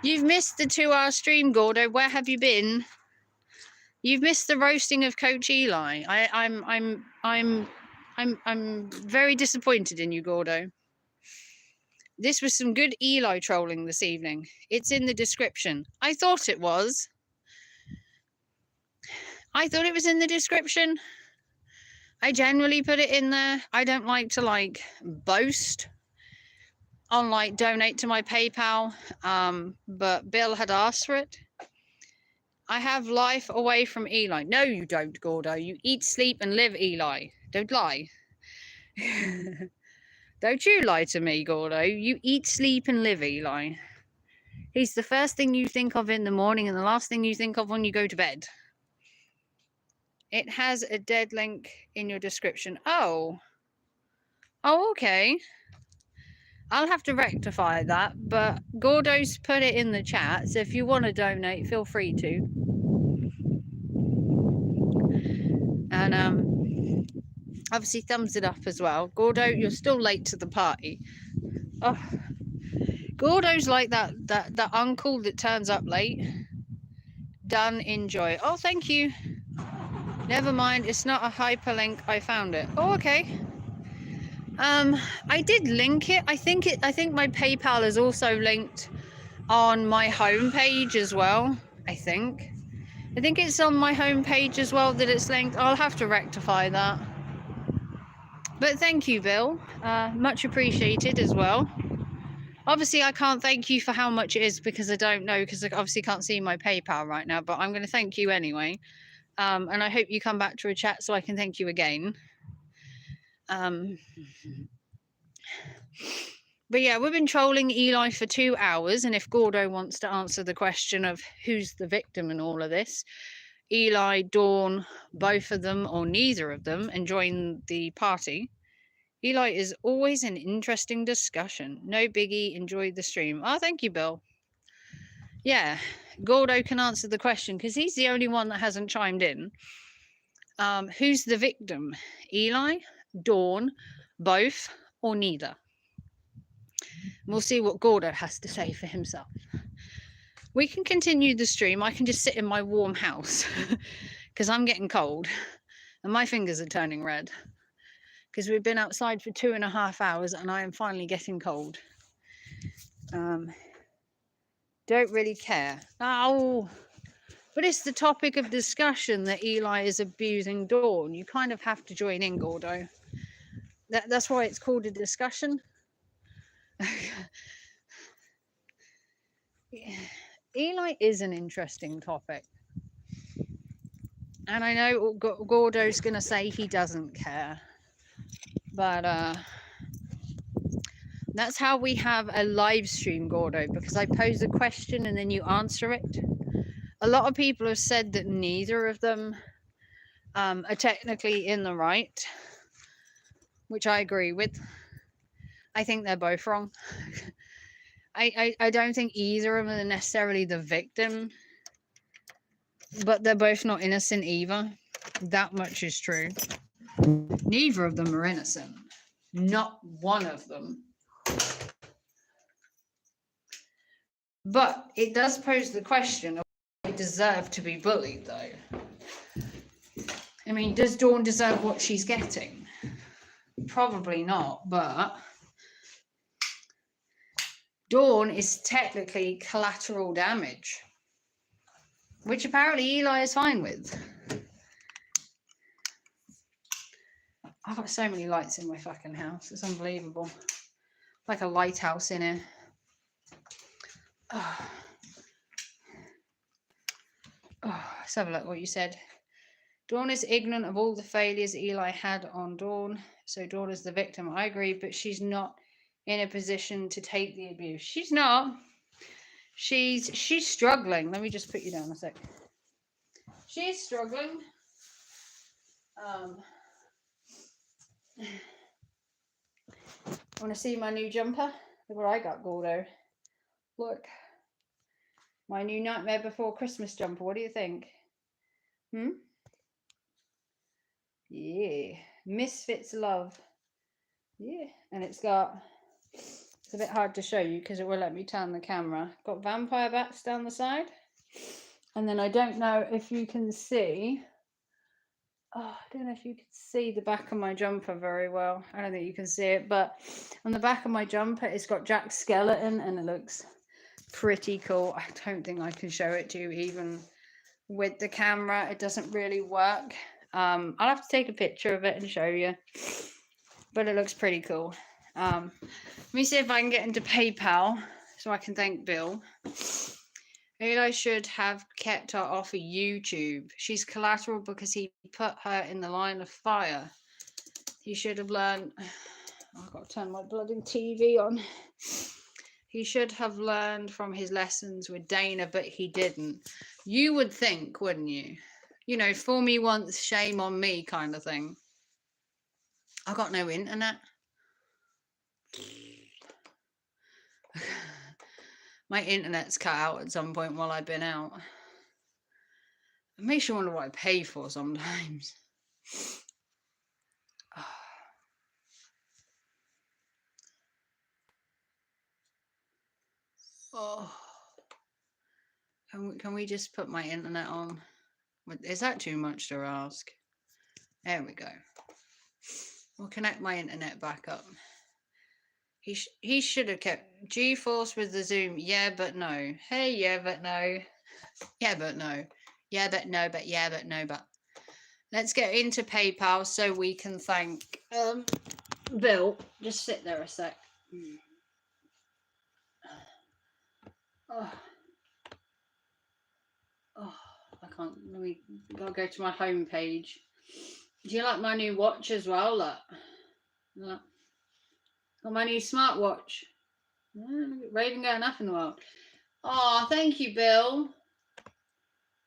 You've missed the 2-hour stream, Gordo. Where have you been? You've missed the roasting of Coach Eli. I'm very disappointed in you, Gordo. This was some good Eli trolling this evening. It's in the description. I thought it was. I thought it was in the description. I generally put it in there. I don't like to boast on donate to my PayPal. But Bill had asked for it. I have life away from Eli. No, you don't, Gordo. You eat, sleep, and live Eli. Don't lie. Don't you lie to me, Gordo. You eat, sleep, and live Eli. He's the first thing you think of in the morning and the last thing you think of when you go to bed. It has a dead link in your description. Oh, okay. I'll have to rectify that, but Gordo's put it in the chat, so if you want to donate, feel free to. And obviously thumbs it up as well. Gordo, you're still late to the party. Oh, Gordo's like that uncle that turns up late. Done, enjoy. Oh, thank you. Never mind, it's not a hyperlink. I found it. Oh, okay. I did link it. I think my PayPal is also linked on my homepage as well. I think it's on my homepage as well that it's linked. I'll have to rectify that. But thank you, Bill. Much appreciated as well. Obviously, I can't thank you for how much it is because I don't know, because I obviously can't see my PayPal right now, but I'm going to thank you anyway. And I hope you come back to a chat so I can thank you again. But yeah, we've been trolling Eli for 2 hours, and if Gordo wants to answer the question of who's the victim in all of this, Eli, Dawn, both of them or neither of them, and join the party. Eli is always an interesting discussion. No biggie, enjoyed the stream. Oh, thank you, Bill. Yeah, Gordo can answer the question because he's the only one that hasn't chimed in. Who's the victim? Eli, Dawn, both, or neither? We'll see what Gordo has to say for himself. We can continue the stream. I can just sit in my warm house because I'm getting cold and my fingers are turning red because we've been outside for 2.5 hours and I am finally getting cold. Don't really care. Oh, but it's the topic of discussion that Eli is abusing Dawn. You kind of have to join in, Gordo. That's why it's called a discussion. Eli is an interesting topic. And I know Gordo's going to say he doesn't care. But that's how we have a live stream, Gordo, because I pose a question and then you answer it. A lot of people have said that neither of them are technically in the right, which I agree with. I think they're both wrong. I don't think either of them are necessarily the victim, but they're both not innocent either. That much is true. Neither of them are innocent. Not one of them. But it does pose the question of whether they deserve to be bullied, though. I mean, does Dawn deserve what she's getting? Probably not, but Dawn is technically collateral damage, which apparently Eli is fine with. I've got so many lights in my fucking house. It's unbelievable. Like a lighthouse in here. Oh. Let's have a look what you said. Dawn is ignorant of all the failures Eli had on Dawn, so Dawn is the victim. I agree, but she's not in a position to take the abuse. She's not. She's struggling. Let me just put you down a sec. She's struggling. Want to see my new jumper? Look what I got, Gordo. Look. My new Nightmare Before Christmas jumper. What do you think? Yeah. Misfits Love. Yeah. And it's a bit hard to show you because it will let me turn the camera. Got vampire bats down the side. And then I don't know if you can see. Oh, I don't know if you can see the back of my jumper very well. I don't think you can see it, but on the back of my jumper, it's got Jack's skeleton and it looks pretty cool. I don't think I can show it to you even with the camera. It doesn't really work. I'll have to take a picture of it and show you, but it looks pretty cool. Let me see if I can get into PayPal so I can thank Bill. Eli should have kept her off of YouTube. She's collateral because he put her in the line of fire. He should have learned. Oh, I've got to turn my bloody TV on. He should have learned from his lessons with Dana, but he didn't. You would think, wouldn't you? You know, for me once, shame on me kind of thing. I got no internet. My internet's cut out at some point while I've been out. It makes you wonder what I pay for sometimes. Oh. Can we just put my internet on? Is that too much to ask? There we go. We'll connect my internet back up. He should have kept GeForce with the Zoom. Yeah, but no. Hey, yeah, but no. Yeah, but no. Yeah, but no, but yeah, but no, but. Let's get into PayPal so we can thank Bill. Just sit there a sec. Oh, I can't. Gotta go to my home page. Do you like my new watch as well? Look. Got my new smartwatch. Raven going up in the world. Oh, thank you, Bill.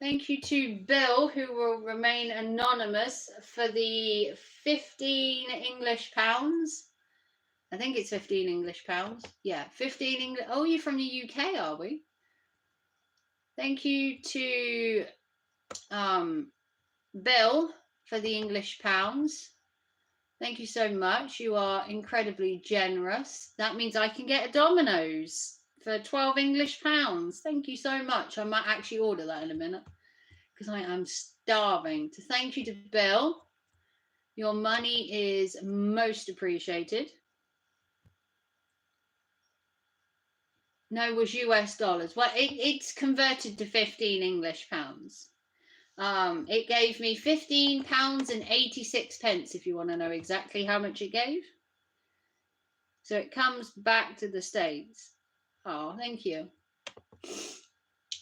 Thank you to Bill, who will remain anonymous, for the 15 English pounds. I think it's 15 English pounds. Yeah, 15 English. Oh, you're from the UK, are we? Thank you to Bill for the English pounds. Thank you so much. You are incredibly generous. That means I can get a Domino's for 12 English pounds. Thank you so much. I might actually order that in a minute because I am starving. To thank you to Bill. Your money is most appreciated. No, it was US dollars. Well, it's converted to 15 English pounds. It gave me £15.86 if you want to know exactly how much it gave. So it comes back to the States. Oh, thank you.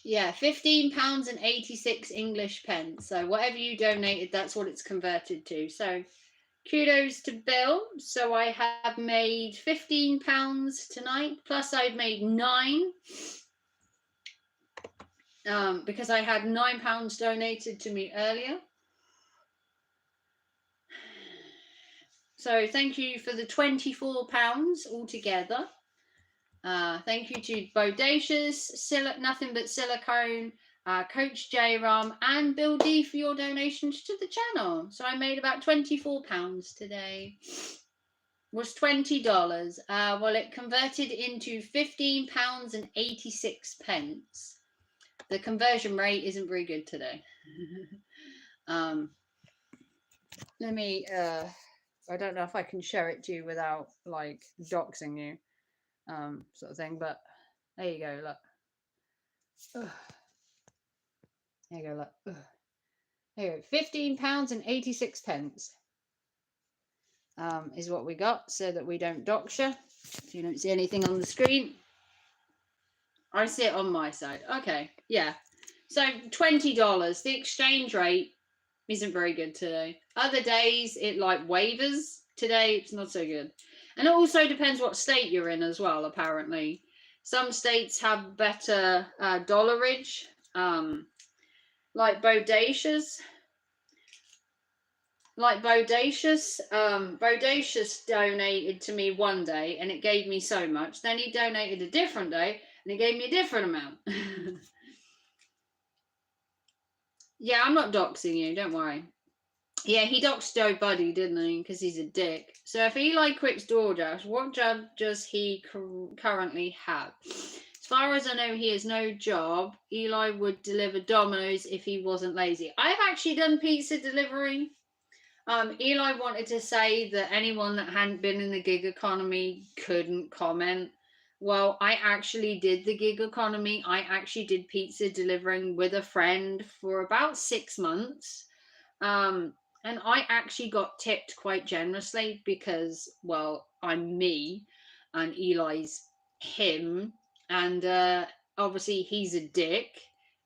Yeah, £15.86 English pence. So whatever you donated, that's what it's converted to. So kudos to Bill. So I have made £15 tonight, plus I've made £9. Because I had £9 donated to me earlier. So thank you for the £24 altogether. Thank you to Bodacious, Nothing But Silicone, Coach J Ram, and Bill D for your donations to the channel. So I made about £24 today. Was $20. Well, it converted into £15.86. The conversion rate isn't very good today. Let me, I don't know if I can share it to you without like doxing you, sort of thing, but there you go, look. There you go, look. There you go, £15.86 is what we got, so that we don't dox you. If you don't see anything on the screen, I see it on my side. Okay, yeah. So $20. The exchange rate isn't very good today. Other days it like wavers. Today it's not so good. And it also depends what state you're in as well, apparently. Some states have better dollarage, like Bodacious. Like Bodacious. Bodacious donated to me one day and it gave me so much. Then he donated a different day and it gave me a different amount. Yeah, I'm not doxing you, don't worry. Yeah, he doxed Joe Buddy, didn't he? Because he's a dick. So if Eli quits DoorDash, what job does he currently have? As far as I know, he has no job. Eli would deliver Domino's if he wasn't lazy. I've actually done pizza delivery. Eli wanted to say that anyone that hadn't been in the gig economy couldn't comment. Well, I actually did the gig economy. I actually did pizza delivering with a friend for about 6 months. And I actually got tipped quite generously because, well, I'm me and Eli's him. And obviously he's a dick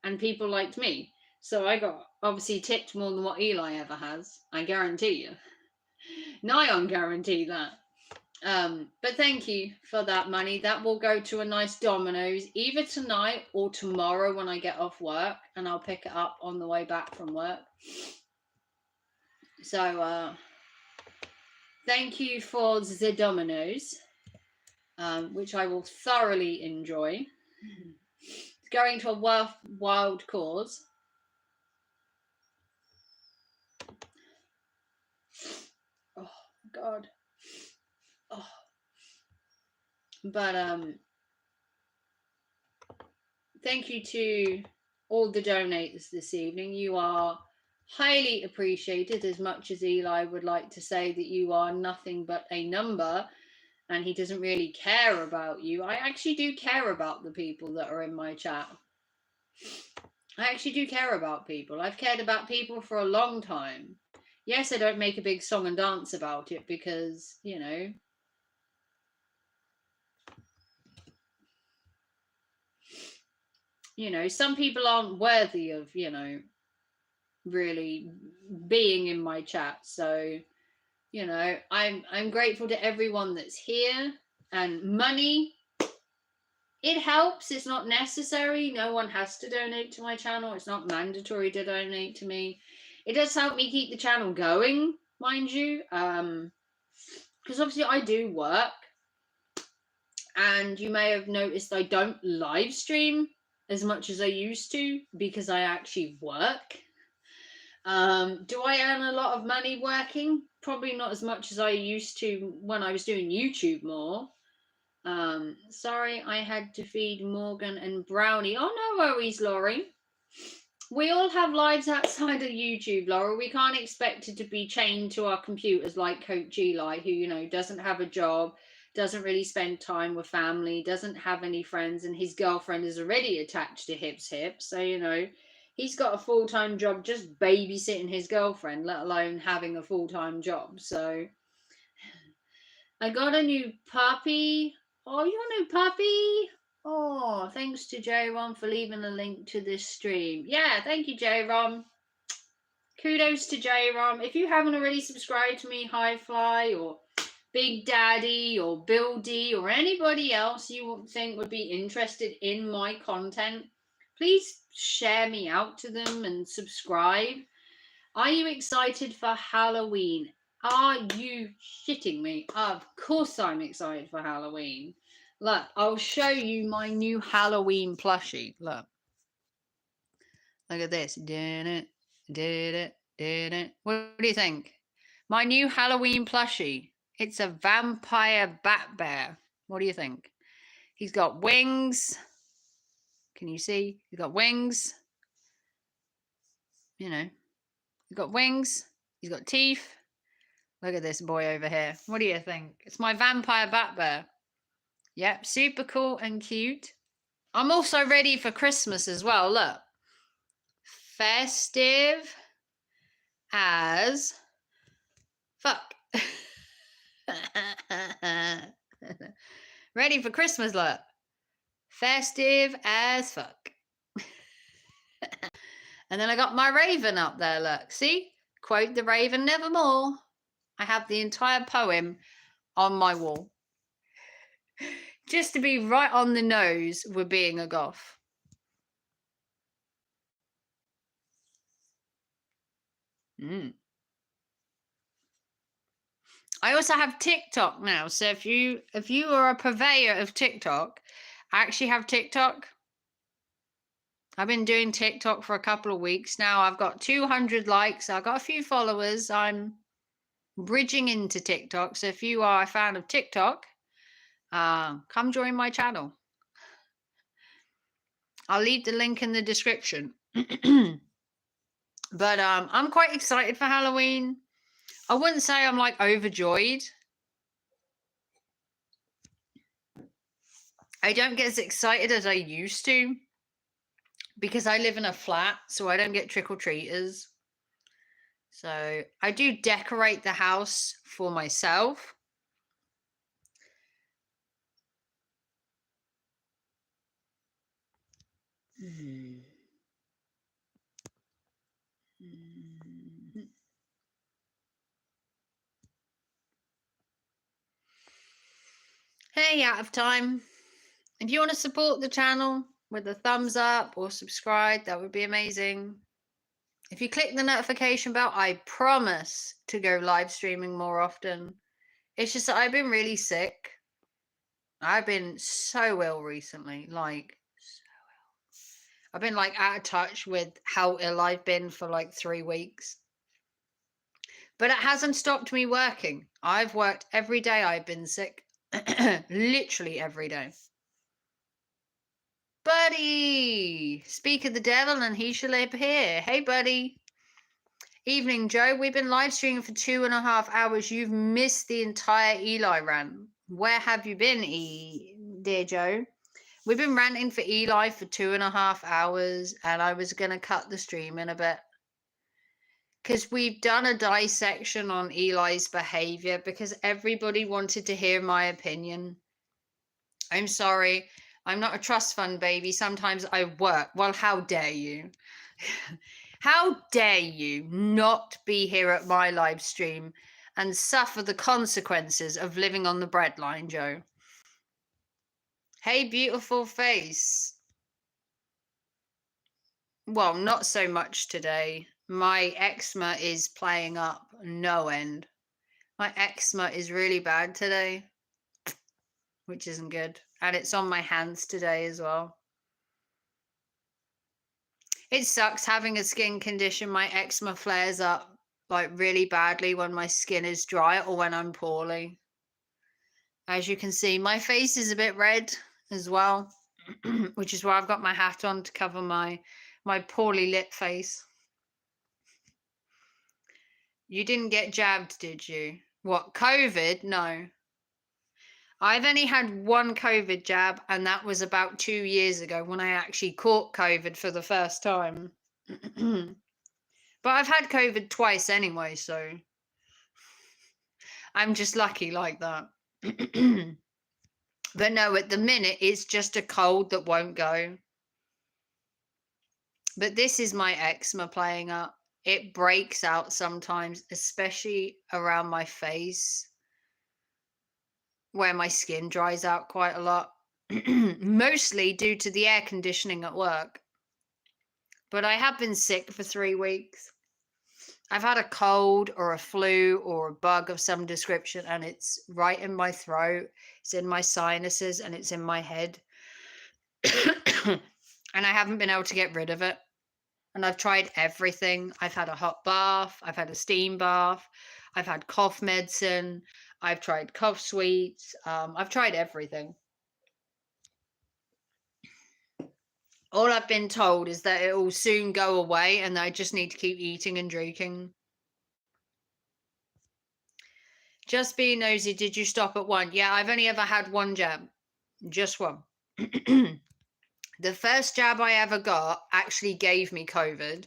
and people liked me. So I got obviously tipped more than what Eli ever has. I guarantee you. Nigh on guarantee that. But thank you for that money. That will go to a nice Domino's either tonight or tomorrow when I get off work, and I'll pick it up on the way back from work. So thank you for the Domino's, which I will thoroughly enjoy. It's going to a wild cause. Oh God. Oh. But thank you to all the donators this evening. You are highly appreciated, as much as Eli would like to say that you are nothing but a number and he doesn't really care about you. I actually do care about the people that are in my chat. I actually do care about people. I've cared about people for a long time. Yes, I don't make a big song and dance about it because, you know, some people aren't worthy of, really being in my chat. So, I'm grateful to everyone that's here. And money, it helps. It's not necessary. No one has to donate to my channel. It's not mandatory to donate to me. It does help me keep the channel going, mind you. Because obviously I do work. And you may have noticed I don't live stream as much as I used to because I actually work. Do I earn a lot of money working? Probably not as much as I used to when I was doing YouTube more. Sorry, I had to feed Morgan and Brownie. Oh, no worries, Laurie. We all have lives outside of YouTube, Laura. We can't expect it to be chained to our computers like Coach Eli, who, doesn't have a job, doesn't really spend time with family, doesn't have any friends, and his girlfriend is already attached to Hips. So, he's got a full-time job just babysitting his girlfriend, let alone having a full-time job. So I got a new puppy. Oh, you got a new puppy? Oh, thanks to J-Ron for leaving a link to this stream. Yeah, thank you, J-Ron. Kudos to J-Ron. If you haven't already subscribed to me, Highfly or Big Daddy or Bill D or anybody else you think would be interested in my content, please share me out to them and subscribe. Are you excited for Halloween? Are you shitting me? Of course I'm excited for Halloween. Look, I'll show you my new Halloween plushie. Look. Look at this. Did it. What do you think? My new Halloween plushie. It's a vampire bat bear. What do you think? He's got wings. Can you see? He's got wings. He's got wings. He's got teeth. Look at this boy over here. What do you think? It's my vampire bat bear. Yep, super cool and cute. I'm also ready for Christmas as well. Look. Festive as fuck. Ready for Christmas, look. Festive as fuck. And then I got my raven up there, look. See? Quote the raven nevermore. I have the entire poem on my wall. Just to be right on the nose with being a goth. I also have TikTok now. So if you are a purveyor of TikTok, I actually have TikTok. I've been doing TikTok for a couple of weeks now. I've got 200 likes. I've got a few followers. I'm bridging into TikTok. So if you are a fan of TikTok, come join my channel. I'll leave the link in the description. But I'm quite excited for Halloween. I wouldn't say I'm like overjoyed. I don't get as excited as I used to because I live in a flat, so I don't get trick-or-treaters. So I do decorate the house for myself. Hey, out of time. If you want to support the channel with a thumbs up or subscribe, that would be amazing. If you click the notification bell, I promise to go live streaming more often. It's just that I've been really sick. I've been so ill recently, like so ill. I've been like out of touch with how ill I've been for like 3 weeks. But it hasn't stopped me working. I've worked every day I've been sick. Literally every day. Buddy! Speak of the devil and he shall appear. Hey, buddy. Evening, Joe. We've been live streaming for 2.5 hours. You've missed the entire Eli rant. Where have you been, dear Joe? We've been ranting for Eli for 2.5 hours, and I was going to cut the stream in a bit. Because we've done a dissection on Eli's behavior because everybody wanted to hear my opinion. I'm sorry. I'm not a trust fund baby. Sometimes I work. Well, how dare you? How dare you not be here at my live stream and suffer the consequences of living on the breadline, Joe? Hey, beautiful face. Well, not so much today. My eczema is playing up no end. My eczema is really bad today, which isn't good. And it's on my hands today as well. It sucks having a skin condition. My eczema flares up like really badly when my skin is dry or when I'm poorly. As you can see, my face is a bit red as well, which is why I've got my hat on to cover my poorly lit face. You didn't get jabbed, did you? What, COVID? No. I've only had one COVID jab, and that was about 2 years ago when I actually caught COVID for the first time. But I've had COVID twice anyway, so I'm just lucky like that. But no, at the minute, it's just a cold that won't go. But this is my eczema playing up. It breaks out sometimes, especially around my face, where my skin dries out quite a lot. Mostly due to the air conditioning at work. But I have been sick for 3 weeks. I've had a cold or a flu or a bug of some description, and it's right in my throat, it's in my sinuses, and it's in my head. And I haven't been able to get rid of it. And I've tried everything. I've had a hot bath, I've had a steam bath, I've had cough medicine, I've tried cough sweets, I've tried everything. All I've been told is that it will soon go away and I just need to keep eating and drinking. Just being nosy, did you stop at one? Yeah, I've only ever had one jab. Just one. The first jab I ever got actually gave me COVID.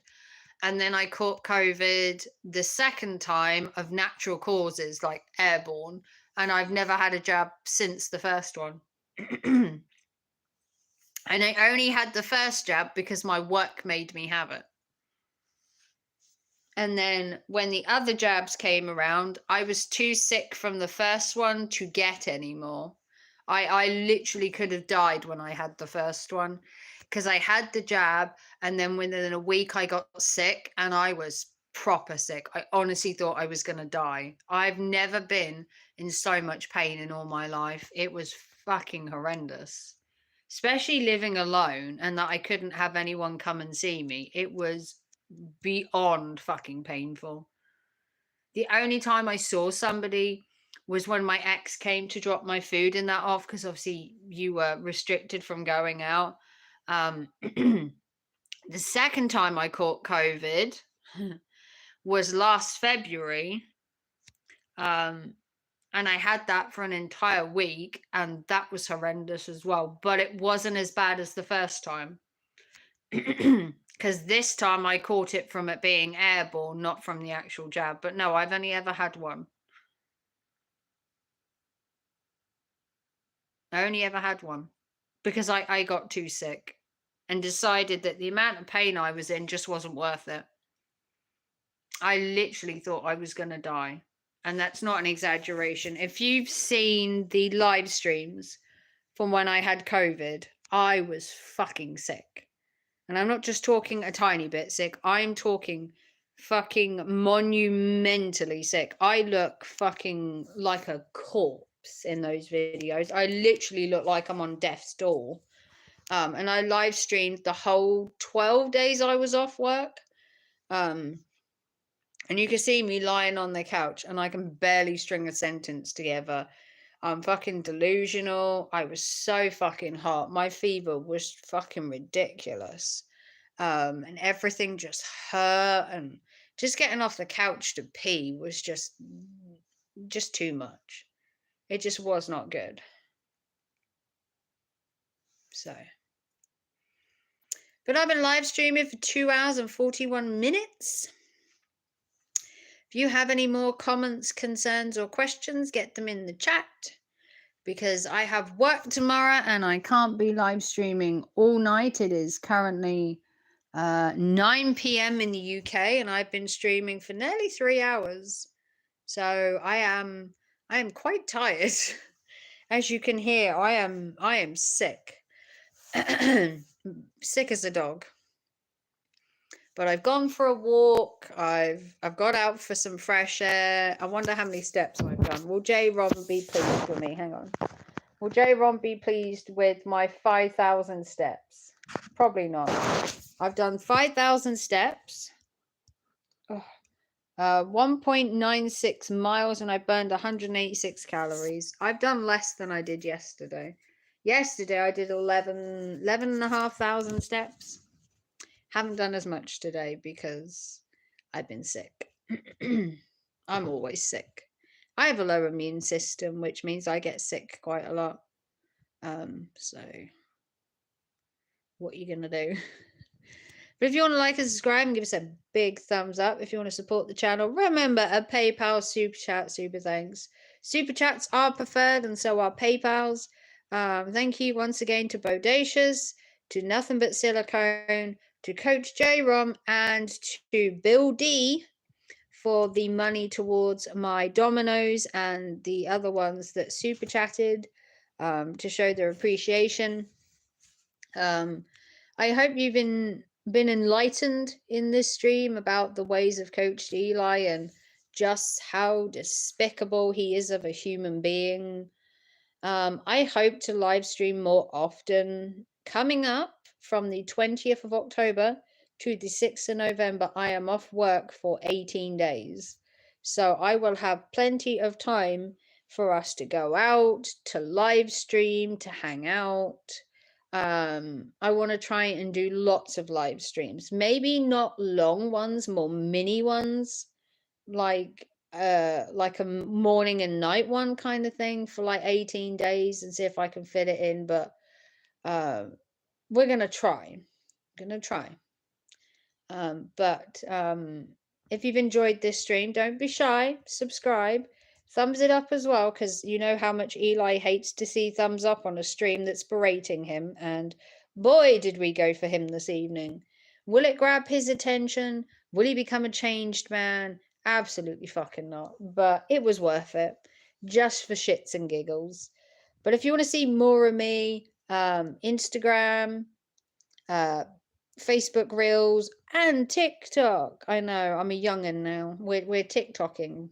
And then I caught COVID the second time of natural causes, like airborne. And I've never had a jab since the first one. And I only had the first jab because my work made me have it. And then when the other jabs came around, I was too sick from the first one to get any more. I literally could have died when I had the first one because I had the jab and then within a week I got sick and I was proper sick. I honestly thought I was going to die. I've never been in so much pain in all my life. It was fucking horrendous. Especially living alone and that I couldn't have anyone come and see me. It was beyond fucking painful. The only time I saw somebody was when my ex came to drop my food and that off, because obviously you were restricted from going out. The second time I caught COVID was last February. And I had that for an entire week, and that was horrendous as well. But it wasn't as bad as the first time. Because this time I caught it from it being airborne, not from the actual jab. But no, I've only ever had one. I only ever had one. Because I got too sick and decided that the amount of pain I was in just wasn't worth it. I literally thought I was going to die. And that's not an exaggeration. If you've seen the live streams from when I had COVID, I was fucking sick. And I'm not just talking a tiny bit sick. I'm talking fucking monumentally sick. I look fucking like a corpse in those videos. I literally look like I'm on death's door. And I live streamed the whole 12 days I was off work. And you can see me lying on the couch and I can barely string a sentence together. I'm fucking delusional. I was so fucking hot. My fever was fucking ridiculous. And everything just hurt, and just getting off the couch to pee was just too much. It just was not good. So, but I've been live streaming for 2 hours and 41 minutes. If you have any more comments, concerns, or questions, get them in the chat, because I have work tomorrow and I can't be live streaming all night. It is currently 9 p.m. in the UK, and I've been streaming for nearly 3 hours. So I am quite tired. As you can hear, I am sick. Sick as a dog. But I've gone for a walk. I've got out for some fresh air. I wonder how many steps I've done. Will J. Ron be pleased with me? Hang on. Will J. Ron be pleased with my 5,000 steps? Probably not. I've done 5,000 steps. 1.96 miles, and I burned 186 calories. I've done less than I did yesterday. Yesterday I did 11,500 steps. Haven't done as much today because I've been sick. I'm always sick. I have a low immune system, which means I get sick quite a lot. So what are you gonna do? But if you want to like and subscribe and give us a big thumbs up, if you want to support the channel, remember a PayPal, Super Chat, Super Thanks. Super Chats are preferred, and so are PayPals. Thank you once again to Bodacious, to Nothing But Silicone, to Coach J. Rom, and to Bill D for the money towards my Dominoes and the other ones that super chatted to show their appreciation. I hope you've been enlightened in this stream about the ways of Coach Eli and just how despicable he is of a human being. I hope to live stream more often. Coming up from the 20th of October to the 6th of November, I am off work for 18 days. So I will have plenty of time for us to go out, to live stream, to hang out. I want to try and do lots of live streams. Maybe not long ones, more mini ones, like a morning and night one kind of thing for like 18 days, and see if I can fit it in. But we're gonna try. But if you've enjoyed this stream, don't be shy. Subscribe. Thumbs it up as well, because you know how much Eli hates to see thumbs up on a stream that's berating him. And boy, did we go for him this evening. Will it grab his attention? Will he become a changed man? Absolutely fucking not. But it was worth it, just for shits and giggles. But if you want to see more of me, Instagram, Facebook Reels, and TikTok. I know, I'm a youngin' now. We're TikToking.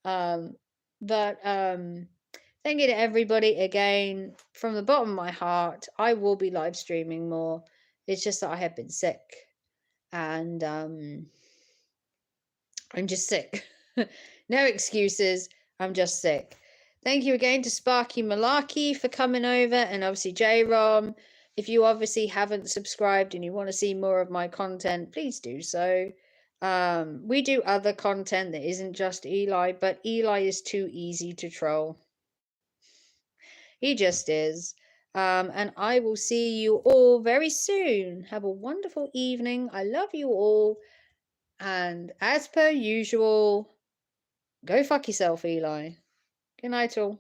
But thank you to everybody again from the bottom of my heart. I will be live streaming more. It's just that I have been sick, and I'm just sick. No excuses. I'm just sick. Thank you again to Sparky Malarkey for coming over, and obviously J-Rom. If you obviously haven't subscribed and you want to see more of my content, please do so. We do other content that isn't just Eli, but Eli is too easy to troll. He just is. And I will see you all very soon. Have a wonderful evening. I love you all. And as per usual, go fuck yourself, Eli. Good night, all.